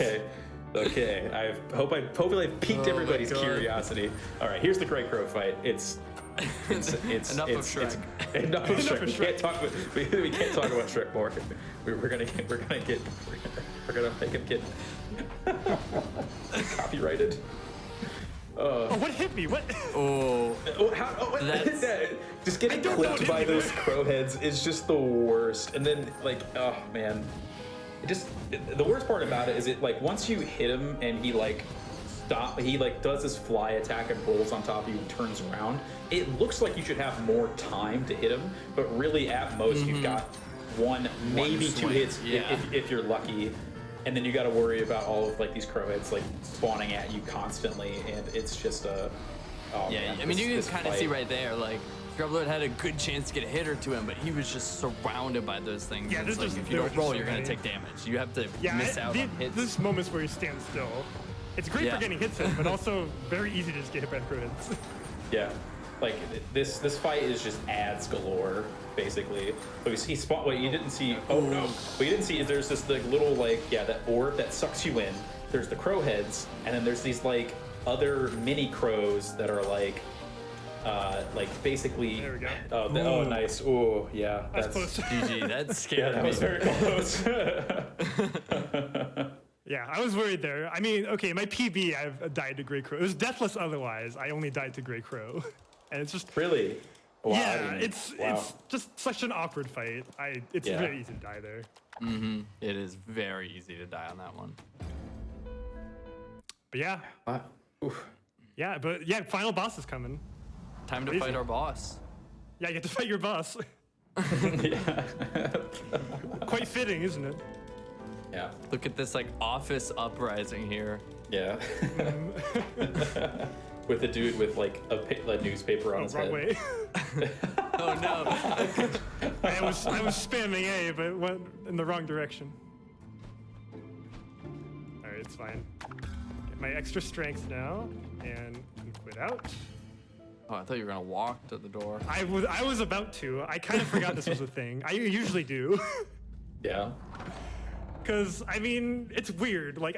Okay. Hopefully I've piqued Oh my everybody's God. curiosity. All right, here's the Great Crow fight. It's Enough of Shrek. Enough of Shrek. We can't talk about Shrek more. We're gonna make him get copyrighted. Oh, what hit me? What? Oh, That's- just getting I don't know clipped what by hit me. those crow heads is just the worst. And then oh man, the worst part about it is once you hit him and he does this fly attack and rolls on top of you and turns around, it looks like you should have more time to hit him, but really at most you've got one, maybe two swing, hits yeah. if you're lucky. And then you got to worry about all of these crow heads spawning at you constantly, and it's just yeah. I mean, you can kind of see right there, Scrub Lord had a good chance to get a hit or two in, but he was just surrounded by those things. Yeah, It's there's like just- if you there don't were roll, just you're so gonna many. take damage. You have to Yeah, miss out on hits. There's moments where you stand still. It's great Yeah. for getting hits in, but also very easy to just get hit by crow heads. Yeah, this fight is just ads galore, basically. But he spawned. What you didn't see? Oh no! What you didn't see is there's this little that orb that sucks you in. There's the crow heads, and then there's these other mini crows that are basically. There we go. Oh, nice. Oh yeah, That's close. GG, that Yeah, scared that me. was very close. Yeah, I was worried there. I mean, okay, my PB, I've died to Grey Crow. It was deathless otherwise. I only died to Grey Crow. And it's just, Really? Wow, I yeah, didn't- it's just such an awkward fight. It's Yeah. very easy to die there. It is very easy to die on that one. But yeah, Wow. Oof. final boss is coming. Time to Crazy. fight our boss. Yeah, you get to fight your boss. Yeah. Quite fitting, isn't it? Yeah. Look at this office uprising here. Yeah. With a dude with a newspaper on Oh, his wrong head. way. Oh no! I was spamming A, but went in the wrong direction. All right, it's fine. Get my extra strength now, and quit out. Oh, I thought you were gonna walk to the door. I was about to. I kind of forgot this was a thing. I usually do. Yeah. Because, I mean, it's weird. Like,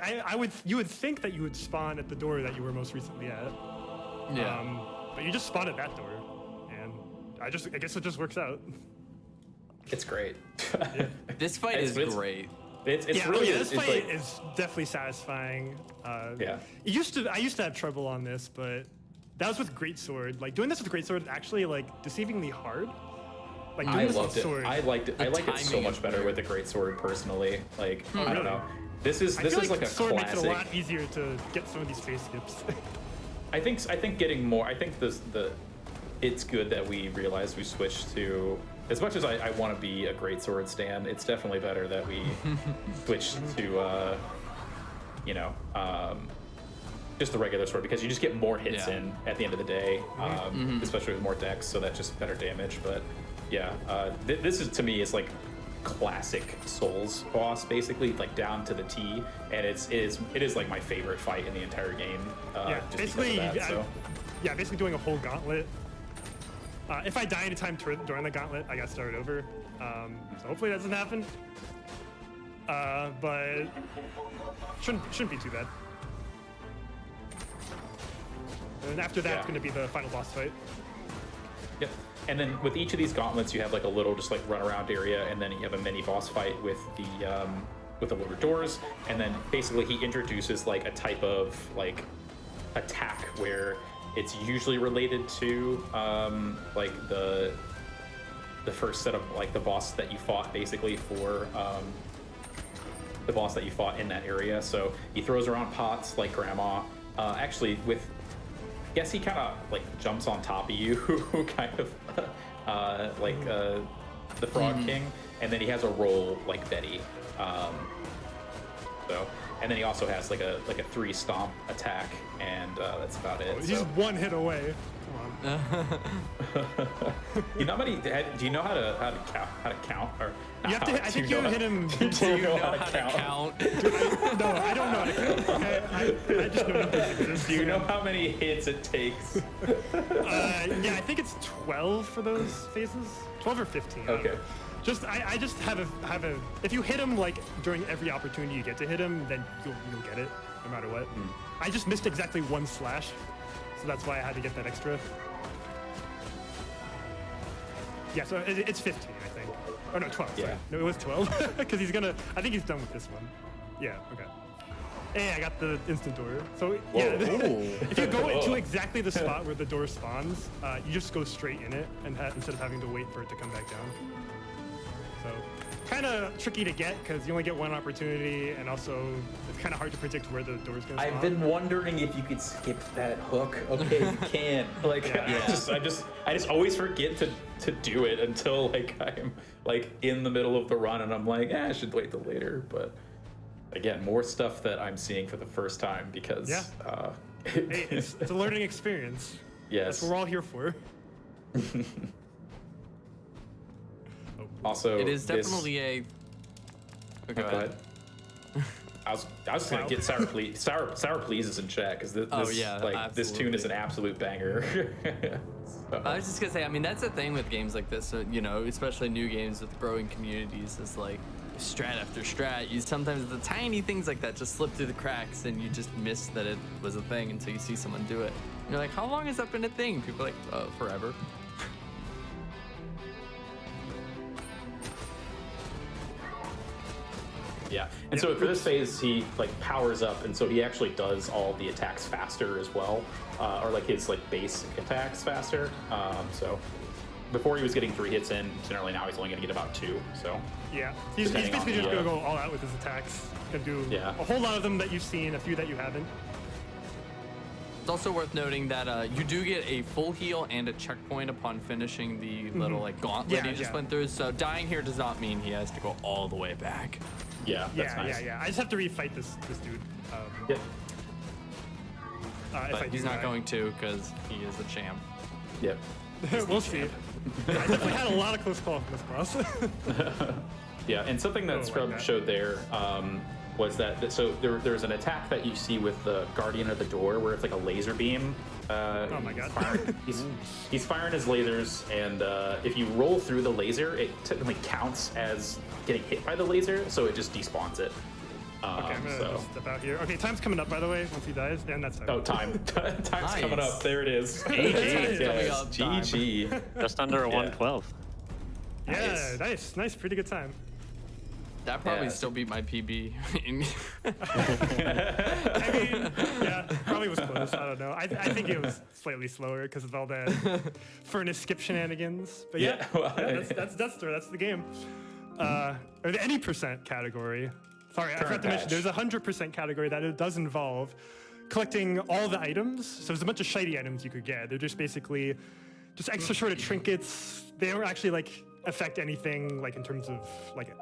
you would think that you would spawn at the door that you were most recently at. Yeah. But you just spawn at that door. And I guess it just works out. It's great. This fight is great. It's Yeah, really this it's fight like, is definitely satisfying. yeah. I used to have trouble on this, but that was with Greatsword. Like, doing this with Greatsword is actually, like, deceivingly hard. Like, doing I this loved with it. sword. I liked it. I like it so timing much is better weird. with the greatsword personally. Like I really? don't know. This is I feel like a sword makes it a classic. lot easier to get some of these face skips. I think getting more. I think it's good that we realized we switched to. As much as I want to be a greatsword stan, it's definitely better that we switched to just the regular sword because you just get more hits Yeah. in at the end of the day, especially with more dex, so that's just better damage. But yeah, this is to me is like classic Souls boss, basically like down to the T, and it is like my favorite fight in the entire game. Yeah, just basically, because of that, so. basically doing a whole gauntlet. If I die anytime during the gauntlet, I got to start over. So hopefully that doesn't happen. But shouldn't be too bad. And after that's Yeah. going to be the final boss fight. Yep. And then with each of these gauntlets, you have like a little just like run around area, and then you have a mini boss fight with the lower doors, and then basically he introduces like a type of like attack where it's usually related to like the first set of like the boss that you fought basically for the boss that you fought in that area. So he throws around pots like grandma. Actually, with I guess he kind of like jumps on top of you, kind of like the Frog King, and then he has a roll like Betty. And then he also has like a 3 stomp attack, and that's about it. He's So. one hit away. Come on. You know how many? Do you know how to count? Or You have to. I think you hit him. Do you know how to count? No, I don't know how to count. I just know numbers exist. Do you know how many hits it takes? Yeah, I think it's 12 for those phases. 12 or 15. I don't Okay. know. I just have a. If you hit him like during every opportunity you get to hit him, then you'll get it no matter what. I just missed exactly 1 slash, so that's why I had to get that extra. Yeah, so it's 15, I think. Oh no, 12. Sorry. Yeah. No, it was 12 because he's gonna. I think he's done with this one. Yeah. Okay. Hey, I got the instant door. So yeah, if you go into exactly the spot where the door spawns, you just go straight in it, and instead of having to wait for it to come back down. So kind of tricky to get because you only get 1 opportunity, and also it's kind of hard to predict where the door's gonna spawn. I've been wondering if you could skip that hook. Okay, you can. Like, Yeah. I just always forget to do it until like I'm like in the middle of the run, and I'm like, I should wait till later. But again, more stuff that I'm seeing for the first time because Hey, it's a learning experience. yes. That's what we're all here for. Also, It is definitely a. Oh, go ahead. I was just gonna get sour pleases in chat because this this tune is an absolute banger. So. I was just gonna say, I mean, that's the thing with games like this, especially new games with growing communities, is like strat after strat. You sometimes the tiny things like that just slip through the cracks, and you just miss that it was a thing until you see someone do it. And you're like, how long has that been a thing? People are like, forever. Yeah, and so for this phase, he like powers up, and so he actually does all the attacks faster as well, or like his like basic attacks faster. So before he was getting 3 hits in, generally now he's only going to get about 2. So Yeah, he's Depending basically on just the, gonna go all out with his attacks. Gonna do Yeah. a whole lot of them that you've seen, a few that you haven't. It's also worth noting that you do get a full heal and a checkpoint upon finishing the little like gauntlet Yeah, he just yeah. went through. So dying here does not mean he has to go all the way back. yeah, that's Yeah, nice. yeah. I just have to refight this dude. Yep. If I But do he's not die. going to because he is a champ. Yep. We'll see. I definitely had a lot of close calls from this boss. Yeah, and something that like Scrub that. showed there, was that so there's an attack that you see with the Guardian of the Door where it's like a laser beam. Oh my god. He's firing his lasers, and if you roll through the laser, it technically counts as getting hit by the laser, so it just despawns it. Okay, I'm gonna step out here. Okay, time's coming up, by the way, once he dies. And that's Oh, time's coming up. There it is. GG. Yes, GG. Just under a 112. Yeah, nice, pretty good time. That probably still beat my PB. I mean, yeah, probably was close. I don't know. I think it was slightly slower because of all the furnace skip shenanigans. But yeah, that's the game. Or the any percent category. Sorry, I forgot to mention there's a 100% category that it does involve collecting all the items. So there's a bunch of shiny items you could get. They're just basically just extra sort of trinkets. They don't actually like affect anything like in terms of like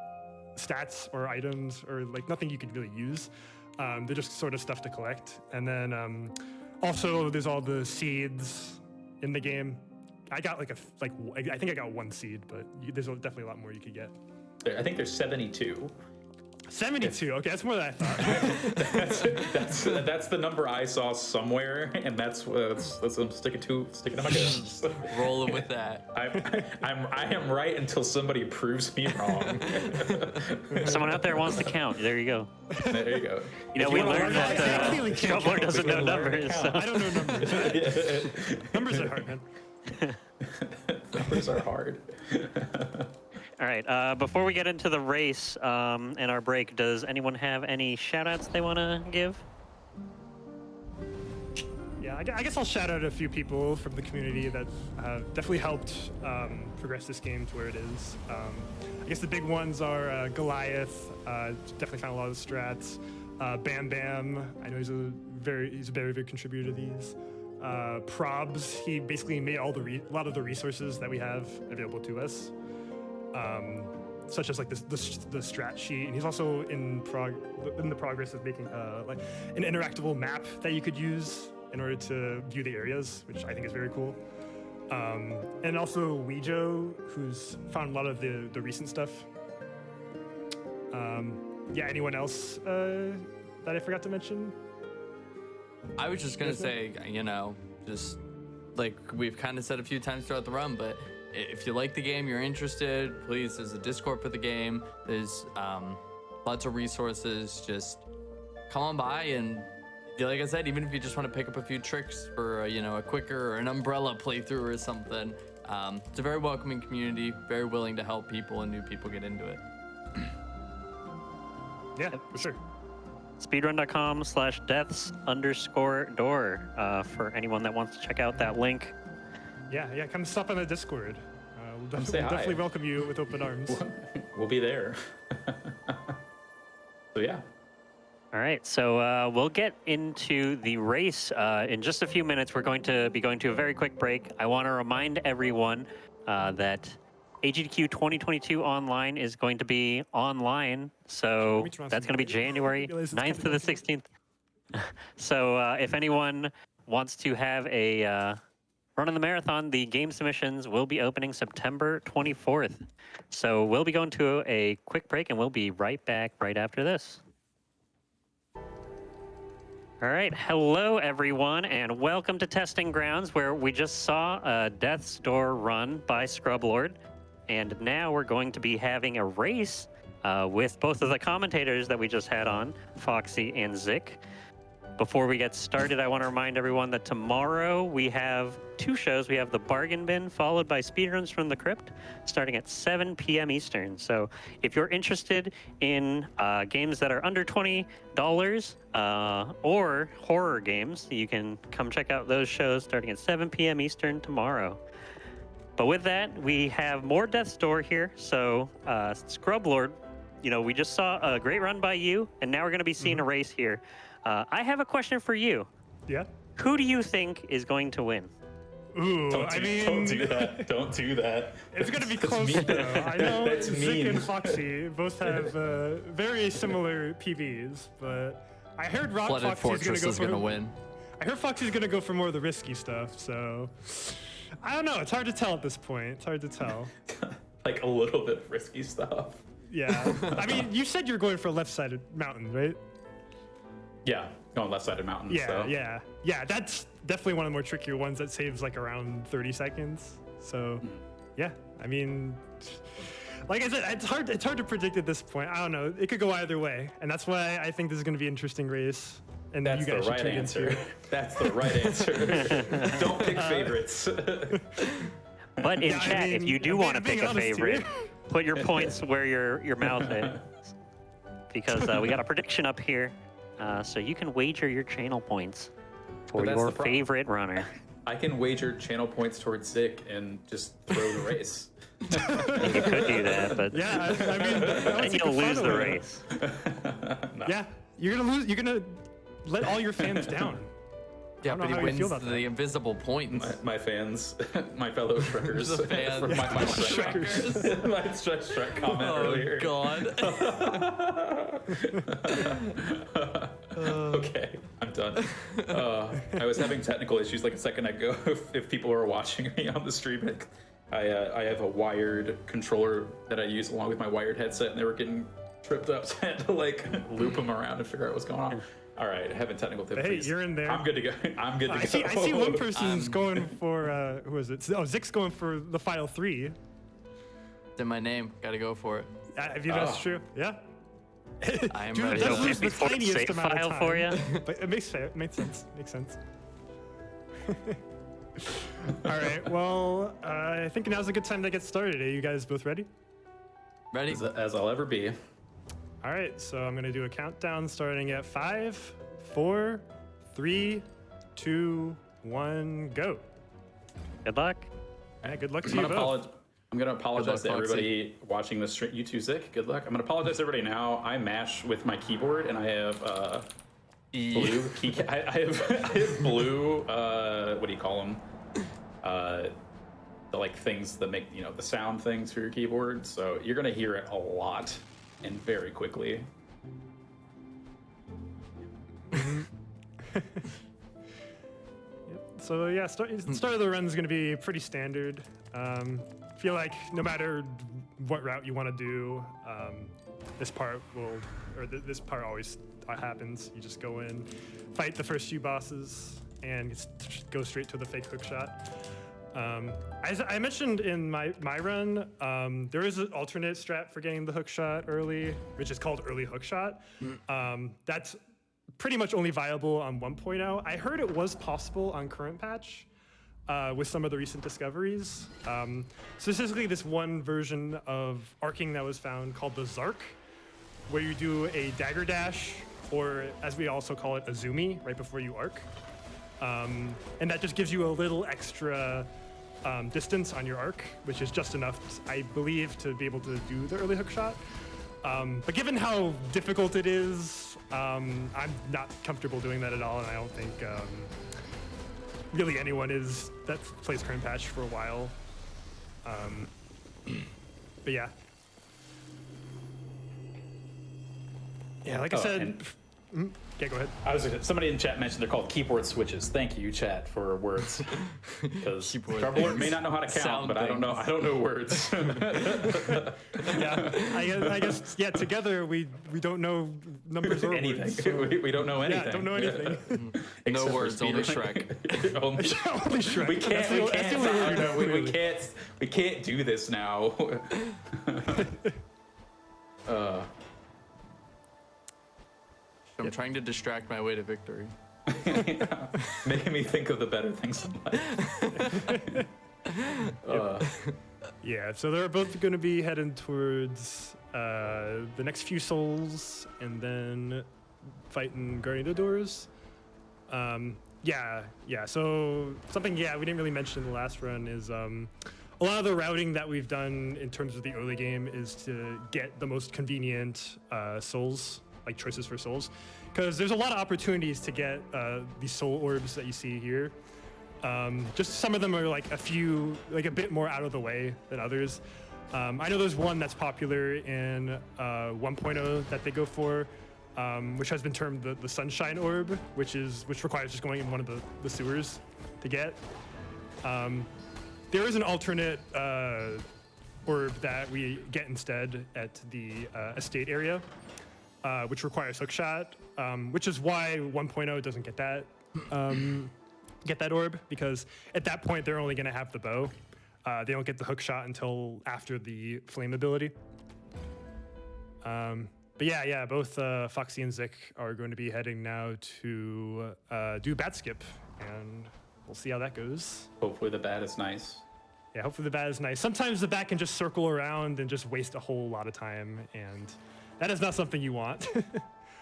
stats or items or like nothing you could really use. They're just sort of stuff to collect. And then also there's all the seeds in the game. I got I think I got 1 seed, but there's definitely a lot more you could get. I think there's 72. 72. Okay, that's more than I thought. that's the number I saw somewhere, and that's what I'm sticking to my guns. Rolling with that. I am right until somebody proves me wrong. Someone out there wants to count. There you go. There you go. You know, we learned that Scrubblord doesn't know numbers. So. I don't know numbers. Numbers are hard, man. Numbers are hard. All right, before we get into the race and our break, does anyone have any shout-outs they want to give? Yeah, I guess I'll shout out a few people from the community that have definitely helped progress this game to where it is. I guess the big ones are Goliath, definitely found a lot of strats. Bam Bam, I know he's a very big contributor to these. Probs, he basically made a lot of the resources that we have available to us. Such as like the strat sheet, and he's also in the progress of making like an interactable map that you could use in order to view the areas, which I think is very cool. And also Weejo, who's found a lot of the recent stuff. Yeah, anyone else that I forgot to mention? I was just gonna say, you know, just like we've kind of said a few times throughout the run, but if you like the game, you're interested, please, there's a Discord for the game. There's lots of resources. Just come on by, and like I said, even if you just want to pick up a few tricks for a quicker or an umbrella playthrough or something, it's a very welcoming community, very willing to help people and new people get into it. Yeah, for sure. Speedrun.com/deaths_door for anyone that wants to check out that link. Yeah, come stop on the Discord. We'll definitely welcome you with open arms. We'll be there. So yeah. All right, so we'll get into the race in just a few minutes. We're going to be going to a very quick break. I want to remind everyone that AGDQ 2022 online is going to be online, so that's going to be January 9th to the 16th. So if anyone wants to have a run in the marathon, the game submissions will be opening September 24th. So we'll be going to a quick break, and we'll be right back right after this. All right, hello everyone, and welcome to Testing Grounds, where we just saw a Death's Door run by Scrubblord, and now we're going to be having a race with both of the commentators that we just had on, Foxy and Zik. Before we get started, I want to remind everyone that tomorrow we have 2 shows. We have the Bargain Bin, followed by Speedruns from the Crypt, starting at 7 p.m. Eastern. So if you're interested in games that are under $20 or horror games, you can come check out those shows starting at 7 p.m. Eastern tomorrow. But with that, we have more Death's Door here. So Scrubblord, we just saw a great run by you, and now we're going to be seeing a race here. I have a question for you. Yeah? Who do you think is going to win? Ooh, Don't do that. Don't do that. It's going to be close, though. I know That's Zik mean. and Foxy both have very similar PVs, but I heard Flooded Fortress is going to win. I heard Foxy's going to go for more of the risky stuff, so I don't know. It's hard to tell at this point. It's hard to tell. Like a little bit of risky stuff. Yeah. I mean, you said you're going for a left-sided mountain, right? Yeah, going left-sided mountain. Yeah, so. yeah. That's definitely one of the more trickier ones that saves like around 30 seconds. So, yeah. I mean, like I said, it's hard to predict at this point. I don't know. It could go either way, and that's why I think this is going to be an interesting race. And That's you guys the should right tune answer. into. That's the right answer. Don't pick favorites. But in Yeah, I chat, mean, if you do I'm want to being pick a honest here. favorite, put your points where your mouth is, because we got a prediction up here, so you can wager your channel points for But that's your the problem. favorite runner. I can wager channel points towards Zik and just throw the race. You could do that, but Yeah, I mean, that then was like you'll a fun lose the one. race. Yeah, you're gonna lose. You're gonna let all your fans down. Yeah, know but he how you feel wins about the that. invisible points. My fans, my fellow Shrekkers, The fans. from my Shrekkers. my Shrek comment earlier. God. Okay, I'm done. I was having technical issues like a second ago. If people were watching me on the stream, I have a wired controller that I use along with my wired headset, and they were getting tripped up, so I had to like loop them around and figure out what's going on. All right, having technical Hey, difficulties. you're in there. I'm good to go. I'm good to I go. see one person's going for who is it? Oh, Zik's going for the final 3. It's in my name. Gotta go for it. If you know that's Oh. true, yeah. I am Dude, ready. that's So lose the 54 tiniest save amount of file time. for you? But it makes sense. Makes sense. All right. Well, I think now's a good time to get started. Are you guys both ready? Ready? As I'll ever be. All right. So I'm gonna do a countdown starting at 5, 4, 3, 2, 1, go. Good luck. All right. Good luck to I'm you gonna both. apologize to Foxy. everybody watching the stream. You too, Zik. Good luck. I'm gonna apologize to everybody now. I mash with my keyboard, and I have blue key. I have blue. What do you call them? The like things that make the sound things for your keyboard. So you're gonna hear it a lot and very quickly. So yeah, start of the run is going to be pretty standard. Feel like no matter what route you want to do, this part this part always happens. You just go in, fight the first few bosses, and go straight to the fake hook shot. As I mentioned in my run, there is an alternate strat for getting the hook shot early, which is called early hook shot. That's pretty much only viable on 1.0. I heard it was possible on current patch with some of the recent discoveries. Specifically, this one version of arcing that was found called the Zark, where you do a dagger dash, or as we also call it, a zoomy, right before you arc. And that just gives you a little extra distance on your arc, which is just enough, I believe, to be able to do the early hook shot. But given how difficult it is, I'm not comfortable doing that at all, and I don't think really anyone is that plays current patch for a while. But yeah. Yeah, like I said. Yeah, go ahead. Somebody in chat mentioned they're called keyboard switches. Thank you, chat, for words. Because Keyboard Trouble may not know how to count, Sound but I don't know. things. I don't know words. Yeah, I guess. Yeah, together we don't know numbers or anything. words. So, We don't know anything. yeah, don't know anything. No Except for words, only speedrunning. Shrek. Only Only Shrek. We can't. That's the only word we know, We clearly. can't. We can't do this now. I'm trying to distract my way to victory. Making me think of the better things in life. Yeah, so they're both going to be heading towards the next few souls and then fighting Guardian of the Doors. Yeah. So something, we didn't really mention in the last run is a lot of the routing that we've done in terms of the early game is to get the most convenient souls, like choices for souls, because there's a lot of opportunities to get these soul orbs that you see here. Just some of them are like a bit more out of the way than others. I know there's one that's popular in 1.0 that they go for, which has been termed the Sunshine Orb, which requires just going in one of the sewers to get. There is an alternate orb that we get instead at the estate area, which requires hookshot, which is why 1.0 doesn't get that orb, because at that point they're only going to have the bow. They don't get the hookshot until after the flame ability. But yeah, both Foxy and Zik are going to be heading now to do bat skip, and we'll see how that goes. Hopefully the bat is nice. Yeah, hopefully the bat is nice. Sometimes the bat can just circle around and just waste a whole lot of time, and that is not something you want.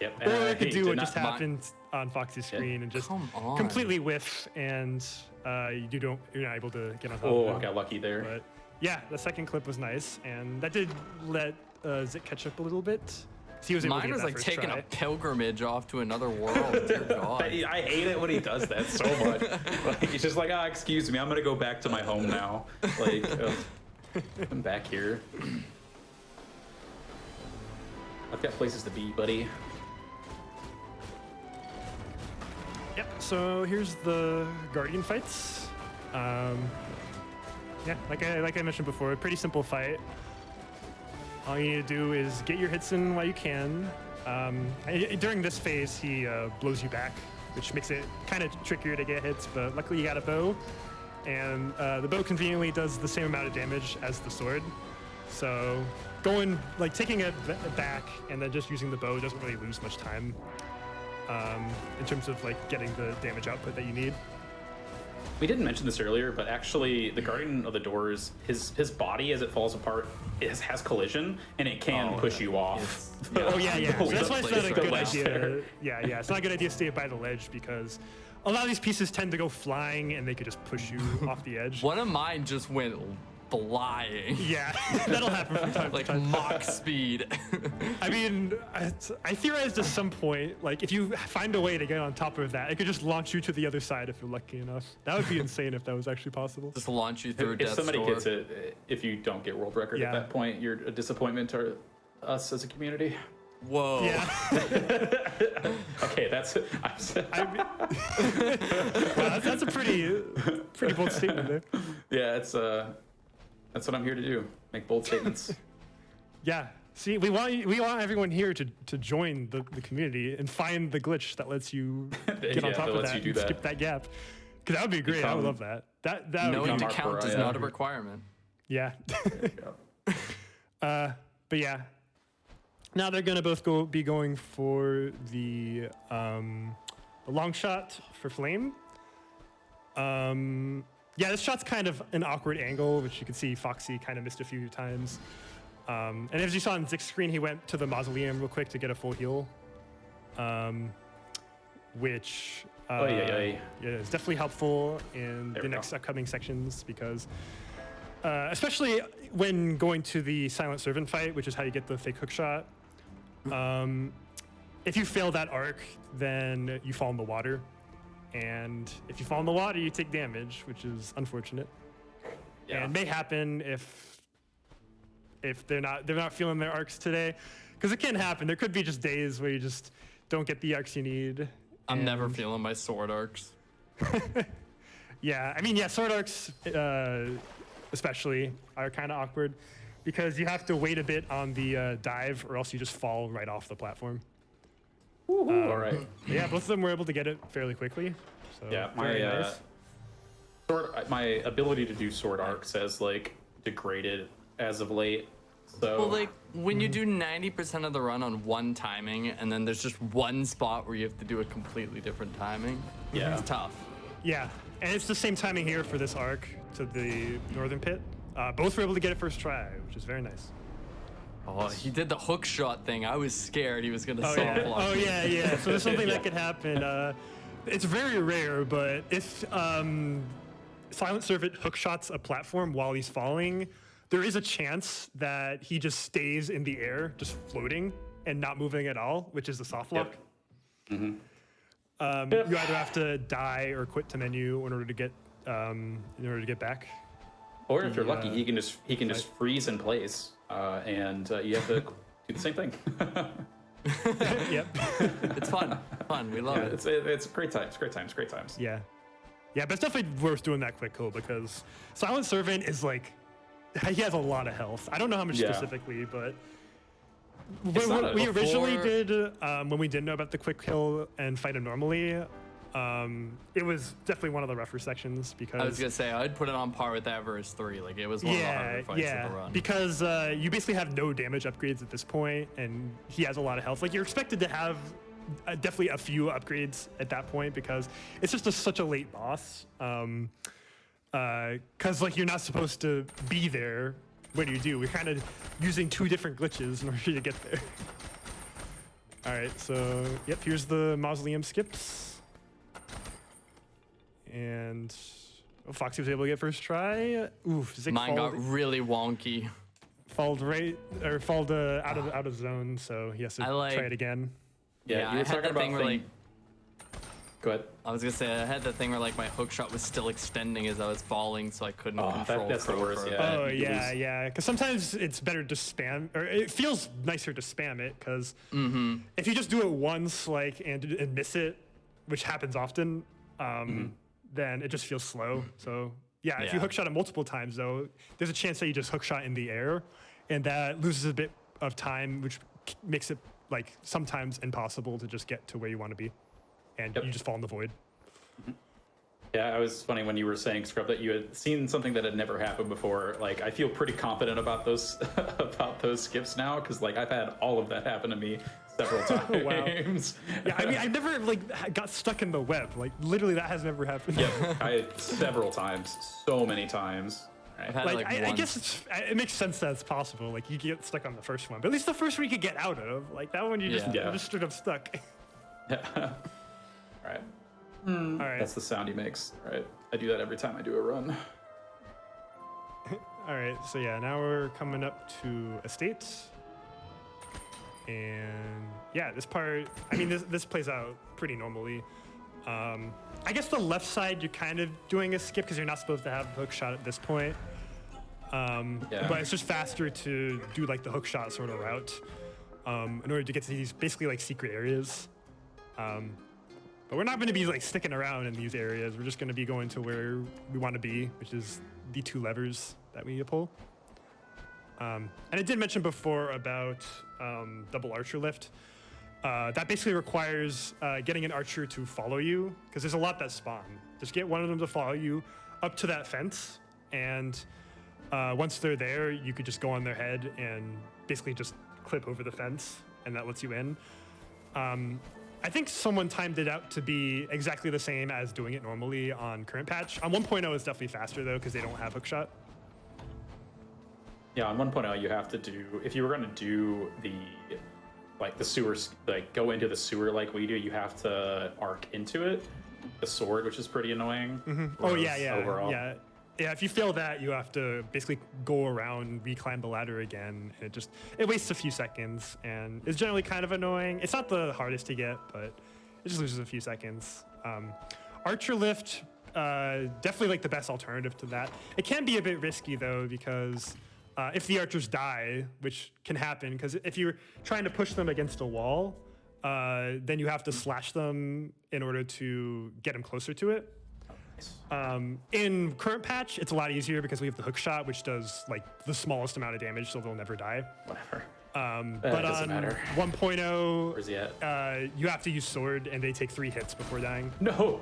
Yep. Or it could do what did just not happened on Foxy's screen and just Come on. completely whiff, and you're not able to get on top Oh, of I it. got lucky there. But yeah, the second clip was nice, and that did let Zik catch up a little bit. So he was able to Mine get was that like first taking try. a pilgrimage off to another world. Dear God. I hate it when he does that so much. Like, he's just like, excuse me, I'm gonna go back to my home now. Like, I'm back here. I've got places to be, buddy. Yep, so here's the Guardian fights. Yeah, like I mentioned before, a pretty simple fight. All you need to do is get your hits in while you can. During this phase, he blows you back, which makes it kind of trickier to get hits, but luckily you got a bow. And the bow conveniently does the same amount of damage as the sword. So taking it back and then just using the bow doesn't really lose much time in terms of like getting the damage output that you need. We didn't mention this earlier, but actually, the Guardian of the Doors, his body as it falls apart, has collision, and it can push you off. Oh yeah. So that's why it's not a good ledge idea. there. Yeah, it's not a good idea to stay by the ledge because a lot of these pieces tend to go flying and they could just push you off the edge. One of mine just went flying. Yeah, that'll happen from time to Like time. Mach speed. I mean, I theorized at some point, like if you find a way to get on top of that, it could just launch you to the other side if you're lucky enough. That would be insane if that was actually possible. Just launch you through If death's somebody door. gets it, if you don't get world record Yeah. at that point, you're a disappointment to us as a community. Whoa. Yeah, Okay, that's. wow, that's a pretty bold statement there. Yeah, that's what I'm here to do. Make bold statements. Yeah. See, we want everyone here to join the community and find the glitch that lets you get on Yeah, top that of lets that you do and that. skip that gap. Because that would be great. I would Become- love that. That would Knowing be to our count is pariah. not a requirement. yeah. Yeah. But yeah. Now they're gonna both be going for the long shot for flame. Yeah, this shot's kind of an awkward angle, which you can see Foxy kind of missed a few times. And as you saw on Zik's screen, he went to the mausoleum real quick to get a full heal, which Oy. yeah, is definitely helpful in There the we next go. upcoming sections because, especially when going to the Silent Servant fight, which is how you get the fake hook shot. If you fail that arc, then you fall in the water. And if you fall in the water, you take damage, which is unfortunate. Yeah. And may happen if they're not feeling their arcs today, because it can happen. There could be just days where you just don't get the arcs you need. I'm never And- feeling my sword arcs. Yeah, I mean, yeah, sword arcs especially are kind of awkward because you have to wait a bit on the dive, or else you just fall right off the platform. All right. Yeah, both of them were able to get it fairly quickly. So Yeah, very nice. my ability to do sword arcs has like degraded as of late. So Well, like when you do 90% of the run on one timing, and then there's just one spot where you have to do a completely different timing. Yeah. It's tough. Yeah, and it's the same timing here for this arc to the northern pit. Both were able to get it first try, which is very nice. Oh, he did the hook shot thing. I was scared he was gonna Oh soft yeah. lock Oh me. yeah. So there's something that could happen. It's very rare, but if Silent Servant hook shots a platform while he's falling, there is a chance that he just stays in the air, just floating and not moving at all, which is the soft lock. Yep. You either have to die or quit to menu in order to get back. Or if you're lucky, Yeah. he can just freeze in place, and you have to do the same thing. Yep. It's fun. Fun. We love Yeah, it. it's great times. Great times. Yeah, but it's definitely worth doing that quick kill because Silent Servant is like he has a lot of health. I don't know how much Yeah. specifically, but It's not when a- we originally before- did, when we didn't know about the quick kill and fight him normally, it was definitely one of the rougher sections because I was gonna say I'd put it on par with that verse 3. Like it was one of the harder fights of the run. because you basically have no damage upgrades at this point, and he has a lot of health. Like you're expected to have definitely a few upgrades at that point because it's just such a late boss. Because like you're not supposed to be there when you do. We're kind of using two different glitches in order to get there. All right, so yep, here's the mausoleum skips, and Foxy was able to get first try. Oof, Zik Mine got really wonky. falled out of zone, so he has to I try it again. Yeah, Yeah, you I were had talking that about thing where like Go ahead. I was gonna say I had that thing where like my hook shot was still extending as I was falling, so I couldn't Oh, control. that's the Crow worst, for a yeah. bit. Oh you yeah, lose. yeah. Because sometimes it's better to spam, or it feels nicer to spam it. Because if you just do it once, like and miss it, which happens often, then it just feels slow. So yeah, if you Yeah. hook shot it multiple times, though, there's a chance that you just hook shot in the air, and that loses a bit of time, which makes it like sometimes impossible to just get to where you want to be, and Yep. you just fall in the void. Yeah, it was funny when you were saying, Scrub, that you had seen something that had never happened before. Like, I feel pretty confident about those about those skips now, because like I've had all of that happen to me several times. Wow. Yeah, I mean, I never like got stuck in the web. Like literally, that has never happened. Yep, several times, so many times. Right. I've had, Like, I once. guess it makes sense that it's possible. Like you get stuck on the first one, but at least the first one you could get out of. Like that one, Yeah. Yeah. you're just straight up stuck. All right, All right, that's the sound he makes. All right, I do that every time I do a run. all right. So yeah, now we're coming up to estate, and yeah, this part. I mean, this plays out pretty normally. I guess the left side you're kind of doing a skip because you're not supposed to have hook shot at this point. Yeah. But it's just faster to do like the hook shot sort of route in order to get to these basically like secret areas. But we're not going to be like sticking around in these areas. We're just going to be going to where we want to be, which is the two levers that we need to pull. And I did mention before about double archer lift. That basically requires getting an archer to follow you, because there's a lot that spawn. Just get one of them to follow you up to that fence, and once they're there, you could just go on their head and basically just clip over the fence, and that lets you in. I think someone timed it out to be exactly the same as doing it normally on current patch. On 1.0 it's definitely faster though, because they don't have hookshot. Yeah, on 1.0 you have to do, if you were going to do the sewer, like go into the sewer like we do, you have to arc into it, the sword, which is pretty annoying. Oh yeah, Overall. yeah. If you fail that, you have to basically go around, reclimb the ladder again, and it wastes a few seconds, and it's generally kind of annoying. It's not the hardest to get, but it just loses a few seconds. Archer lift, definitely like the best alternative to that. It can be a bit risky though, because if the archers die, which can happen, because if you're trying to push them against a wall, then you have to slash them in order to get them closer to it. In current patch, it's a lot easier because we have the hook shot, which does like the smallest amount of damage, so they'll never die. Whatever. But doesn't on matter. 1.0, Where's he at? you have to use sword, and they take 3 hits before dying. No.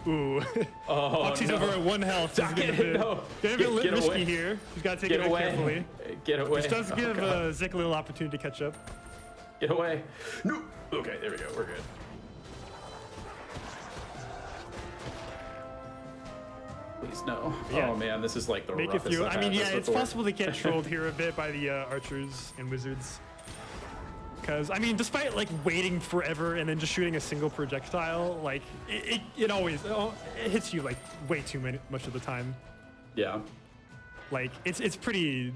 Ooh. Oh, Foxy's no. over at 1 health. This is Get gonna it, no. be a bit Get risky away. here. He's got to take Get it away. carefully. Get away. This does Oh, give God. Zik a little opportunity to catch up. Get away. No. Okay, there we go. We're good. Please no. Yeah. Oh man, this is like the Make a roughest few. I've I mean, had yeah, this it's before. possible to get trolled here a bit by the archers and wizards. Because, I mean, despite like waiting forever and then just shooting a single projectile, like it always it hits you like way too much of the time. Yeah. Like it's pretty,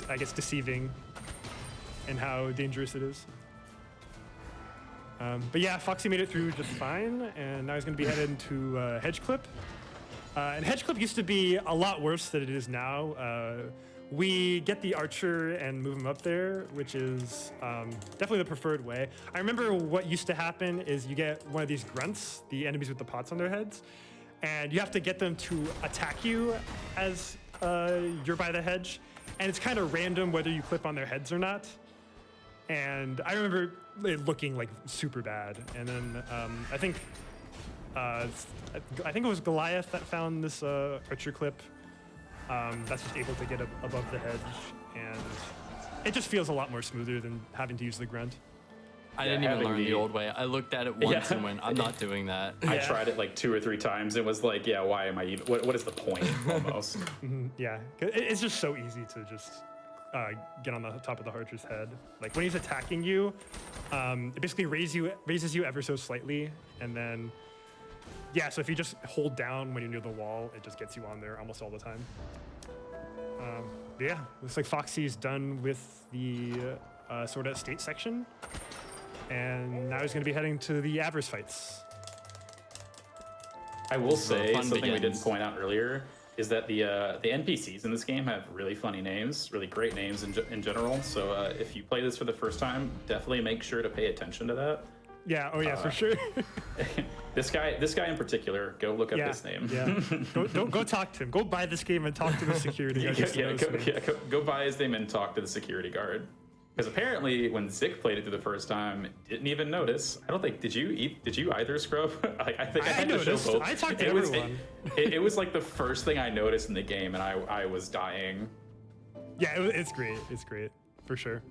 I guess, deceiving in how dangerous it is. But yeah, Foxy made it through just fine, and now he's going to be headed into Hedge Clip. And Hedge Clip used to be a lot worse than it is now. We get the archer and move him up there, which is definitely the preferred way. I remember what used to happen is you get one of these grunts, the enemies with the pots on their heads, and you have to get them to attack you as you're by the hedge, and it's kind of random whether you clip on their heads or not. And I remember it looking like super bad. And then I think it was Goliath that found this archer clip that's just able to get above the hedge, and it just feels a lot more smoother than having to use the grunt. I didn't even learn the old way. I looked at it once and went, I'm not doing that. I tried it like 2 or 3 times. It was like, yeah, why am I even? What is the point? Almost. Yeah, it's just so easy to just get on the top of the archer's head. Like when he's attacking you, it basically raises you ever so slightly, and then yeah. So if you just hold down when you're near the wall, it just gets you on there almost all the time. Yeah, looks like Foxy's done with the Sword Art State section. And now he's going to be heading to the Avarice fights. I will say something we begins. didn't point out earlier is that the NPCs in this game have really funny names, really great names in general. So if you play this for the first time, definitely make sure to pay attention to that. Yeah. Oh yeah, for sure. This guy in particular, go look up his name. Yeah. Go talk to him. Go buy this game and talk to the security guard. Go buy his name and talk to the security guard. Because apparently, when Zik played it through the first time, didn't even notice. I don't think did you either, Scrub? Like, I think I had noticed. to show both. I talked to everyone. It was like the first thing I noticed in the game, and I was dying. Yeah, it's great. It's great for sure.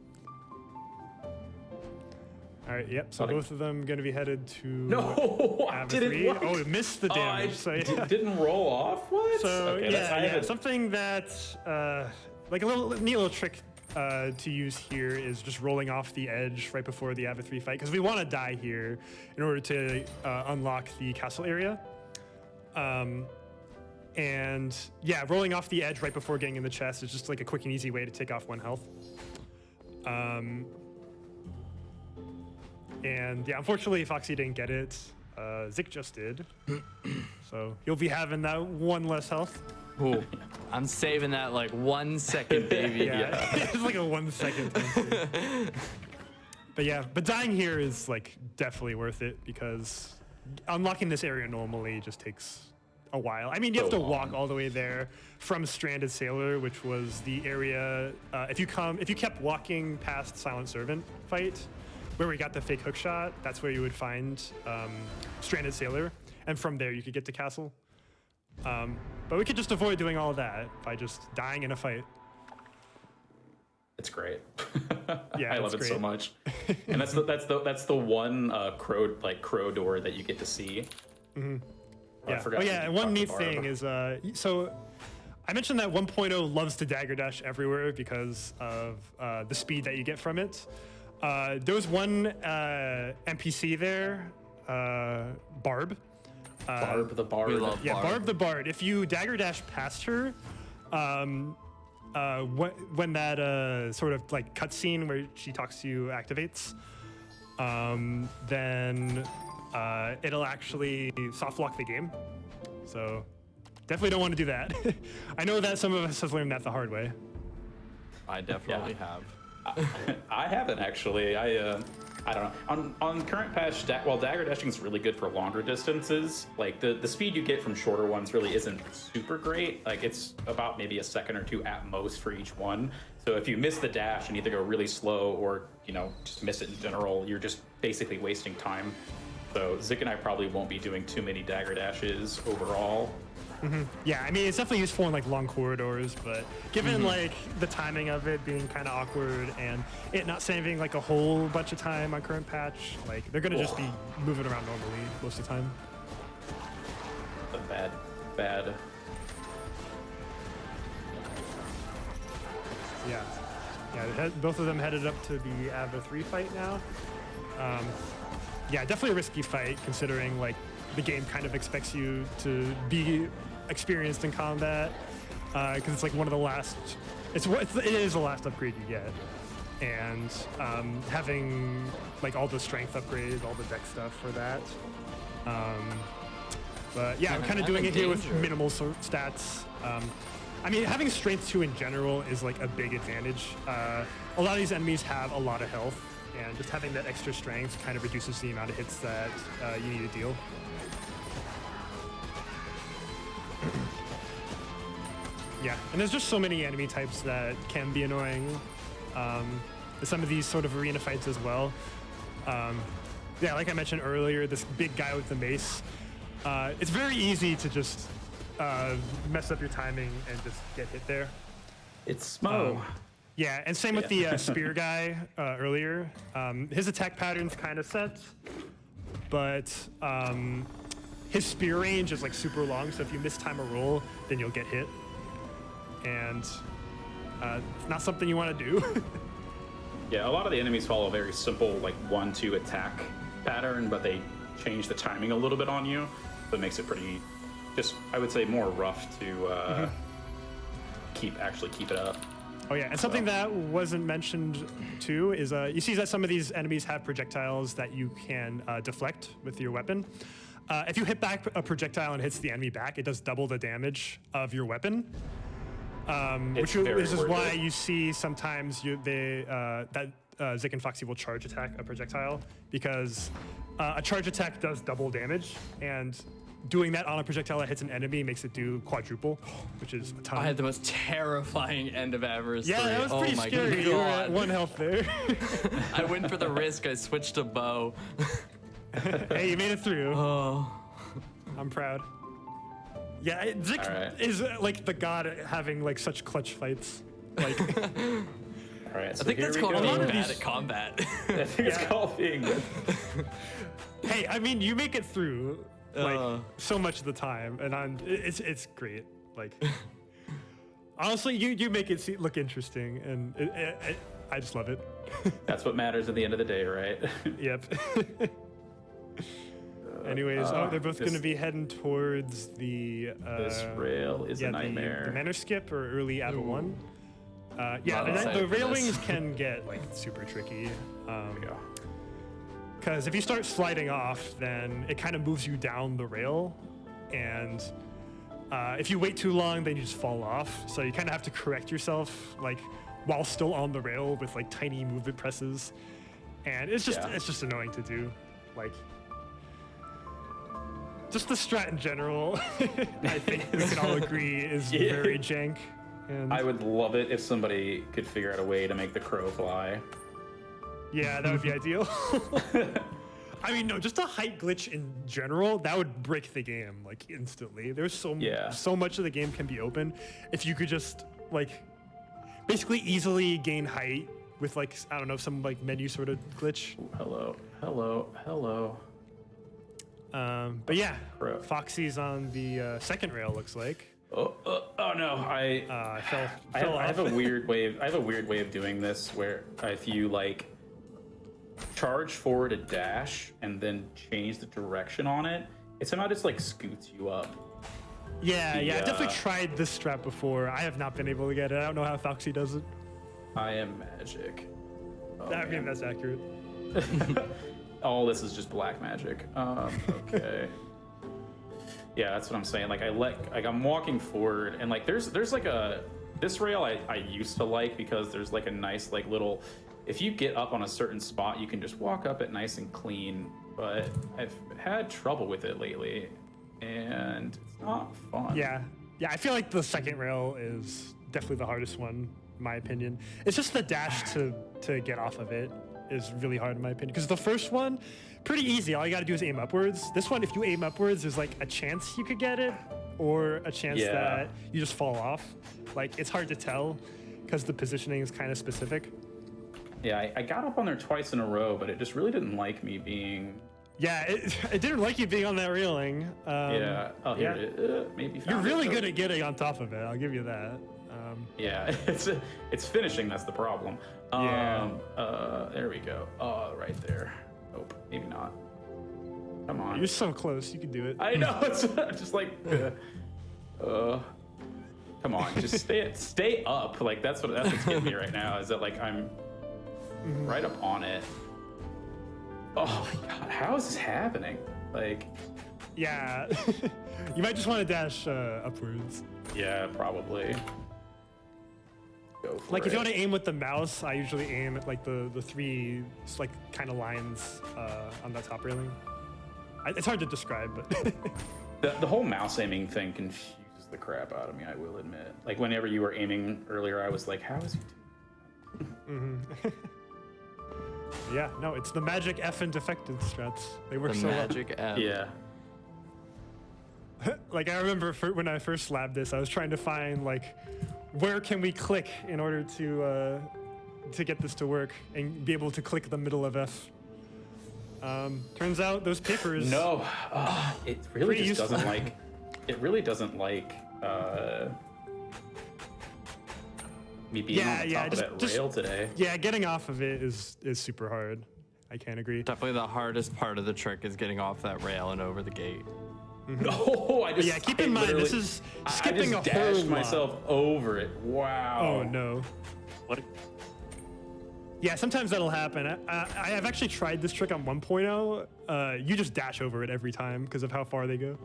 All right. Yep. So both of them going to be headed to. No, I didn't. What? Oh, it missed the damage. Didn't roll off. What? So okay, something that like a neat little trick to use here is just rolling off the edge right before the Ava 3 fight, because we want to die here in order to unlock the castle area. And yeah, rolling off the edge right before getting in the chest is just like a quick and easy way to take off 1 health. And yeah, unfortunately, Foxy didn't get it. Zik just did. So you'll be having that 1 less health. Ooh, I'm saving that like 1 second, baby. Yeah. It's like a 1 second time. But dying here is like definitely worth it, because unlocking this area normally just takes a while. I mean, you have to walk all the way there from Stranded Sailor, which was the area. If you kept walking past Silent Servant fight, where we got the fake hook shot, that's where you would find Stranded Sailor, and from there you could get to castle. But we could just avoid doing all of that by just dying in a fight. It's great. Yeah, I love it so much. And that's the one crow door that you get to see. Mm-hmm. Yeah. Oh yeah, and one neat thing is so I mentioned that 1.0 loves to dagger dash everywhere because of the speed that you get from it. There was one NPC there, Barb. Barb the Bard. We love Barb. Barb the Bard. If you dagger dash past her, when that sort of like cutscene where she talks to you activates, then it'll actually soft lock the game. So definitely don't want to do that. I know that some of us have learned that the hard way. I definitely have. I haven't actually. I don't know. On current patch, while dagger dashing is really good for longer distances, like the speed you get from shorter ones really isn't super great. Like it's about maybe a second or 2 at most for each one. So if you miss the dash and either go really slow or just miss it in general, you're just basically wasting time. So Zik and I probably won't be doing too many dagger dashes overall. Mm-hmm. Yeah, I mean, it's definitely useful in like long corridors, but given like the timing of it being kind of awkward and it not saving like a whole bunch of time on current patch, like they're gonna just be moving around normally most of the time. The bad. Yeah, both of them headed up to the Ava 3 fight now. Yeah, definitely a risky fight considering like the game kind of expects you to be experienced in combat, because it's like one of the last. It is the last upgrade you get, and having like all the strength upgrades, all the deck stuff for that. But yeah, I'm kind of doing it here with minimal stats. I mean, having strength 2 in general is like a big advantage. A lot of these enemies have a lot of health, and just having that extra strength kind of reduces the amount of hits that you need to deal. Yeah, and there's just so many enemy types that can be annoying. Some of these sort of arena fights as well. Yeah, like I mentioned earlier, this big guy with the mace. It's very easy to just mess up your timing and just get hit there. It's Smo. Yeah, and same with the spear guy earlier. His attack pattern's kind of set, but his spear range is like super long, so if you mistime a roll, then you'll get hit. And it's not something you want to do. Yeah, a lot of the enemies follow a very simple, like 1-2 attack pattern, but they change the timing a little bit on you. So it makes it pretty, just, I would say, more rough to keep it up. Oh yeah, and something that wasn't mentioned too is you see that some of these enemies have projectiles that you can deflect with your weapon. If you hit back a projectile and hits the enemy back, it does double the damage of your weapon. Which is why you see sometimes that Zik and Foxy will charge attack a projectile, because a charge attack does double damage, and doing that on a projectile that hits an enemy makes it do quadruple, which is a ton. I had the most terrifying end of Avarice 3. Yeah, that was pretty scary. You were at 1 health there. I went for the risk. I switched to bow. Hey, you made it through. Oh. I'm proud. Yeah, Zik is like the god at having like such clutch fights. Like, all right, so I think that's called being bad at combat. I think it's called being good. Hey, I mean, you make it through like so much of the time, and it's great. Like, honestly, you make it look interesting, and I just love it. That's what matters at the end of the day, right? Yep. Anyways, they're both going to be heading towards the... this rail is a nightmare. The manor skip or early Ava 1. Yeah, the railings can get like super tricky. Because if you start sliding off, then it kind of moves you down the rail. And if you wait too long, then you just fall off. So you kind of have to correct yourself like while still on the rail with like tiny movement presses. And it's just annoying to do. Like... Just the strat in general, I think we can all agree is very jank. And I would love it if somebody could figure out a way to make the crow fly. Yeah, that would be ideal. I mean, no, just a height glitch in general, that would break the game like instantly. There's so much of the game can be open if you could just like basically easily gain height with like, I don't know, some like menu sort of glitch. Ooh, hello. But yeah, Foxy's on the second rail, looks like. Oh no! I have a weird way. I have a weird way of doing this, where if you like charge forward a dash and then change the direction on it, it somehow just like scoots you up. Yeah, I definitely tried this strat before. I have not been able to get it. I don't know how Foxy does it. I am magic. I mean, that's accurate. All this is just black magic. Okay. Yeah, that's what I'm saying. Like I'm walking forward, and like there's like this rail I used to like, because there's like a nice like little, if you get up on a certain spot, you can just walk up it nice and clean. But I've had trouble with it lately, and it's not fun. Yeah, I feel like the second rail is definitely the hardest one, in my opinion. It's just the dash to get off of it is really hard in my opinion, because the first one, pretty easy. All you got to do is aim upwards. This one, if you aim upwards, there's like a chance you could get it, or a chance that you just fall off. Like, it's hard to tell because the positioning is kind of specific. Yeah, I got up on there twice in a row, but it just really didn't like me being... Yeah, it didn't like you being on that railing. Here it is. Maybe you're really good at getting on top of it, I'll give you that. Yeah, it's finishing, that's the problem. There we go. Right there. Nope, maybe not. Come on. You're so close, you can do it. I know, it's just like, come on, just stay up. Like, that's what's getting me right now, is that like I'm right up on it. Oh my god, how is this happening? Like, yeah, you might just want to dash upwards. Yeah, probably. Go for like, it. if you want to aim with the mouse, I usually aim at like the three like kind of lines on that top railing. It's hard to describe, but the whole mouse aiming thing confuses confused the crap out of me, I will admit. Like, whenever you were aiming earlier, I was like, how is he doing? Yeah, no, it's the magic F and defected strats. They work The so magic F. Yeah. well. Like, I remember when I first labbed this, I was trying to find, like, where can we click in order to get this to work and be able to click the middle of F. Turns out those papers. No, it really Pretty just useful. doesn't like. It really doesn't like me being on the top of that rail today. Yeah, getting off of it is super hard. I can't agree. Definitely the hardest part of the trick is getting off that rail and over the gate. No, I just. Yeah, keep in mind this is skipping I just a whole dashed lot. myself over it. Wow. Oh no. What? Yeah, sometimes that'll happen. I have actually tried this trick on 1.0. You just dash over it every time because of how far they go.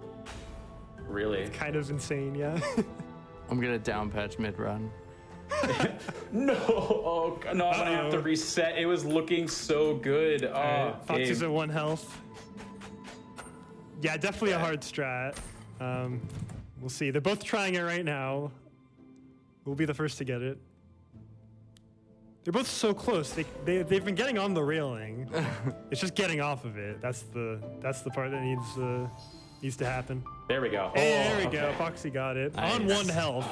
Really? Kind of insane, yeah. I'm gonna down patch mid run. No. Oh no, I'm gonna have to reset. It was looking so good. Oh, Foxy's game. at 1 health. Yeah, definitely a hard strat. We'll see. They're both trying it right now. We'll be the first to get it. They're both so close. They've been getting on the railing. It's just getting off of it. That's the part that needs to happen. There we go. Hey, Oh, there we go. okay. Foxy got it. Nice. On 1 health.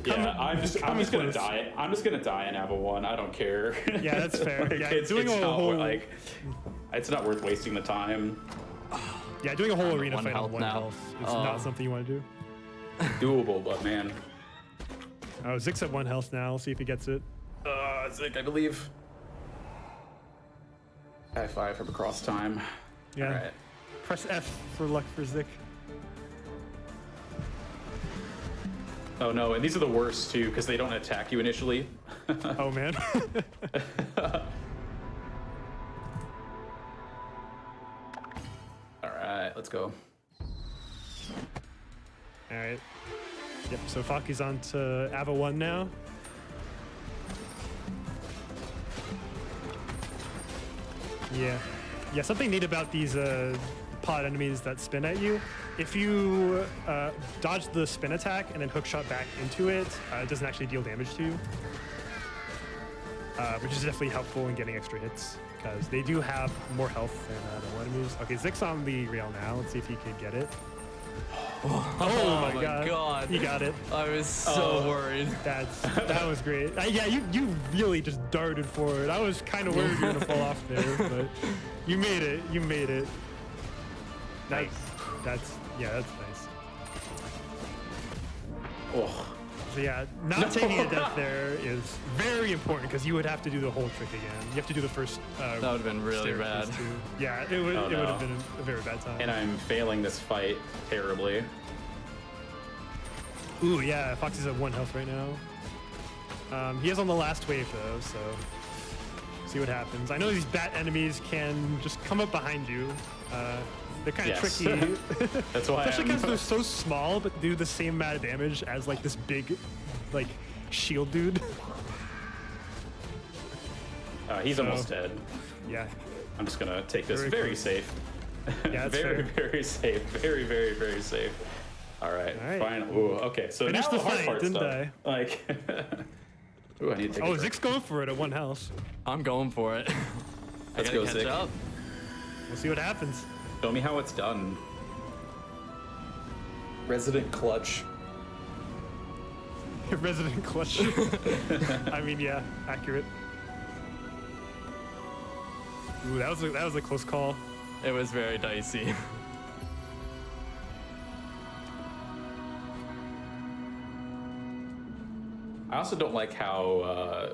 Yeah, I'm just gonna close. die. I'm just gonna die in Ava 1. I don't care. Yeah, that's fair. Like, Yeah, it's, doing it's a not whole- like it's not worth wasting the time. Yeah, doing a whole I'm at arena 1 fight on health 1 now. health is not something you want to do. Doable, but man. Oh, Zik's at 1 health now. Let's see if he gets it. Zik, I believe. High five from across time. Yeah. All right. Press F for luck for Zik. Oh no, and these are the worst too because they don't attack you initially. Oh man. All right, let's go. All right. Yep. So Foxy's on to Ava 1 now. Yeah. Yeah. Something neat about these pod enemies that spin at you. If you dodge the spin attack and then hookshot back into it, it doesn't actually deal damage to you, which is definitely helpful in getting extra hits because they do have more health than the enemies. Okay, Zik's on the rail now. Let's see if he can get it. Oh, my god. He got it. I was so worried. That was great. Yeah, you really just darted forward. I was kind of worried you were gonna fall off there, but you made it. You made it. Nice. That's nice. Oh, So yeah, not taking a death there is very important because you would have to do the whole trick again. You have to do the first. That would have been really staircase bad. too. Yeah, it would. Oh, It no. would have been a very bad time. and I'm failing this fight terribly. Ooh, yeah, Foxy's at 1 health right now. He is on the last wave though, so see what happens. I know these bat enemies can just come up behind you. They're kind of Yes. tricky, That's why especially because they're I'm. so small, but do the same amount of damage as like this big, like shield dude. He's almost dead. Yeah, I'm just gonna take this Very very close. safe. Yeah, that's very, fair. very safe. Very, very, very safe. All right, All right. fine. Ooh, okay. So Finished now the hard fight, part's didn't done. Like, ooh, I need to take Oh, a break. Zik's going for it at 1 health. I'm going for it. Let's I go, gotta catch Zik. up. We'll see what happens. Show me how it's done. Resident clutch. Resident clutch. I mean, yeah, accurate. Ooh, that was a close call. It was very dicey. I also don't like how,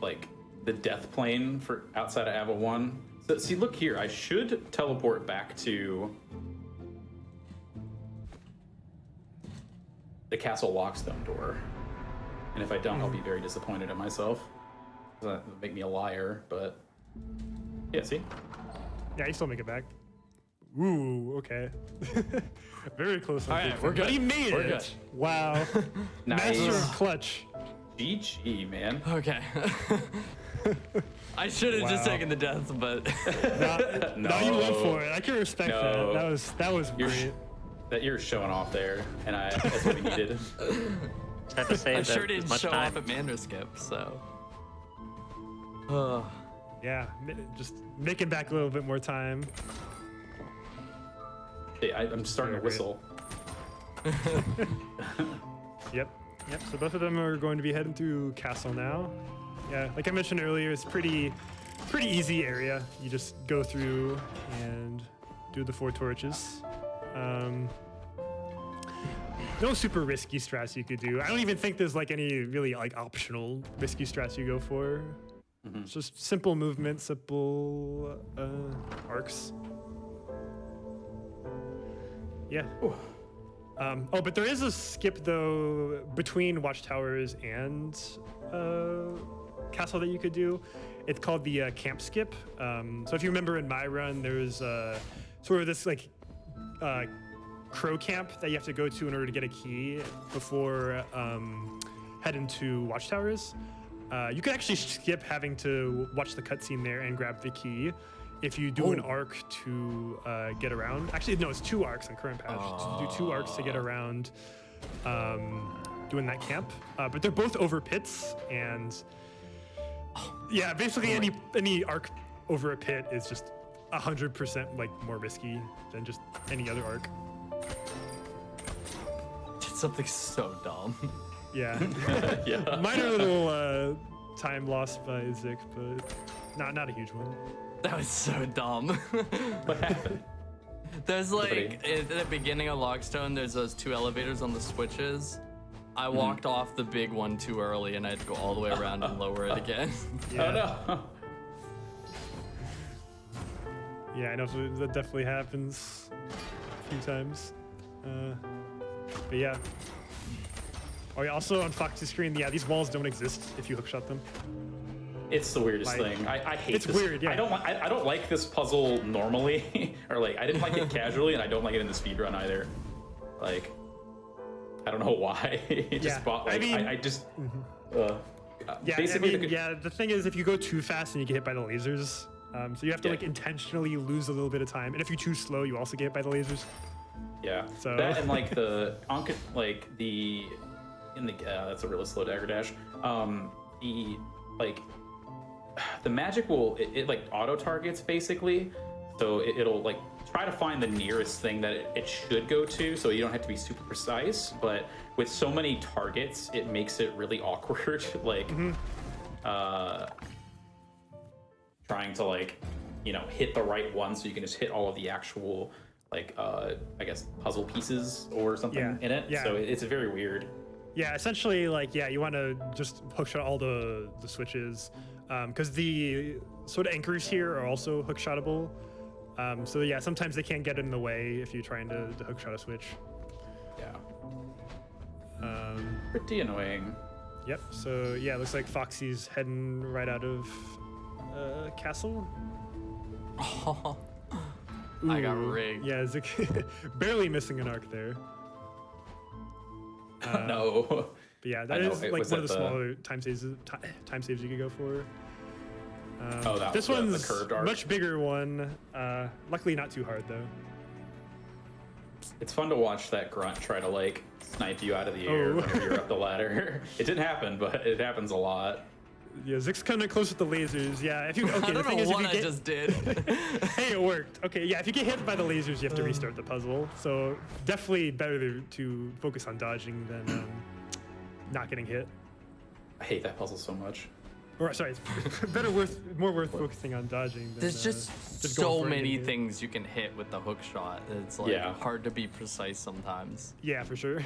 like, the death plane for outside of Ava 1. So, see, look here. I should teleport back to the castle lockstone door. And if I don't, I'll be very disappointed in myself. That would make me a liar, but... Yeah, see? Yeah, you still make it back. Ooh, okay. Very close. All right, we're good. But he made We're it. good. Wow. Nice. Master of clutch. GG, man. Okay. I should have just Wow. taken the death, but No, you went for it. I can respect No. that. That was You're great. that you're showing off there, and that's what we needed. I have to say I that sure as didn't much show time. off at Manderskip, so. Yeah, just making back a little bit more time. Hey, I'm starting to whistle. Yep. So both of them are going to be heading through Castle now. Yeah, like I mentioned earlier, it's pretty easy area. You just go through and do the 4 torches. No super risky strats you could do. I don't even think there's like any really like optional risky strats you go for. It's just simple movement, simple arcs. Yeah. Oh, but there is a skip though between watchtowers and castle that you could do. It's called the camp skip. So if you remember in my run, there's sort of this like crow camp that you have to go to in order to get a key before heading to watchtowers. You could actually skip having to watch the cutscene there and grab the key if you do an arc to get around. Actually, no, it's 2 arcs on current patch. So you do 2 arcs to get around doing that camp. But they're both over pits, and yeah, basically any arc over a pit is just 100% like more risky than just any other arc. Did something so dumb. Yeah. Yeah. Minor little time lost by Zik, but not a huge one. That was so dumb. What happened? There's like, at the beginning of Lockstone, there's those 2 elevators on the switches. I walked off the big one too early and I had to go all the way around and lower it again. Oh no. Yeah, I know that definitely happens a few times. But yeah. Oh yeah, also on Fox's screen, yeah, these walls don't exist if you hookshot them. It's the weirdest Like, thing. I hate it's this. weird, yeah. I don't like this puzzle normally, or like I didn't like it casually, and I don't like it in the speedrun either. Like, I don't know why. It just bought. Like, I just. Yeah, basically, I mean, yeah. The thing is, if you go too fast and you get hit by the lasers, so you have to like intentionally lose a little bit of time. And if you're too slow, you also get hit by the lasers. Yeah. So that and like that's a really slow dagger dash. The magic will it like auto targets basically, so it'll like try to find the nearest thing that it should go to, so you don't have to be super precise. But with so many targets, it makes it really awkward. Like trying to like hit the right one so you can just hit all of the actual like I guess puzzle pieces or something in it. Yeah. So it's very weird. Yeah, essentially, like, yeah, you want to just hookshot all the switches, because the sort of anchors here are also hookshotable. So yeah, sometimes they can't get in the way if you're trying to hookshot a switch. Yeah. Um, Pretty annoying. Yep. So yeah, looks like Foxy's heading right out of castle. I got Ooh, rigged. Yeah, Zik barely missing an arc there. No. But yeah, that is like one of the smaller time saves you could go for. That this was one's the curved arc. much bigger one. Luckily, not too hard though. It's fun to watch that grunt try to like snipe you out of the air whenever you're up the ladder. It didn't happen, but it happens a lot. Yeah, Zik's kind of close with the lasers. Yeah, if you I don't know what I just did. Hey, it worked. Okay, yeah, if you get hit by the lasers, you have to restart the puzzle. So definitely better to focus on dodging than not getting hit. I hate that puzzle so much. Or sorry, it's more worth focusing on dodging. Than, There's just going so for it many and hit. things you can hit with the hook shot. It's like hard to be precise sometimes. Yeah, for sure.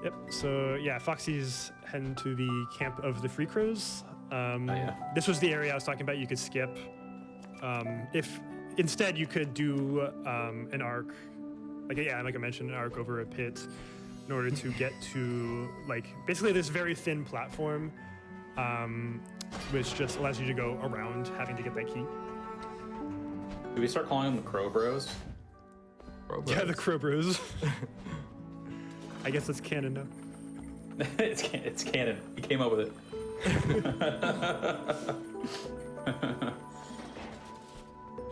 Yep. So yeah, Foxy's heading to the camp of the Free Crows. This was the area I was talking about. You could skip. If instead you could do an arc, like I mentioned, an arc over a pit, in order to get to like basically this very thin platform, which just allows you to go around having to get that key. Do we start calling them the Crow Bros? Yeah, the Crow Bros. I guess that's canon now. It's canon. He came up with it.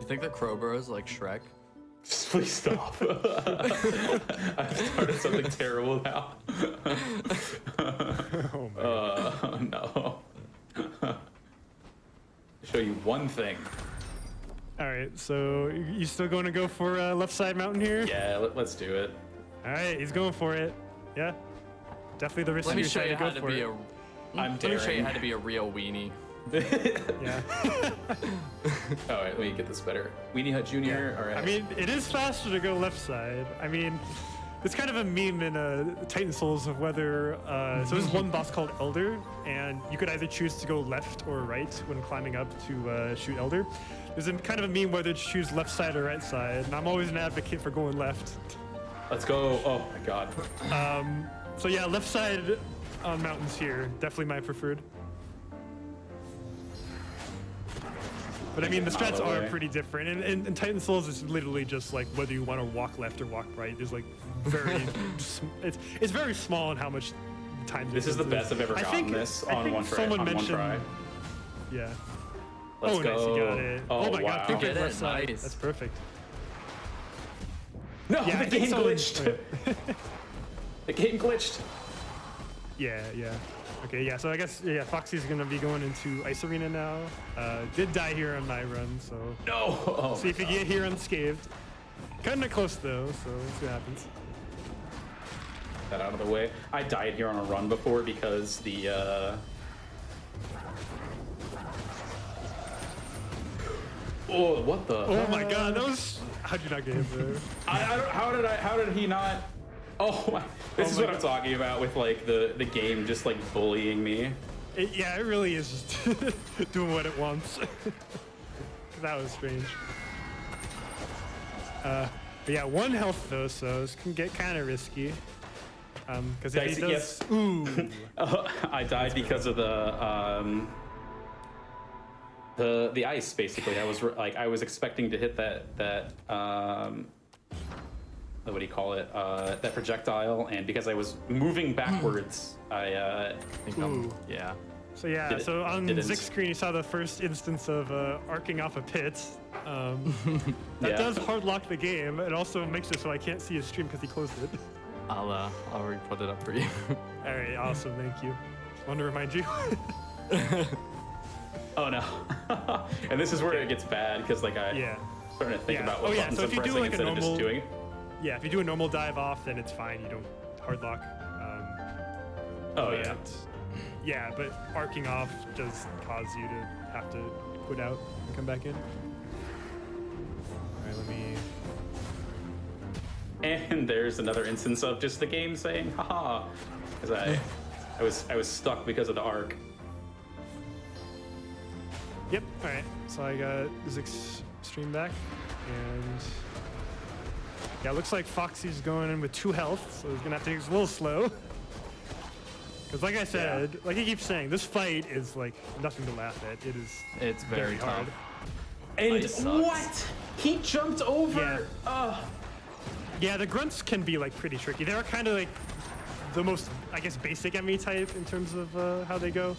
You think the Crowbro is like Shrek? Please stop. I've started something terrible now. Oh my God. No. Show you one thing. All right, so you still going to go for left side mountain here? Yeah, let's do it. All right, he's going for it. Yeah, definitely the Let me riskier show side you to how go to for be it. a. I'm Let me show you daring. how to be a real weenie. Yeah. All right, let me get this better. Weenie Hut Jr. All right. I mean, it is faster to go left side. I mean, it's kind of a meme in Titan Souls of whether. So there's one boss called Elder, and you could either choose to go left or right when climbing up to shoot Elder. There's a kind of a meme whether to choose left side or right side, and I'm always an advocate for going left. let's go. Oh my God. So yeah, left side on mountains here, definitely my preferred. But I mean, the strats Mile are away. pretty different, and in Titan Souls, it's literally just like whether you want to walk left or walk right. There's like very, it's very small in how much time. This is the difference best I've ever I gotten think- this I on think one try. someone On one mentioned- try. Yeah. Let's oh, go. nice, you got it. Oh, my wow. God, think Get of it, left side. nice. That's perfect. No, Yeah, I the think game someone- glitched. The game glitched. Yeah, yeah. Okay, yeah, so I guess, yeah, Foxy's gonna be going into Ice Arena now. Did die here on my run, so No. Oh, see if you get here unscathed. Kinda close though, so let's see what happens. that out of the way. I died here on a run before because the oh, what the? Oh my God, that was, how'd you not get hit there? I don't, how did he not? Oh my, this is my what I'm talking about with like the game just like bullying me. Yeah, it really is just doing what it wants. That was strange. But yeah, 1 health though, so this can get kind of risky. Because if he Dicey, does, yes. ooh, I died because of the ice. Basically, I was expecting to hit that what do you call it? That projectile, and because I was moving backwards, I think Ooh. yeah. So yeah, Did it- so on didn't. Zig's screen you saw the first instance of arcing off a pit. That Yeah. does hard lock the game. It also makes it so I can't see his stream because he closed it. I'll re-put it up for you. All right, awesome, thank you. Just wanted to remind you. oh no, and this is where it gets bad because like I Yeah. starting to think Yeah. about Oh, what yeah, buttons so I'm if you do, pressing like, a instead of just normal- doing it. Yeah, if you do a normal dive off, then it's fine. You don't hard lock. Oh but- yeah. Yeah, but arcing off does cause you to have to quit out and come back in. All right, let me. And there's another instance of just the game saying haha, because I was stuck because of the arc. Yep. All right. So I got Zig's stream back, and yeah, it looks like Foxy's going in with 2 health, so he's gonna have to take it a little slow. Because like I said, like I keep saying, this fight is like nothing to laugh at. It is It's very tough. hard. And Ice sucks. what? He jumped over. Yeah, the grunts can be like pretty tricky. They're kind of like the most, I guess, basic enemy type in terms of how they go.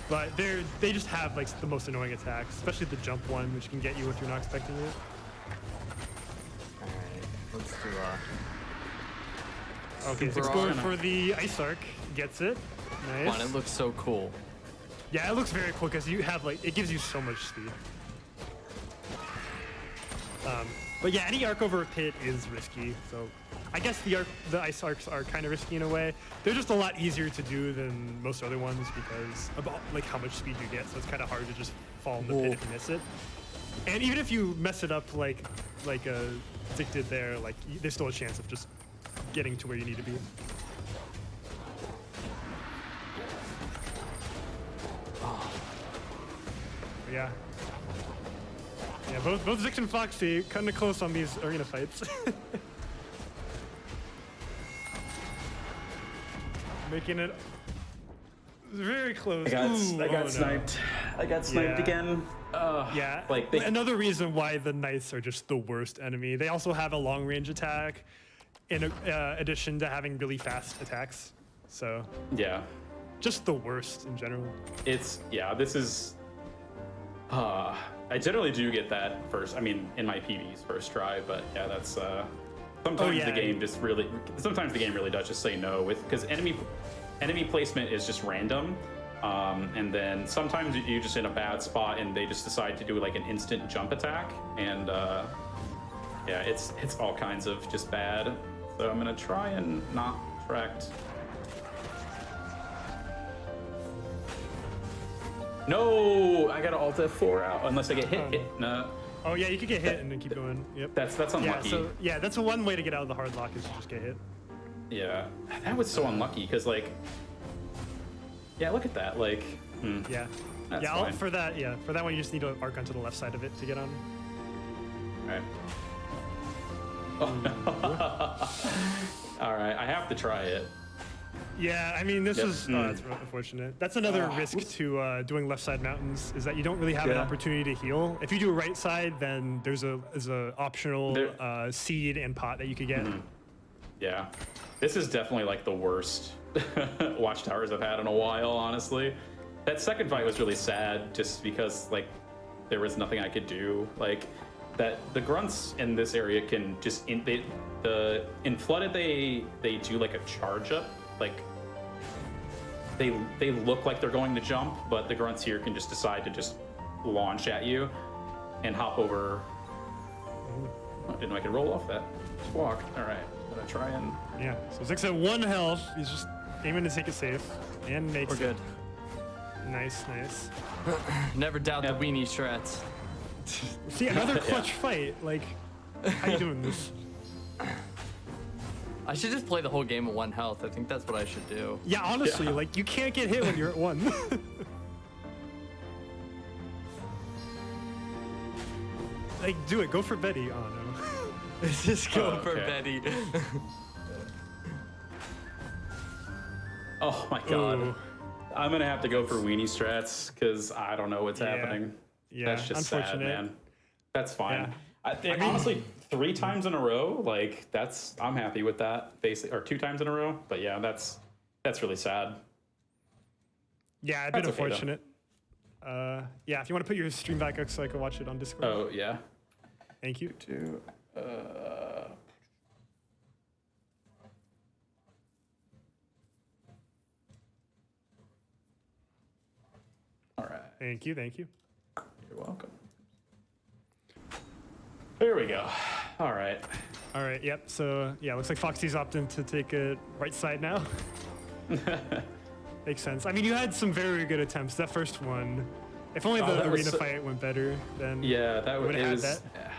But they just have like the most annoying attacks, especially the jump one, which can get you if you're not expecting it. Alright, let's do Okay, so Super it's going arc. for the ice arc. Gets it. Nice. one. It looks so cool. Yeah, it looks very cool because you have like, it gives you so much speed. But yeah, any arc over a pit is risky. So I guess the ice arcs are kind of risky in a way. They're just a lot easier to do than most other ones because of like how much speed you get. So it's kind of hard to just fall in the pit if you miss it. And even if you mess it up like Zick did there, like there's still a chance of just getting to where you need to be. But yeah. Yeah, both Zix and Foxy kind of close on these arena fights. Making it very close. I got Ooh, oh no. sniped. I got sniped Yeah. again. Yeah, Like, they- another reason why the Knights are just the worst enemy. They also have a long range attack, in addition to having really fast attacks. So Yeah. just the worst in general. It's yeah. This is. I generally do get that first. I mean, in my PB's first try, but yeah, that's sometimes the game just really. Sometimes the game really does just say no because enemy placement is just random, and then sometimes you're just in a bad spot and they just decide to do like an instant jump attack, and yeah, it's all kinds of just bad. So I'm gonna try and not tract. No, I got an Alt F4 out unless I get hit. No. Oh yeah, you could get hit and then keep going. Yep. That's unlucky. Yeah, so yeah, that's one way to get out of the hard lock is to just get hit. Yeah, that was so unlucky because like, yeah, look at that. Like, Yeah. That's yeah, fine. for that one you just need to arc onto the left side of it to get on. All right. All right, I have to try it. Yeah, I mean, this Yep. is that's unfortunate. That's another risk to doing left side mountains is that you don't really have an Yeah. opportunity to heal. If you do a right side, then there's a optional seed and pot that you could get. Yeah, this is definitely like the worst watchtowers I've had in a while, honestly. That second fight was really sad just because like there was nothing I could do. Like that the grunts in this area can just in flooded they do like a charge up. Like they look like they're going to jump, but the grunts here can just decide to just launch at you and hop over. I didn't know I could roll off that. Just walk. All right, gonna try and. Yeah, so Zix at 1 health. He's just aiming to take it safe and makes We're it. good. Nice, nice. Never doubt Yep. the weenie strats. See, another clutch fight. Like, how you doing this? I should just play the whole game at 1 health. I think that's what I should do. Yeah, honestly, Yeah. like you can't get hit when you're at 1. Like, do it. Go for Betty. Oh no. Just go Oh, for okay. Betty. Oh my god. Ooh. I'm gonna have to go for weenie strats because I don't know what's Yeah. happening. Yeah, That's just sad, unfortunate. man. That's fine. Yeah. I think honestly, 3 times in a row, like I'm happy with that. Basically, or 2 times in a row. But yeah, that's really sad. Yeah, a bit That's okay, though. unfortunate. Yeah, if you want to put your stream back up so I can watch it on Discord. Oh yeah. Thank you. All right. Thank you. Thank you. You're welcome. There we go. All right. All right. Yep. So yeah, looks like Foxy's opting to take it right side now. Makes sense. I mean, you had some very good attempts. That first one, if only the that was arena so- fight went better, then Yeah, that you would have was. had that.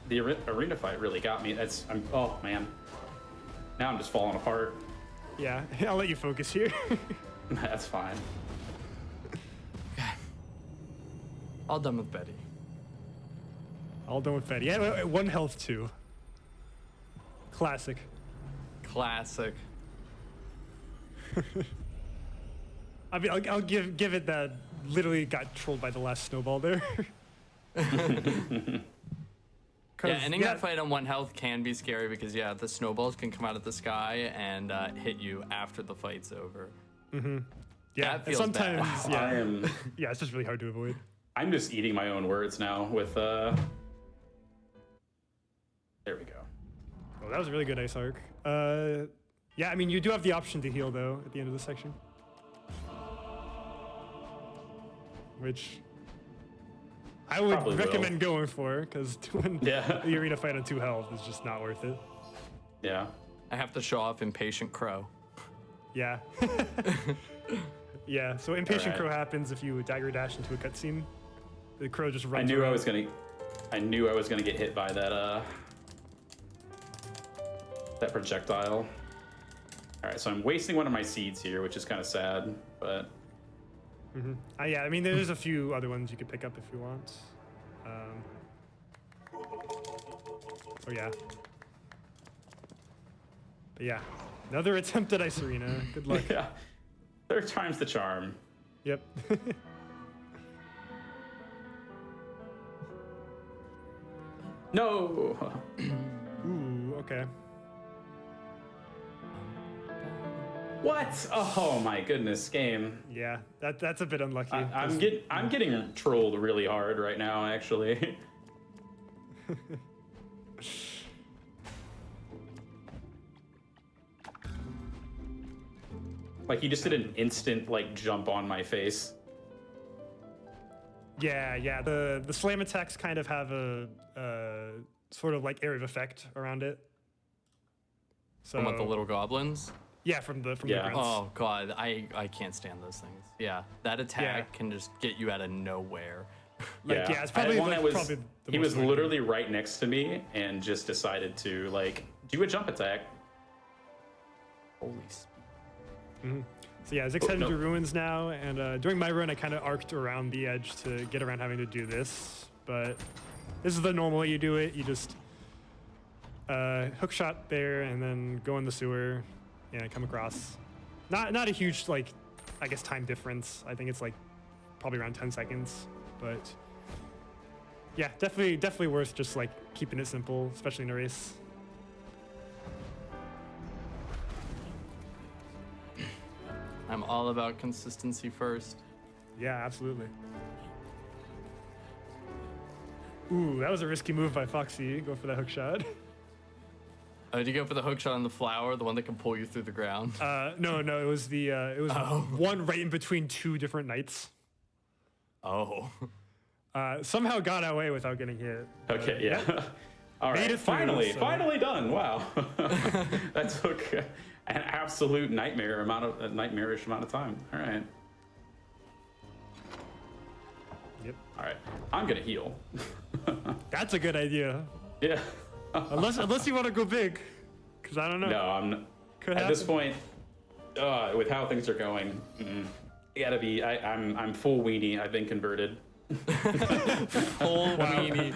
The arena fight really got me. Oh man. Now I'm just falling apart. Yeah, I'll let you focus here. That's fine. All done with Betty. All done with Betty. Yeah, 1 health too. Classic. Classic. I mean, I'll give it that. Literally got trolled by the last snowball there. Yeah, ending that fight on 1 health can be scary because yeah, the snowballs can come out of the sky and hit you after the fight's over. Yeah, that and feels sometimes bad. yeah, yeah, it's just really hard to avoid. I'm just eating my own words now with There we go. Oh, that was a really good ice arc. Yeah, I mean, you do have the option to heal though at the end of the section, which I would Probably will. recommend going for because doing Yeah. the arena fight on 2 health is just not worth it. Yeah. I have to show off Impatient Crow. Yeah. Yeah. So impatient Alright. crow happens if you dagger dash into a cutscene. The crow just I runs. knew I around. was gonna get hit by that that projectile. All right, so I'm wasting one of my seeds here, which is kind of sad, but Yeah, I mean, there's a few other ones you could pick up if you want. Oh yeah. But yeah, another attempt at Ice Arena. Good luck. yeah, 3rd time's the charm. Yep. No. Ooh, okay. What? Oh my goodness, game. Yeah, that's a bit unlucky. I'm getting trolled really hard right now, actually. Like he just did an instant like jump on my face. Yeah. The slam attacks kind of have a sort of like area of effect around it. So From what, the little goblins? yeah, from the Yeah. grunts. Oh god, I can't stand those things. Yeah, that attack can just get you out of nowhere. Like, yeah, it's I had probably one like, that was probably the he most was annoying. literally right next to me and just decided to like do a jump attack. Holy speed. So yeah, Zig's heading nope. to ruins now, and during my run, I kind of arced around the edge to get around having to do this. But this is the normal way you do it. You just hook shot there, and then go in the sewer, and come across. Not a huge like, I guess time difference. I think it's like probably around 10 seconds, but yeah, definitely worth just like keeping it simple, especially in a race. I'm all about consistency first. Yeah, absolutely. Ooh, that was a risky move by Foxy. Go for that hook shot. Did you go for the hook shot on the flower, the one that can pull you through the ground? No, it was the one right in between two different knights. Oh. Somehow got away without getting hit. Okay, yeah. All Made right, it through, finally so- done. Wow, that took an absolute nightmarish amount of time. All right, Yep. all right. I'm gonna heal. That's a good idea. Yeah. Unless you want to go big, because I don't know. No, I'm not. Could At this happen. point, with how things are going, it gotta be. I'm full weenie. I've been converted. Full weenie.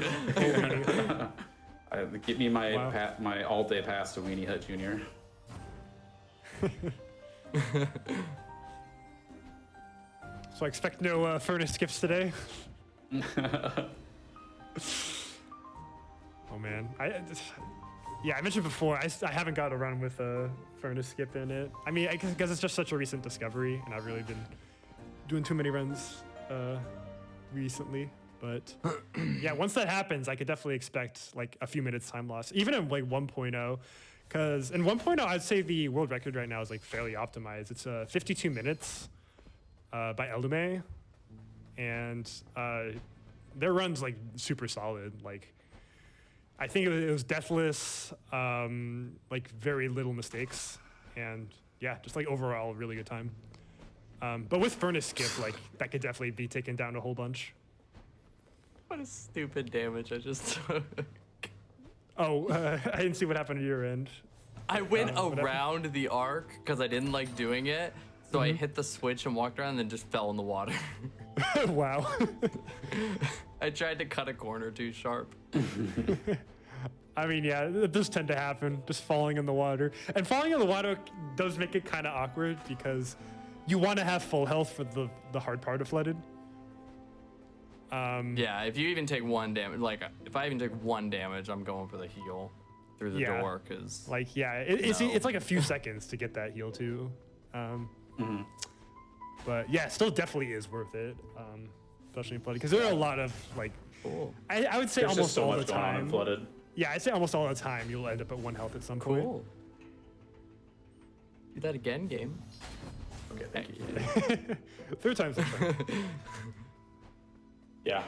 Give me my Wow. my all-day pass to Weenie Hut Jr. So I expect no furnace skips today. Oh man, I mentioned before I haven't got around with a furnace skip in it. I mean, I guess it's just such a recent discovery, and I've really been doing too many runs recently. But yeah, once that happens, I could definitely expect like a few minutes time loss, even in like 1.0. Because in 1.0, I'd say the world record right now is like fairly optimized. It's 52 minutes by Elume, and their run's like super solid. Like I think it was deathless, like very little mistakes, and yeah, just like overall really good time. But with furnace skip, like that could definitely be taken down a whole bunch. What a stupid damage I just took. Oh, I didn't see what happened to your end. I went what around the arc because I didn't like doing it. So I hit the switch and walked around and then just fell in the water. Wow. I tried to cut a corner too sharp. I mean, yeah, it does tend to happen, just falling in the water. And falling in the water does make it kind of awkward because you want to have full health for the hard part of flooded. Yeah, if you even take one damage, like if I even take one damage, I'm going for the heal through the Yeah. door because Like, yeah, it's like a few seconds to get that heal too. But yeah, still definitely is worth it, especially in flooded, because there are a lot of like, cool. I would say There's almost just so all much the going on in time. Flooded. Yeah, I'd say almost all the time you'll end up at 1 health at some point. Cool. Do that again, game. Okay, thank you. Third time's the charm. Yeah.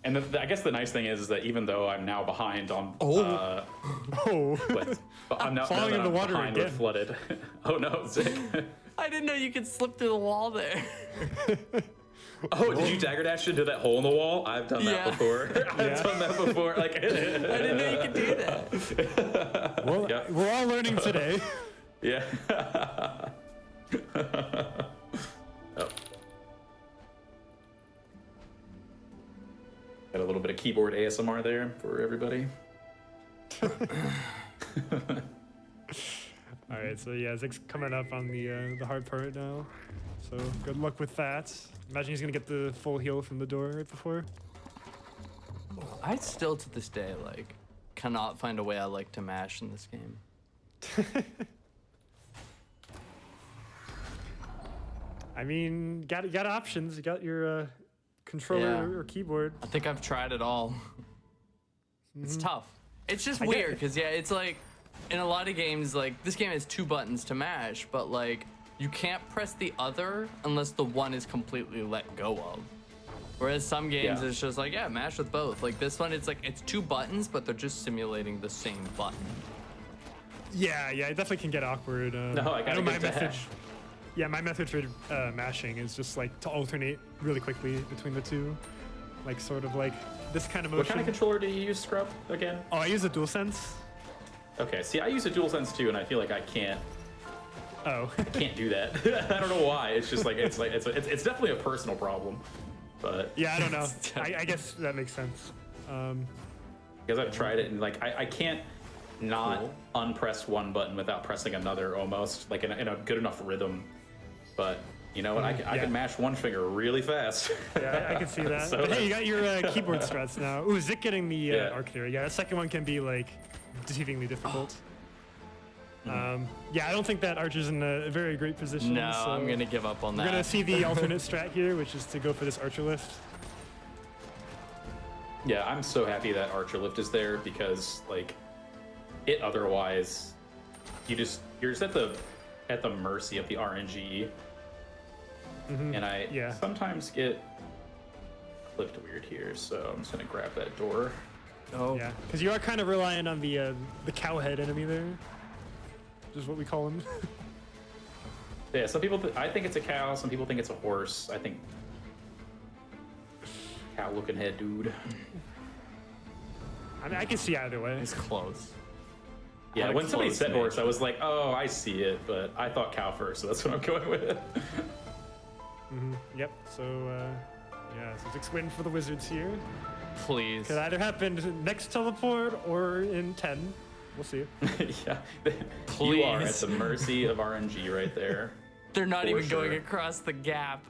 And I guess the nice thing is that even though I'm now behind on Oh, but I'm now Falling in the water behind again. with flooded. Oh no, sick. I didn't know you could slip through the wall there. Oh, did you dagger dash into that hole in the wall? I've done that Yeah. before. I've done that before. Like I didn't know you could do that. well, Yeah. we're all learning today. yeah. Oh. Got a little bit of keyboard ASMR there for everybody. All right, so yeah, Zig's coming up on the hard part now. So good luck with that. Imagine he's gonna get the full heal from the door right before. I still to this day like cannot find a way I like to mash in this game. I mean, got options. You got your controller or keyboard. I think I've tried it all. It's tough. It's just I weird get- because it's like in a lot of games, like this game has 2 buttons to mash, but like you can't press the other unless the one is completely let go of. Whereas some games it's just like, mash with both. Like this one, it's like it's 2 buttons, but they're just simulating the same button. Yeah, it definitely can get awkward. No, I gotta know get my dash. method. Yeah, my method for mashing is just like to alternate really quickly between the two, like sort of like this kind of motion. What kind of controller do you use, Scrub, again? Oh, I use a DualSense. Okay, see, I use a DualSense too, and I feel like I can't Oh. do that. I don't know why. It's just like it's definitely a personal problem, but Yeah, I don't know. I guess that makes sense. because I've tried it and like I can't not unpress one button without pressing another almost like in a good enough rhythm. But you know what? I can mash one finger really fast. Yeah, I can see that. So- But hey, you got your keyboard strats now. Ooh, Zik getting the Yeah. arc theory. Yeah, that second one can be like deceivingly difficult. Yeah, I don't think that Archer's in a very great position. No, so I'm gonna give up on We're that. gonna see the alternate strat here, which is to go for this Archer lift. Yeah, I'm so happy that Archer Lift is there because like it otherwise you're just at the mercy of the RNG. And I Yeah. sometimes get clipped weird here, so I'm just gonna grab that door. Oh, Yeah, because you are kind of relying on the cowhead enemy there, which is what we call him. Yeah, some people I think it's a cow, some people think it's a horse. I think cow looking head dude. I mean, I can see either way. it's close. Yeah, What a when somebody close said horse, I match. was like, oh, I see it, but I thought cow first, so that's what I'm going with. Yep. So yeah, so Zik's waiting for the wizards here. Please. Could either happen next teleport or in 10. We'll see. Yeah, you are at Please. the mercy of RNG right there. They're not For even going sure. across the gap.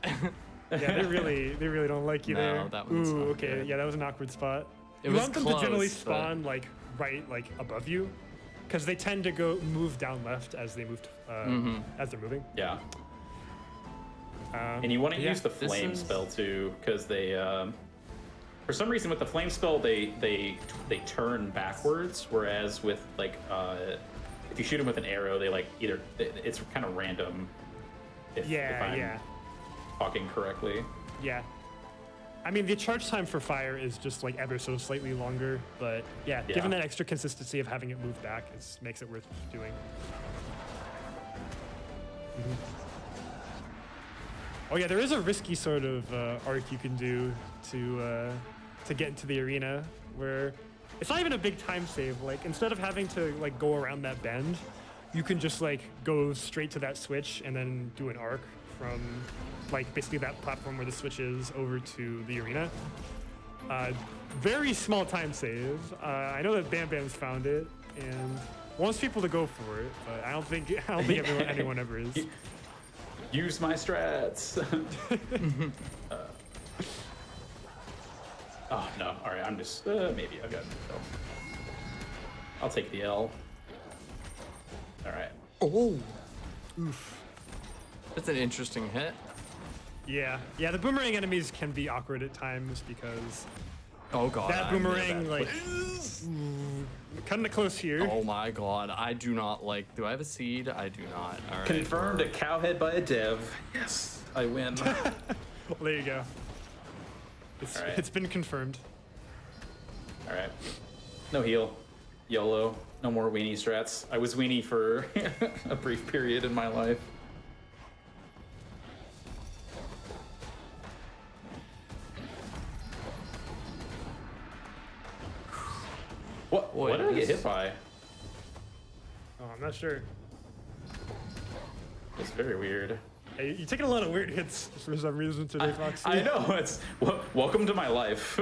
Yeah, they really don't like you No, there. that one's Ooh, not okay. good. Yeah, that was an awkward spot. It You was want them to generally close, but- spawn like right like above you, because they tend to move down left as they move as they're moving. Yeah. And you want to yeah, use the this flame is- spell too, because they, for some reason, with the flame spell, they turn backwards, whereas with like, if you shoot them with an arrow, they like either it's kind of random. If I'm Yeah. talking correctly. Yeah. I mean, the charge time for fire is just like ever so slightly longer, but yeah, Yeah. given that extra consistency of having it move back, makes it worth doing. Oh yeah, there is a risky sort of arc you can do to get into the arena where it's not even a big time save. Like instead of having to like go around that bend, you can just like go straight to that switch and then do an arc from like basically that platform where the switch is over to the arena. Very small time save. I know that Bam Bam's found it and wants people to go for it, but I don't think anyone ever is. Use my strats. Oh no! All right, I'm just maybe I've got. I'll take the L. All right. Oh. Oof. That's an interesting hit. Yeah, the boomerang enemies can be awkward at times because Oh god. that I'm boomerang, bad. like, cutting it close here. Oh my god. I do not like. Do I have a seed? I do not. All right. Confirmed a cowhead by a dev. Yes, I win. Well, there you go. All right. It's been confirmed. All right. No heal. YOLO. No more weenie strats. I was weenie for a brief period in my life. What did I get hit by? Oh, I'm not sure. It's very weird. Hey, you're taking a lot of weird hits for some reason today, Foxy. I know. It's welcome to my life.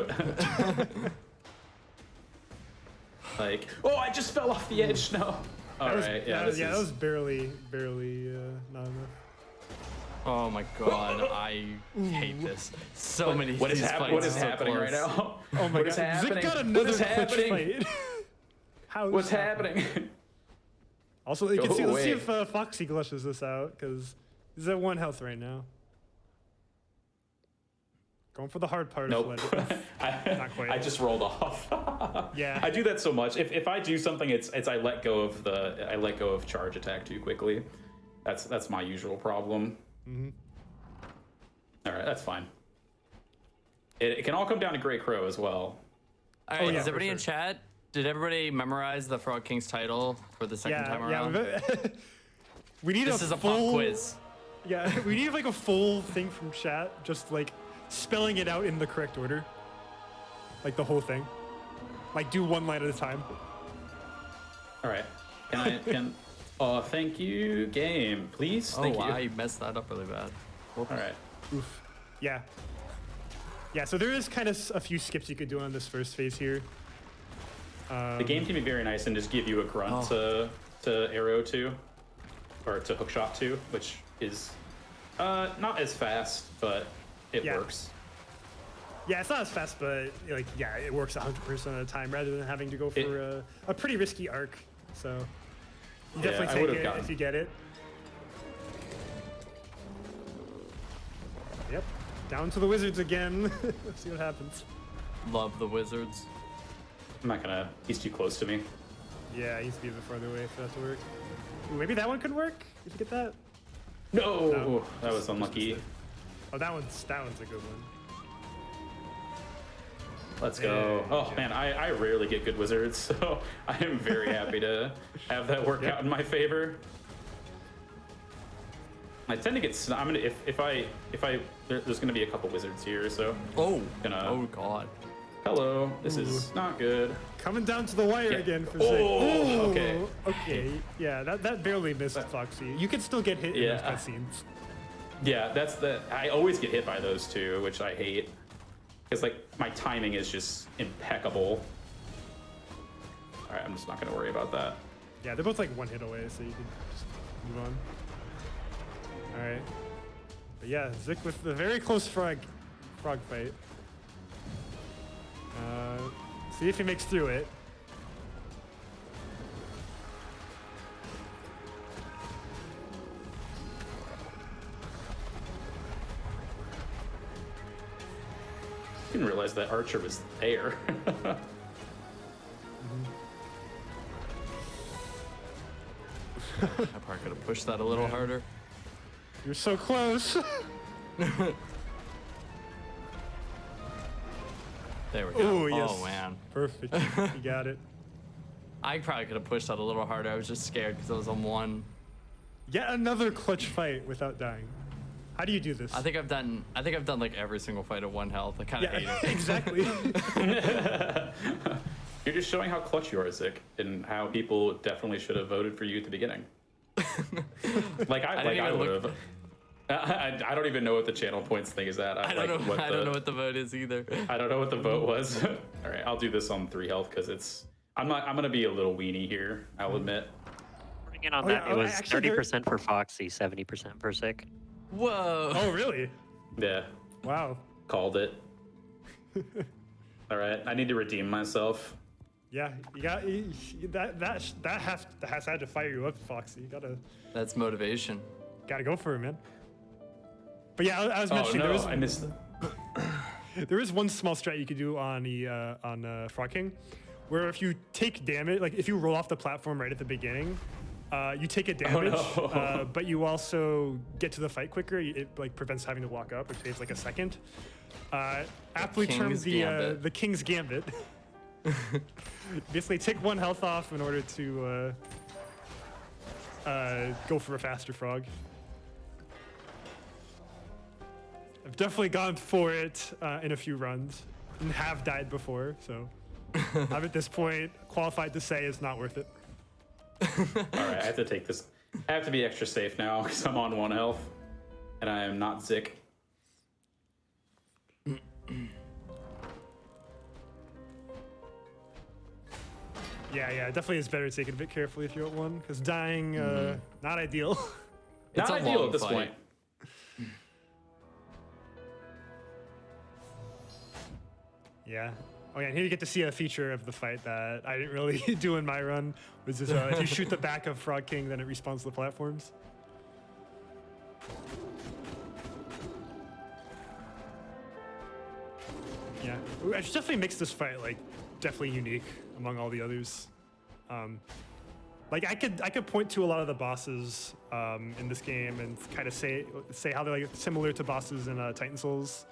Like, oh, I just fell off the edge. No. All right. That was barely not enough. Oh my god. I hate this. So many. What is, these what fights is so happening right close. now? Oh my What is god, happening? Zik got What another is clutch happening? fight. How What's is that? happening? Also, you can Go see, let's see away. if Foxy glitches this out because he's at 1 health right now. Going for the hard part. Nope. Not quite. I just rolled off. Yeah. I do that so much. If I do something, it's I let go of charge attack too quickly. That's my usual problem. Mm-hmm. All right, that's fine. It can all come down to Grey Crow as well. All right, yeah, is for everybody in sure. chat? Did everybody memorize the Frog King's title for the second time around? We need This is a full pop quiz. Yeah, we need like a full thing from chat, just like spelling it out in the correct order. Like the whole thing. Like do one line at a time. All right. Oh, thank you, game. Please. Oh, Thank wow, you. you messed that up really bad. All right. Oof. Yeah. Yeah, so there is kind of a few skips you could do on this first phase here. The game can be very nice and just give you a grunt to arrow to, or to hookshot to, which is not as fast, but it works. Yeah, it's not as fast, but like it works 100% of the time rather than having to go for a pretty risky arc. So you definitely take it if you get it. Yep. Down to the wizards again. Let's see what happens. Love the wizards. I'm not gonna. He's too close to me. Yeah, he needs to be a bit farther away for that to work. Ooh, maybe that one could work. Did you get that? No, that was unlucky. Oh, that one's a good one. Let's go. Oh man, I rarely get good wizards, so I am very happy to have that work out in my favor. I tend to get. I'm gonna there's gonna be a couple wizards here, so. Oh. Gonna, Oh god. Hello. This is not good. Coming down to the wire again for Oh, okay. Okay. Yeah, that barely missed Foxy. You can still get hit in those cutscenes. Yeah, I always get hit by those two, which I hate. Because like my timing is just impeccable. All right, I'm just not gonna worry about that. Yeah, they're both like one hit away, so you can just move on. All right. But yeah, Zik with the very close frog fight. See if he makes through it. I didn't realize that Archer was there. I probably could have pushed that a little harder. You're so close. There we go. Ooh, yes. Oh man. Perfect. You got it. I probably could have pushed that a little harder. I was just scared because I was on one. Yet another clutch fight without dying. How do you do this? I think I've done like every single fight at 1 health. I kind of hate it. Exactly. You're just showing how clutch you are, Zik, and how people definitely should have voted for you at the beginning. I would have. I don't even know what the channel points thing is at. I don't know what the vote is either. I don't know what the vote was. All right, I'll do this on 3 health because I'm gonna be a little weenie here. I'll admit. Bring in on that. It was 30% for Foxy, 70% for Zik. Whoa. Oh, really? Yeah. Wow. Called it. All right, I need to redeem myself. Yeah, you got that has had to fire you up, Foxy. You gotta. That's motivation. Gotta go for it, man. But yeah, I was Oh mentioning no, I missed it. there is one small strat you could do on Frog King, where if you take damage, like if you roll off the platform right at the beginning, you take a damage, but you also get to the fight quicker. It like prevents having to walk up, which saves like a second. Aptly termed the King's Gambit. Basically, take 1 health off in order to go for a faster frog. I've definitely gone for it in a few runs and have died before, so I'm at this point qualified to say it's not worth it. All right, I have to take this. I have to be extra safe now because I'm on 1 health, and I am not Zik. Yeah, definitely it's better to take it a bit carefully if you're at 1, because dying, not ideal. It's Not a ideal long at this fight. point. Yeah. Oh yeah, and here you get to see a feature of the fight that I didn't really do in my run, which is if you shoot the back of Frog King, then it respawns the platforms. Yeah, it definitely makes this fight like definitely unique among all the others. Like I could point to a lot of the bosses in this game and kind of say how they're like similar to bosses in Titan Souls.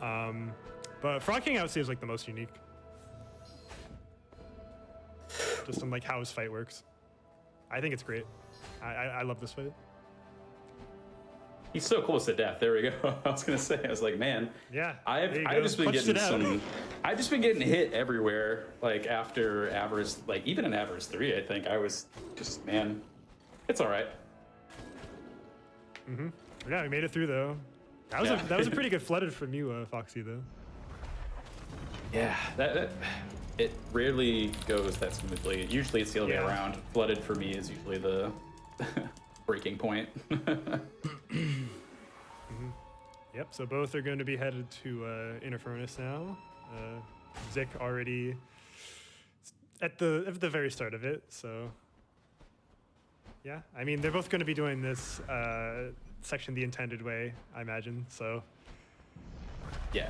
But Frog King I would say is like the most unique. Just on like how his fight works. I think it's great. I love this fight. He's so close to death. There we go. I was gonna say. I was like, man. Yeah. I've just been getting some. I've just been getting hit everywhere. Like after Avarice, like even in Avarice 3, I think I was just, man. It's all right. Yeah, we made it through though. That was a pretty good flooded from you, Foxy though. Yeah, that it rarely goes that smoothly. Usually it's the other way around. Flooded for me is usually the breaking point. Yep, so both are going to be headed to Inner Furnace now. Zik already at the very start of it, so yeah. I mean, they're both going to be doing this section the intended way, I imagine, so Yeah.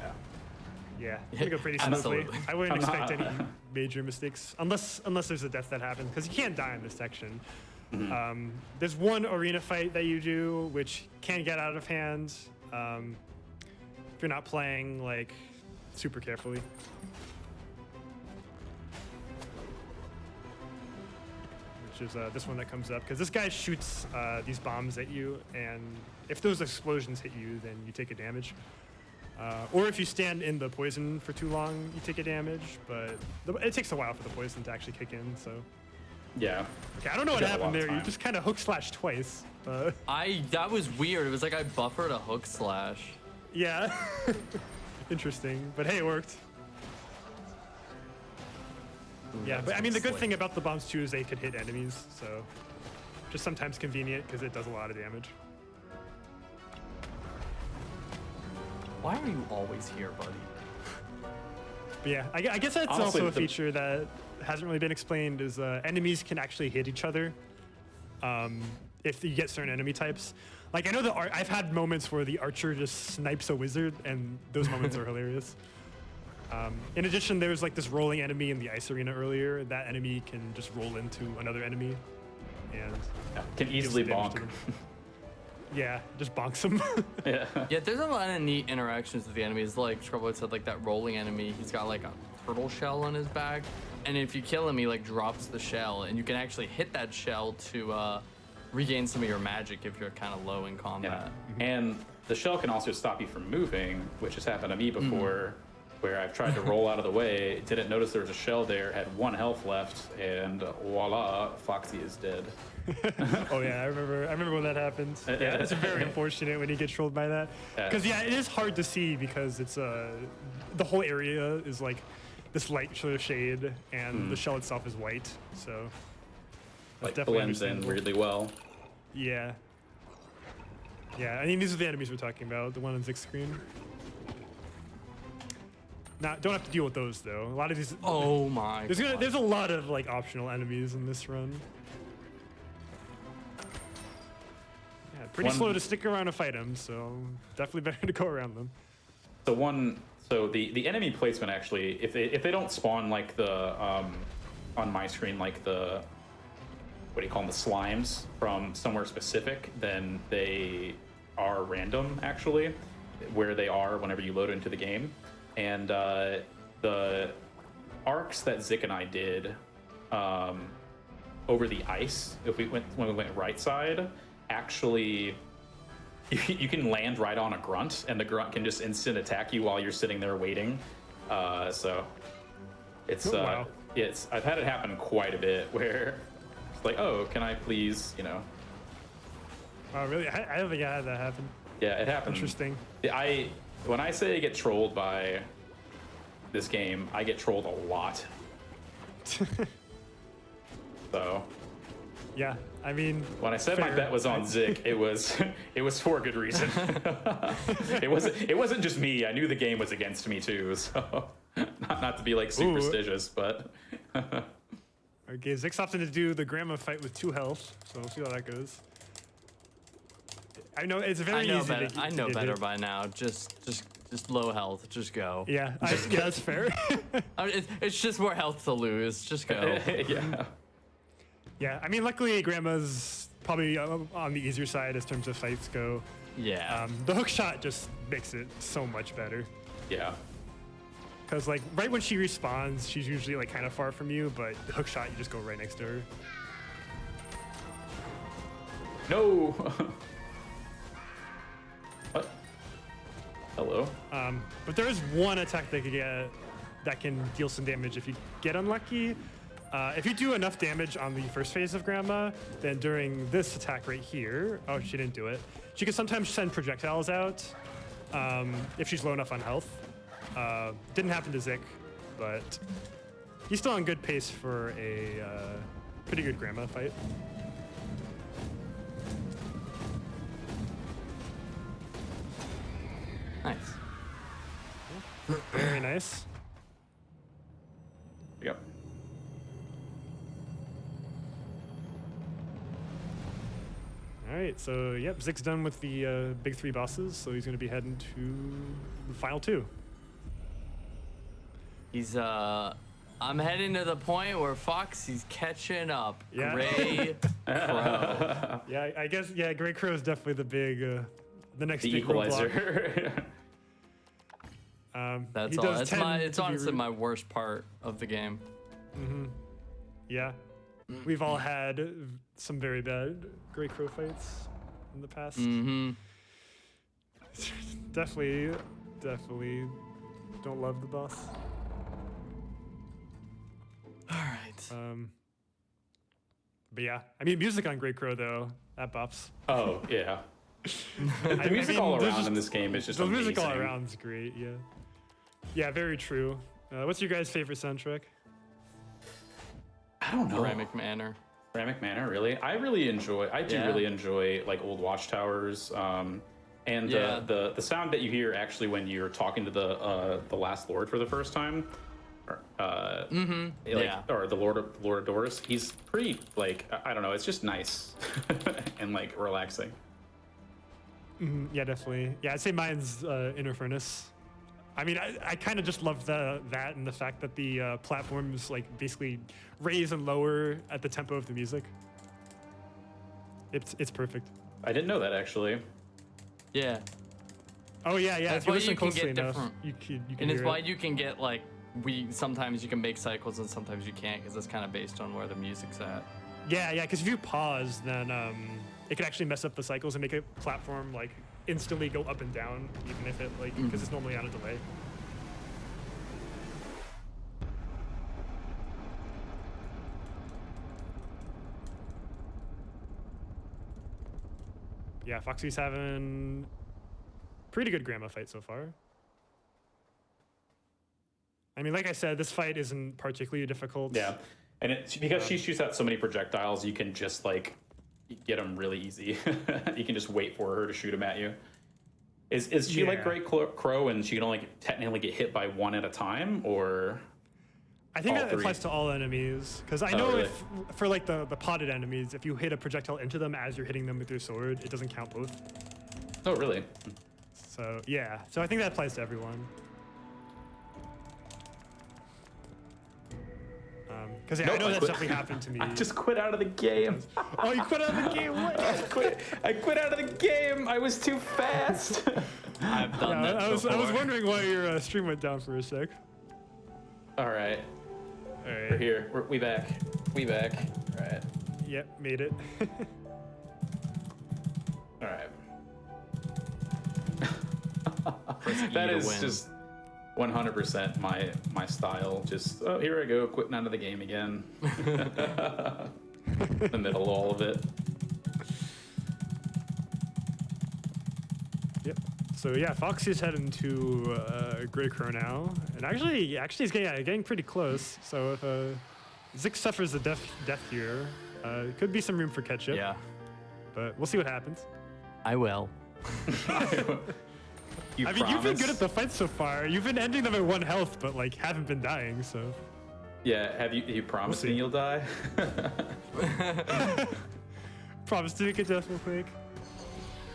yeah, it's going to go pretty smoothly. Absolutely. I wouldn't expect any major mistakes, unless there's a death that happens, because you can't die in this section. There's one arena fight that you do, which can get out of hand if you're not playing like super carefully. Which is this one that comes up, because this guy shoots these bombs at you, and if those explosions hit you, then you take a damage. Or if you stand in the poison for too long, you take a damage, but it takes a while for the poison to actually kick in, so. Yeah. Okay, I don't know what happened there. You just kind of hook slash twice. That was weird. It was like I buffered a hook slash. Yeah. Interesting, but hey, it worked. Ooh, Yeah, but I mean, the good slick. thing about the bombs too is they could hit enemies, so just sometimes convenient because it does a lot of damage. Why are you always here, buddy? But yeah, I guess that's Honestly, also a feature that hasn't really been explained, is enemies can actually hit each other if you get certain enemy types. Like, I know I've had moments where the archer just snipes a wizard, and those moments are hilarious. In addition, there's like this rolling enemy in the ice arena earlier. That enemy can just roll into another enemy, and Can easily gives damage to bonk. them. Yeah, just bonks them. Yeah, there's a lot of neat interactions with the enemies. Like Trouble said, like that rolling enemy, he's got like a turtle shell on his back, and if you kill him, he like drops the shell, and you can actually hit that shell to regain some of your magic if you're kind of low in combat. Yeah. And the shell can also stop you from moving, which has happened to me before, where I've tried to roll out of the way, didn't notice there was a shell there, had 1 health left, and voila, Foxy is dead. Oh yeah, I remember when that happened. Yeah, it's very unfortunate when you get trolled by that. Because yeah, it is hard to see because it's the whole area is like this light sort of shade, and the shell itself is white. So Like definitely blends in understandable. really well. Yeah. Yeah, I mean, these are the enemies we're talking about, the one on Zig's screen. Don't have to deal with those though. A lot of these. Oh my god. There's a lot of like optional enemies in this run. Yeah, pretty slow to stick around to fight them, so definitely better to go around them. So the enemy placement actually, if they don't spawn like the on my screen like the, what do you call them, the slimes from somewhere specific, then they are random actually, where they are whenever you load into the game. And the arcs that Zik and I did over the ice, when we went right side, actually you can land right on a grunt, and the grunt can just instant attack you while you're sitting there waiting. So it's wow. I've had it happen quite a bit where it's like, oh, can I please, Oh really? I don't think I had that happen. Yeah, it happened. Interesting. When I say I get trolled by this game, I get trolled a lot. So Yeah, I mean. when I said my bet was on Zik, it was for a good reason. it wasn't just me. I knew the game was against me too. So not to be like superstitious, but Okay, Zik's opting to do the grandma fight with 2 health, so we'll see how that goes. I know it's very easy. I know better by now. Just Just low health. Just go. Yeah, yeah, that's fair. I mean, it's just more health to lose. Just go. Yeah. Yeah, I mean, luckily Grandma's probably on the easier side as terms of fights go. Yeah. The hook shot just makes it so much better. Yeah. Because like right when she respawns, she's usually like kind of far from you, but the hook shot, you just go right next to her. No. What? Hello. But there is one attack that can deal some damage if you get unlucky. If you do enough damage on the first phase of Grandma, then during this attack right here, oh, she didn't do it. She can sometimes send projectiles out if she's low enough on health. Didn't happen to Zik, but he's still on good pace for a pretty good Grandma fight. Nice. Very nice. Yep. All right, so yep, Zik's done with the big 3 bosses, so he's going to be heading to the final 2. He's I'm heading to the point where Foxy's catching up. Yeah. Gray Crow. Yeah, I guess Grey Crow is definitely the next The big roadblock. equalizer. That's he all. does It's tend my. It's to be honestly my worst part of the game. Yeah, we've all had some very bad Grey Crow fights in the past. Definitely don't love the boss. All right. But yeah, I mean, music on Grey Crow though, that bops. Oh yeah. The music mean, all there's around just- in this game is just The amazing. music all around's great. Yeah. Yeah, very true. What's your guys' favorite soundtrack? I don't know. Ceramic Manor. Ceramic Manor, really? I do really enjoy like old watchtowers, and Yeah. the sound that you hear actually when you're talking to the last lord for the first time, Yeah. or the Lord of Doors. He's pretty like I don't know. It's just nice and like relaxing. Yeah, definitely. Yeah, I'd say mine's Inner Furnace. I mean, I kind of just love that and the fact that the platforms like basically raise and lower at the tempo of the music. It's perfect. I didn't know that actually. Yeah. Oh yeah. That's If you why listen you can closely get enough, different- you can And it's hear why it. you can get like sometimes you can make cycles and sometimes you can't because it's kind of based on where the music's at. Yeah. Because if you pause, then it can actually mess up the cycles and make a platform like instantly go up and down, even if it like because it's normally on a delay. Yeah, Foxy's having pretty good Grandma fight so far. I mean, like I said, this fight isn't particularly difficult. Yeah, and it's because she shoots out so many projectiles, you can just like get them really easy. You can just wait for her to shoot them at you. Is she like Yeah. Grey Crow and she can only technically get hit by one at a time, or? I think All that three. applies to all enemies, because I Oh, know really? if for like the potted enemies, if you hit a projectile into them as you're hitting them with your sword, it doesn't count both. Oh, really? So yeah, so I think that applies to everyone. Because yeah, I Nope, know I that's quit. definitely happened to me. I just quit out of the game. Oh, you quit out of the game? What? I quit out of the game. I was too fast. I've done that I was before. wondering why your stream went down for a sec. All right, All we're right. here. We back. We back. All right. Yep, made it. All right. Press E That to is win. just 100% my style. Just here I go, quitting out of the game again. The middle of all of it. Yep. So yeah, Foxy's heading to Grey Crow now, and actually he's getting pretty close. So if Zik suffers a death here, could be some room for catch up. Yeah. But we'll see what happens. I will. You I mean, you've been promise? good at the fights so far. You've been ending them at 1 health, but like haven't been dying. So Yeah, have you promised We'll me see. you'll die? promise to make a death real quick.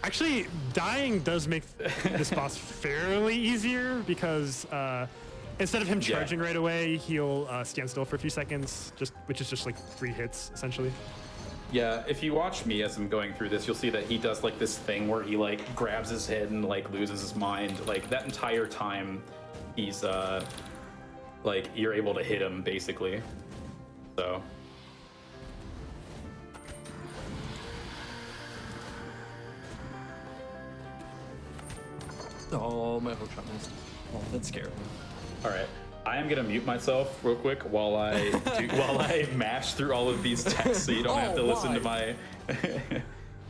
Actually, dying does make this boss fairly easier because instead of him charging right away, he'll stand still for a few seconds, which is just like 3 hits essentially. Yeah, if you watch me as I'm going through this, you'll see that he does like this thing where he like grabs his head and like loses his mind. Like that entire time, he's like you're able to hit him basically. So. Oh, my hookshot missed. Oh, that scared me. All right, I am gonna mute myself real quick while I mash through all of these texts, so you don't have to listen to my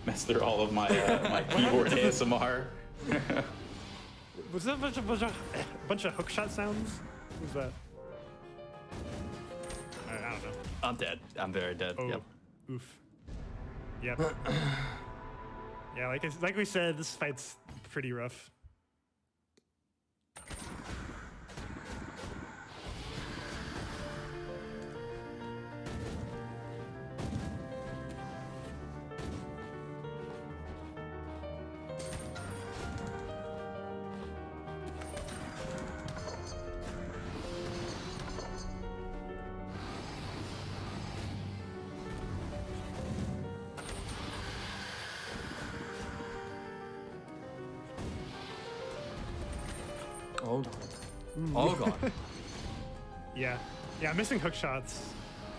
mess through all of my my keyboard ASMR. Was that a bunch of hookshot sounds? What was that? I don't know. I'm dead. I'm very dead. Oh, Yep. oof. Yep. Yeah, like we said, this fight's pretty rough. Oh god. Oh god. Yeah, missing hook shots,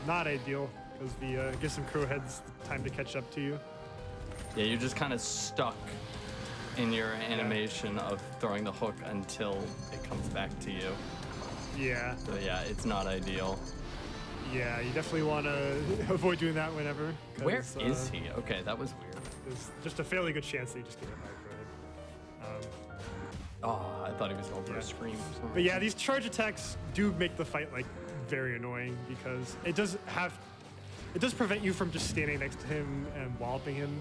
not ideal because the gives some crow heads time to catch up to you. Yeah, you're just kind of stuck in your animation of throwing the hook until it comes back to you. Yeah. So yeah, it's not ideal. Yeah, you definitely want to avoid doing that whenever. Where is he? Okay, that was weird. There's just a fairly good chance that you just get hit by a crow head. Oh, I thought he was going for a scream or something. But yeah, these charge attacks do make the fight like very annoying because it does prevent you from just standing next to him and walloping him.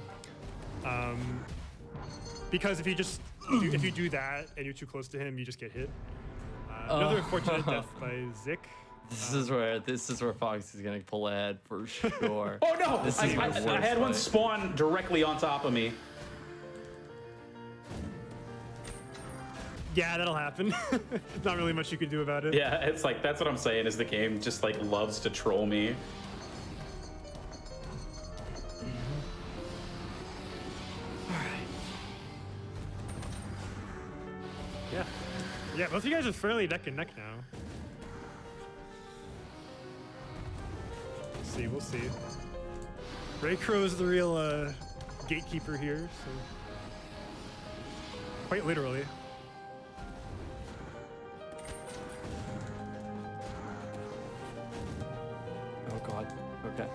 Because if you do that and you're too close to him, you just get hit. Another unfortunate death by Zik. This is where Fox is gonna pull ahead for sure. Oh no! This is I the had worst one fight. spawn directly on top of me. Yeah, that'll happen. Not really much you can do about it. Yeah, it's like that's what I'm saying. Is the game just like loves to troll me? Yeah, both of you guys are fairly neck and neck now. We'll see. Ray Crow's the real gatekeeper here, so quite literally. Oh god. Okay.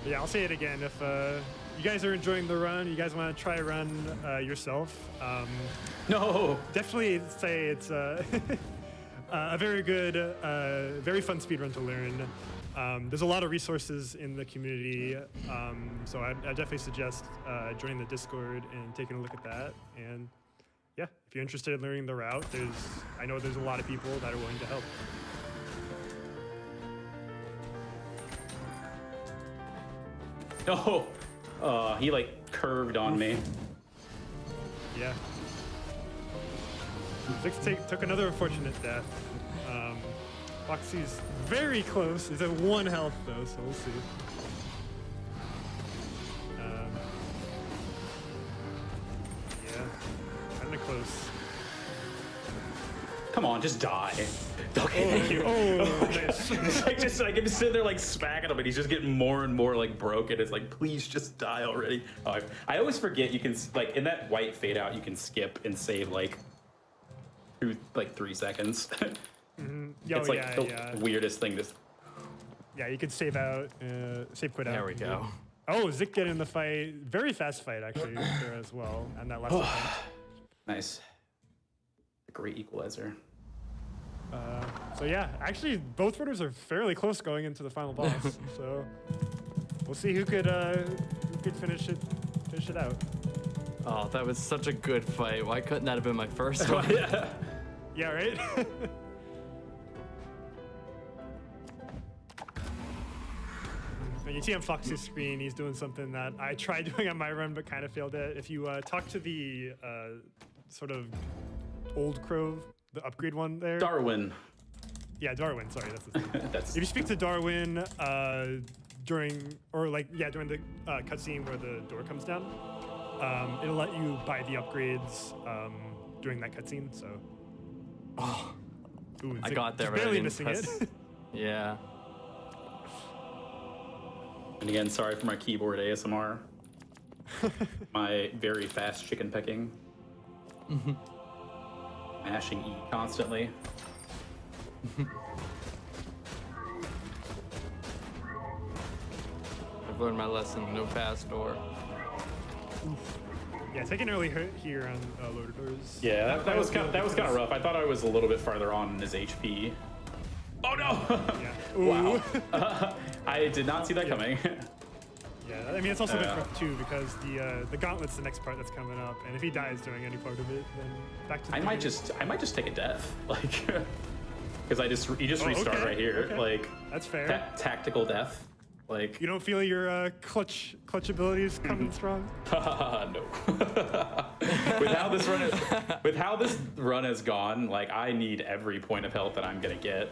Yeah, I'll say it again. If you guys are enjoying the run, you guys want to try a run yourself, No. definitely say it's a very good, very fun speedrun to learn. There's a lot of resources in the community, so I definitely suggest joining the Discord and taking a look at that. And yeah, if you're interested in learning the route, I know there's a lot of people that are willing to help. No. He like curved on me. Yeah. Zix took another unfortunate death. Foxy's very close. He's at 1 health though, so we'll see. Yeah, kind of close. Come on, just die. Okay, thank you. Oh, nice. It's like I'm just sitting there like smacking him, and he's just getting more and more like broken. It's like, please just die already. Oh, I always forget you can like in that white fade out, you can skip and save like 3 seconds. Yo, It's like yeah, the yeah. weirdest thing. Yeah, you can save out, save quit out. There we go. Oh, Zik getting in the fight. Very fast fight actually there as well, and that last attempt. Nice. A great equalizer. So yeah, actually both runners are fairly close going into the final boss. So we'll see who could finish it out. Oh, that was such a good fight. Why couldn't that have been my first one? Yeah. Yeah, right? you see on Fox's screen, he's doing something that I tried doing on my run but kind of failed at. If you talk to the sort of old crow, the upgrade one there. Darwin. Yeah, Darwin. Sorry, that's his name. That's If you speak to Darwin during the cutscene where the door comes down, it'll let you buy the upgrades during that cutscene. So. Oh, Ooh, I got there, but I barely didn't missing press. it. Yeah. And again, sorry for my keyboard ASMR. My very fast chicken pecking. Mashing E constantly. I've learned my lesson. No fast door. Yeah, taking an early hit here on loader doors. Yeah, that was kind of rough. I thought I was a little bit farther on in his HP. Oh no! Yeah. Ooh. Wow. I did not see that coming. Yeah, I mean it's also a bit rough too because the gauntlet's the next part that's coming up, and if he dies during any part of it, then back to the I might just take a death, like, because you just restart okay, right here, okay. like That's fair. Tactical death, like. You don't feel your clutch abilities coming strong? No. with how this run has gone, like I need every point of health that I'm gonna get.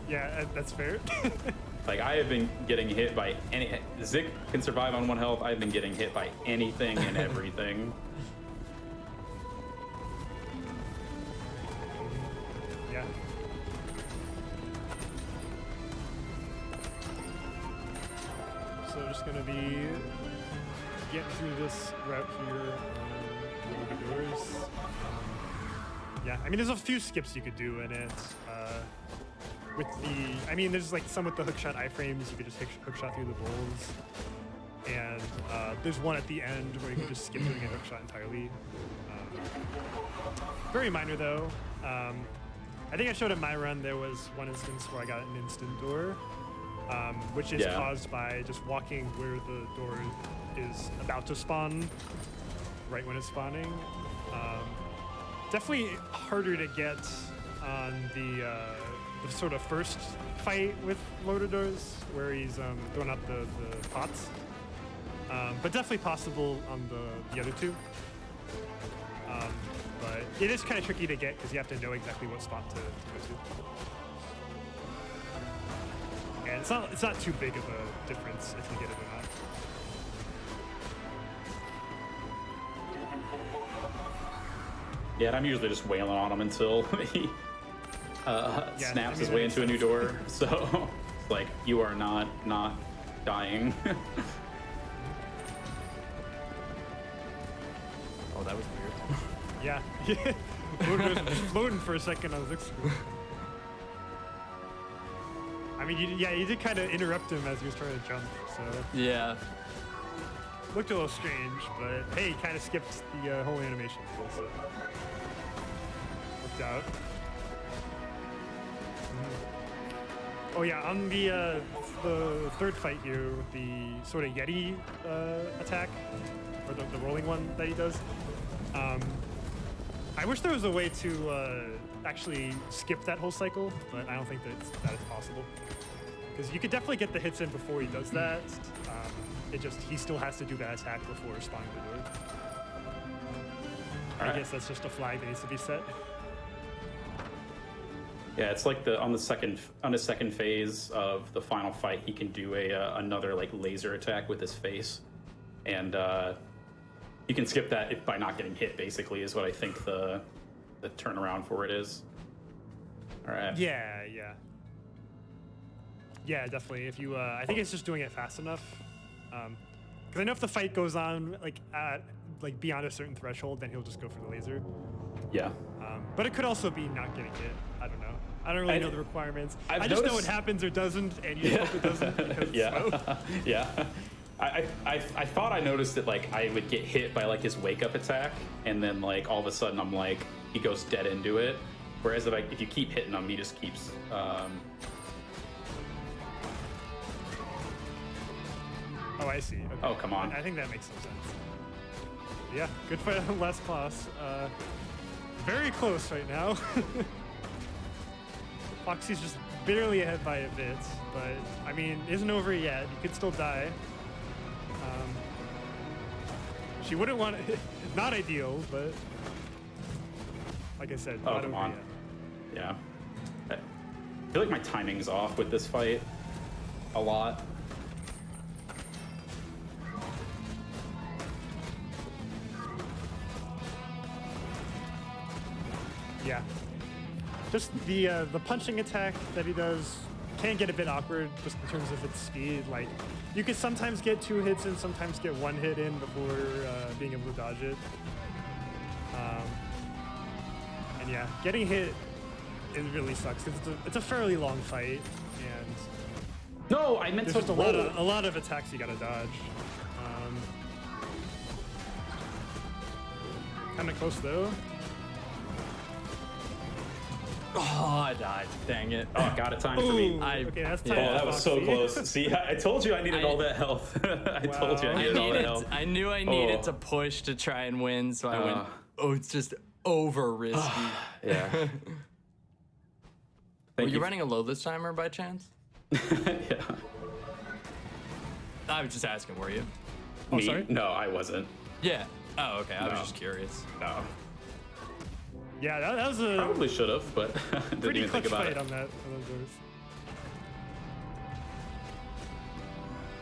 Yeah, that's fair. Like I have been getting hit by any. Zik can survive on 1 health. I've been getting hit by anything and everything. Yeah. So just gonna be getting through this route here on the doors. Yeah, I mean there's a few skips you could do in it. With the, I mean there's like some with the hookshot iframes, you could just hookshot through the bowls. And there's one at the end where you can just skip doing a hookshot entirely. Very minor though. I think I showed in my run there was one instance where I got an instant door, which is caused by just walking where the door is about to spawn, right when it's spawning. Definitely harder to get on the sort of first fight with loader doors, where he's throwing out the pots. But definitely possible on the other two. But it is kind of tricky to get because you have to know exactly what spot to go to. And it's not too big of a difference if you get it or not. Yeah, and I'm usually just wailing on him until he snaps his way into a new door. So, it's like, you are not dying. Oh, that was weird. Yeah. Loader was floating for a second on Zik's screen. I mean, you did kind of interrupt him as he was trying to jump, so. Yeah. Looked a little strange, but hey, he kind of skipped the whole animation. So. Worked out. Oh yeah, on the third fight here, with the sort of Yeti attack, or the rolling one that he does. I wish there was a way to actually skip that whole cycle, but I don't think that is possible. Because you could definitely get the hits in before he does that. He still has to do that attack before spawning the door. I guess that's just a flag that needs to be set. Yeah, it's like on the second phase of the final fight, he can do another like laser attack with his face, and you can skip that by not getting hit. Basically, is what I think the turnaround for it is. All right. Yeah, definitely. If you, I think it's just doing it fast enough. Because I know if the fight goes on like beyond a certain threshold, then he'll just go for the laser. Yeah. But it could also be not getting hit. I don't know. I don't really know the requirements. I just know it happens or doesn't, and you hope it doesn't because it's slow. Yeah. I thought I noticed that like I would get hit by like his wake up attack, and then like all of a sudden I'm like he goes dead into it. Whereas if you keep hitting him, he just keeps. Oh, I see. Okay. Oh, come on. I think that makes some sense. Yeah, good fight on the last boss. Very close right now. Foxy's just barely ahead by a bit, but I mean, isn't over yet. You could still die. She wouldn't want it. Not ideal, but like I said, Oh, not come over on. yet. Yeah. I feel like my timing's off with this fight a lot. Yeah. Just the punching attack that he does can get a bit awkward just in terms of its speed. Like, you could sometimes get 2 hits in, sometimes get 1 hit in before being able to dodge it. And yeah, getting hit, it really sucks because it's a fairly long fight, and No, I meant there's to just roll. a lot of attacks you gotta dodge. Kind of close though. Oh, I died. Dang it. Oh, got it timed for me. Okay, that's time. Oh, for that was so Foxy. close. See, I told you I needed all that health. I told you I Wow. needed all that health. I knew I needed to push to try and win, so I went, oh, it's just over risky. Yeah. Were Thank you you. running a loadless timer by chance? Yeah. I was just asking, were you? Oh, Me? sorry? No, I wasn't. Yeah. Oh, okay. I was No. just curious. No. Yeah, that was a Probably should have, but didn't pretty even clutch think about fight it. on that. On those doors.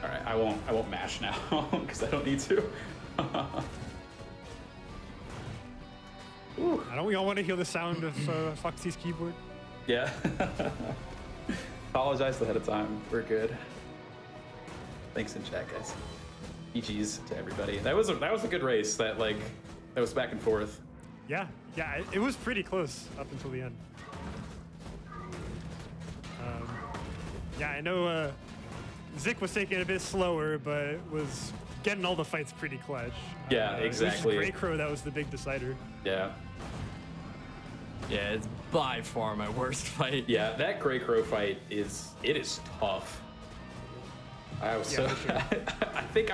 All right, I won't mash now because I don't need to. Ooh, I don't we all want to hear the sound of Foxy's keyboard? yeah. Apologize ahead of time. We're good. Thanks in chat, guys. GG's to everybody. That was a good race. That was back and forth. Yeah, it was pretty close up until the end. Yeah, I know Zik was taking it a bit slower, but was getting all the fights pretty clutch. Yeah, exactly. It was just Grey Crow that was the big decider. Yeah. Yeah, it's by far my worst fight. Yeah, that Grey Crow fight is tough. I was Yeah, so for sure. I think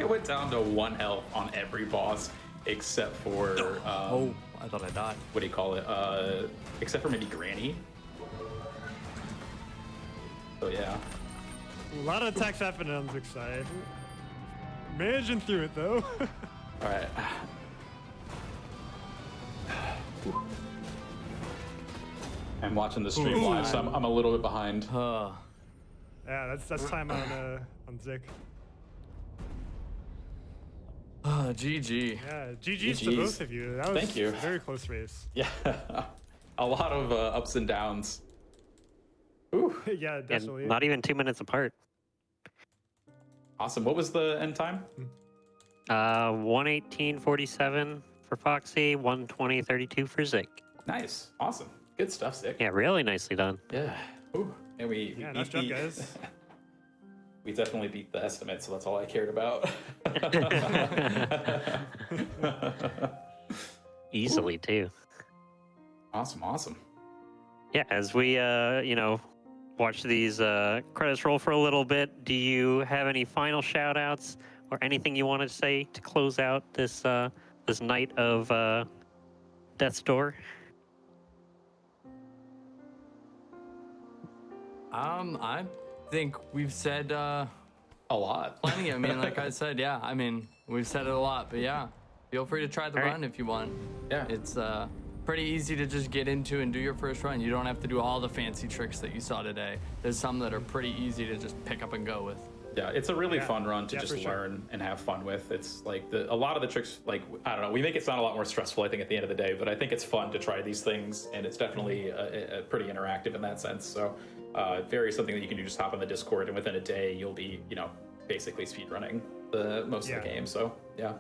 I went down to 1 health on every boss except for Oh, I thought I died. what do you call it? Except for maybe Granny. So yeah. A lot of attacks happening on Zik's side. Managing through it though. All right. I'm watching the stream Ooh. live, so I'm a little bit behind. Uh, Yeah, that's time on Zik. GG. Yeah, GG's to GG's. both of you. That was Thank you. a very close race. Yeah. A lot of ups and downs. Ooh. Yeah, And definitely. not even 2 minutes apart. Awesome. What was the end time? 1:18:47 for Foxy, 1:20:32 for Zik. Nice. Awesome. Good stuff, Sick. Yeah, really nicely done. Yeah. Ooh. And we Yeah, beat nice job, guys. We definitely beat the estimate, so that's all I cared about. Easily too. Awesome. Yeah, as we watch these credits roll for a little bit, do you have any final shout outs or anything you want to say to close out this this night of Death's Door? I think we've said A lot. plenty. I mean, like I said, yeah. I mean, we've said it a lot, but yeah, feel free to try the All right. run if you want. Yeah. It's pretty easy to just get into and do your first run. You don't have to do all the fancy tricks that you saw today. There's some that are pretty easy to just pick up and go with. Yeah, it's a really Yeah. fun run to Yeah, just for sure. learn and have fun with. It's like a lot of the tricks, like, I don't know, we make it sound a lot more stressful, I think, at the end of the day, but I think it's fun to try these things, and it's definitely pretty interactive in that sense. So, very something that you can do, just hop on the Discord, and within a day, you'll be, basically speedrunning most of the Yeah. game. So, yeah.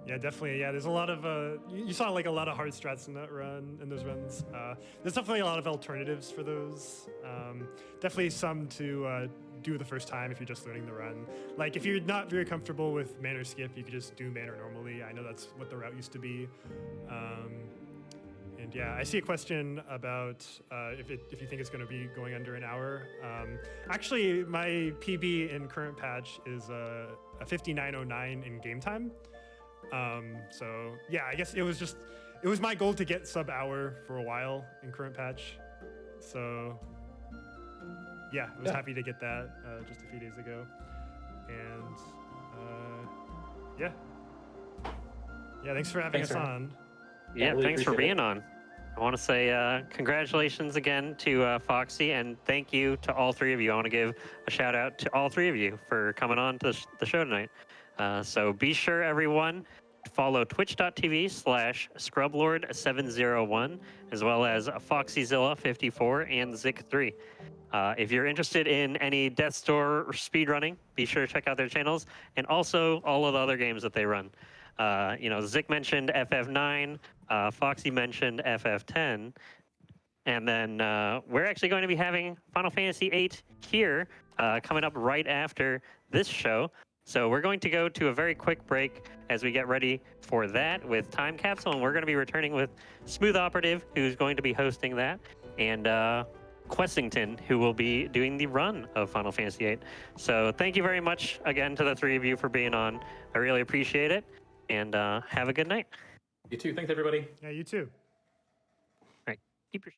Yeah, definitely. Yeah, there's a lot of you saw like a lot of hard strats in that run, in those runs. There's definitely a lot of alternatives for those. Definitely some to do the first time if you're just learning the run. Like if you're not very comfortable with manner skip, you could just do manner normally. I know that's what the route used to be. And yeah, I see a question about if you think it's going to be going under an hour. Actually, my PB in current patch is a 59:09 in game time. So yeah, I guess it was my goal to get sub hour for a while in current patch. So yeah, I was Yeah. happy to get that just a few days ago. And yeah. Yeah, thanks for having Thanks us for- on. Yeah, Yeah, really thanks for appreciate being it. on. I want to say congratulations again to Foxy, and thank you to all three of you. I want to give a shout out to all three of you for coming on to the show tonight. So be sure, everyone, to follow twitch.tv/scrublord701, as well as FoxyZilla54 and Zik3. If you're interested in any Death Store or speedrunning, be sure to check out their channels, and also all of the other games that they run. Zik mentioned FF9, Foxy mentioned FF10, and then we're actually going to be having Final Fantasy VIII here coming up right after this show. So we're going to go to a very quick break as we get ready for that with Time Capsule, and we're going to be returning with Smooth Operative, who's going to be hosting that, and Quessington, who will be doing the run of Final Fantasy VIII. So thank you very much again to the three of you for being on. I really appreciate it, and have a good night. You too. Thanks, everybody. Yeah, you too. All right, keep your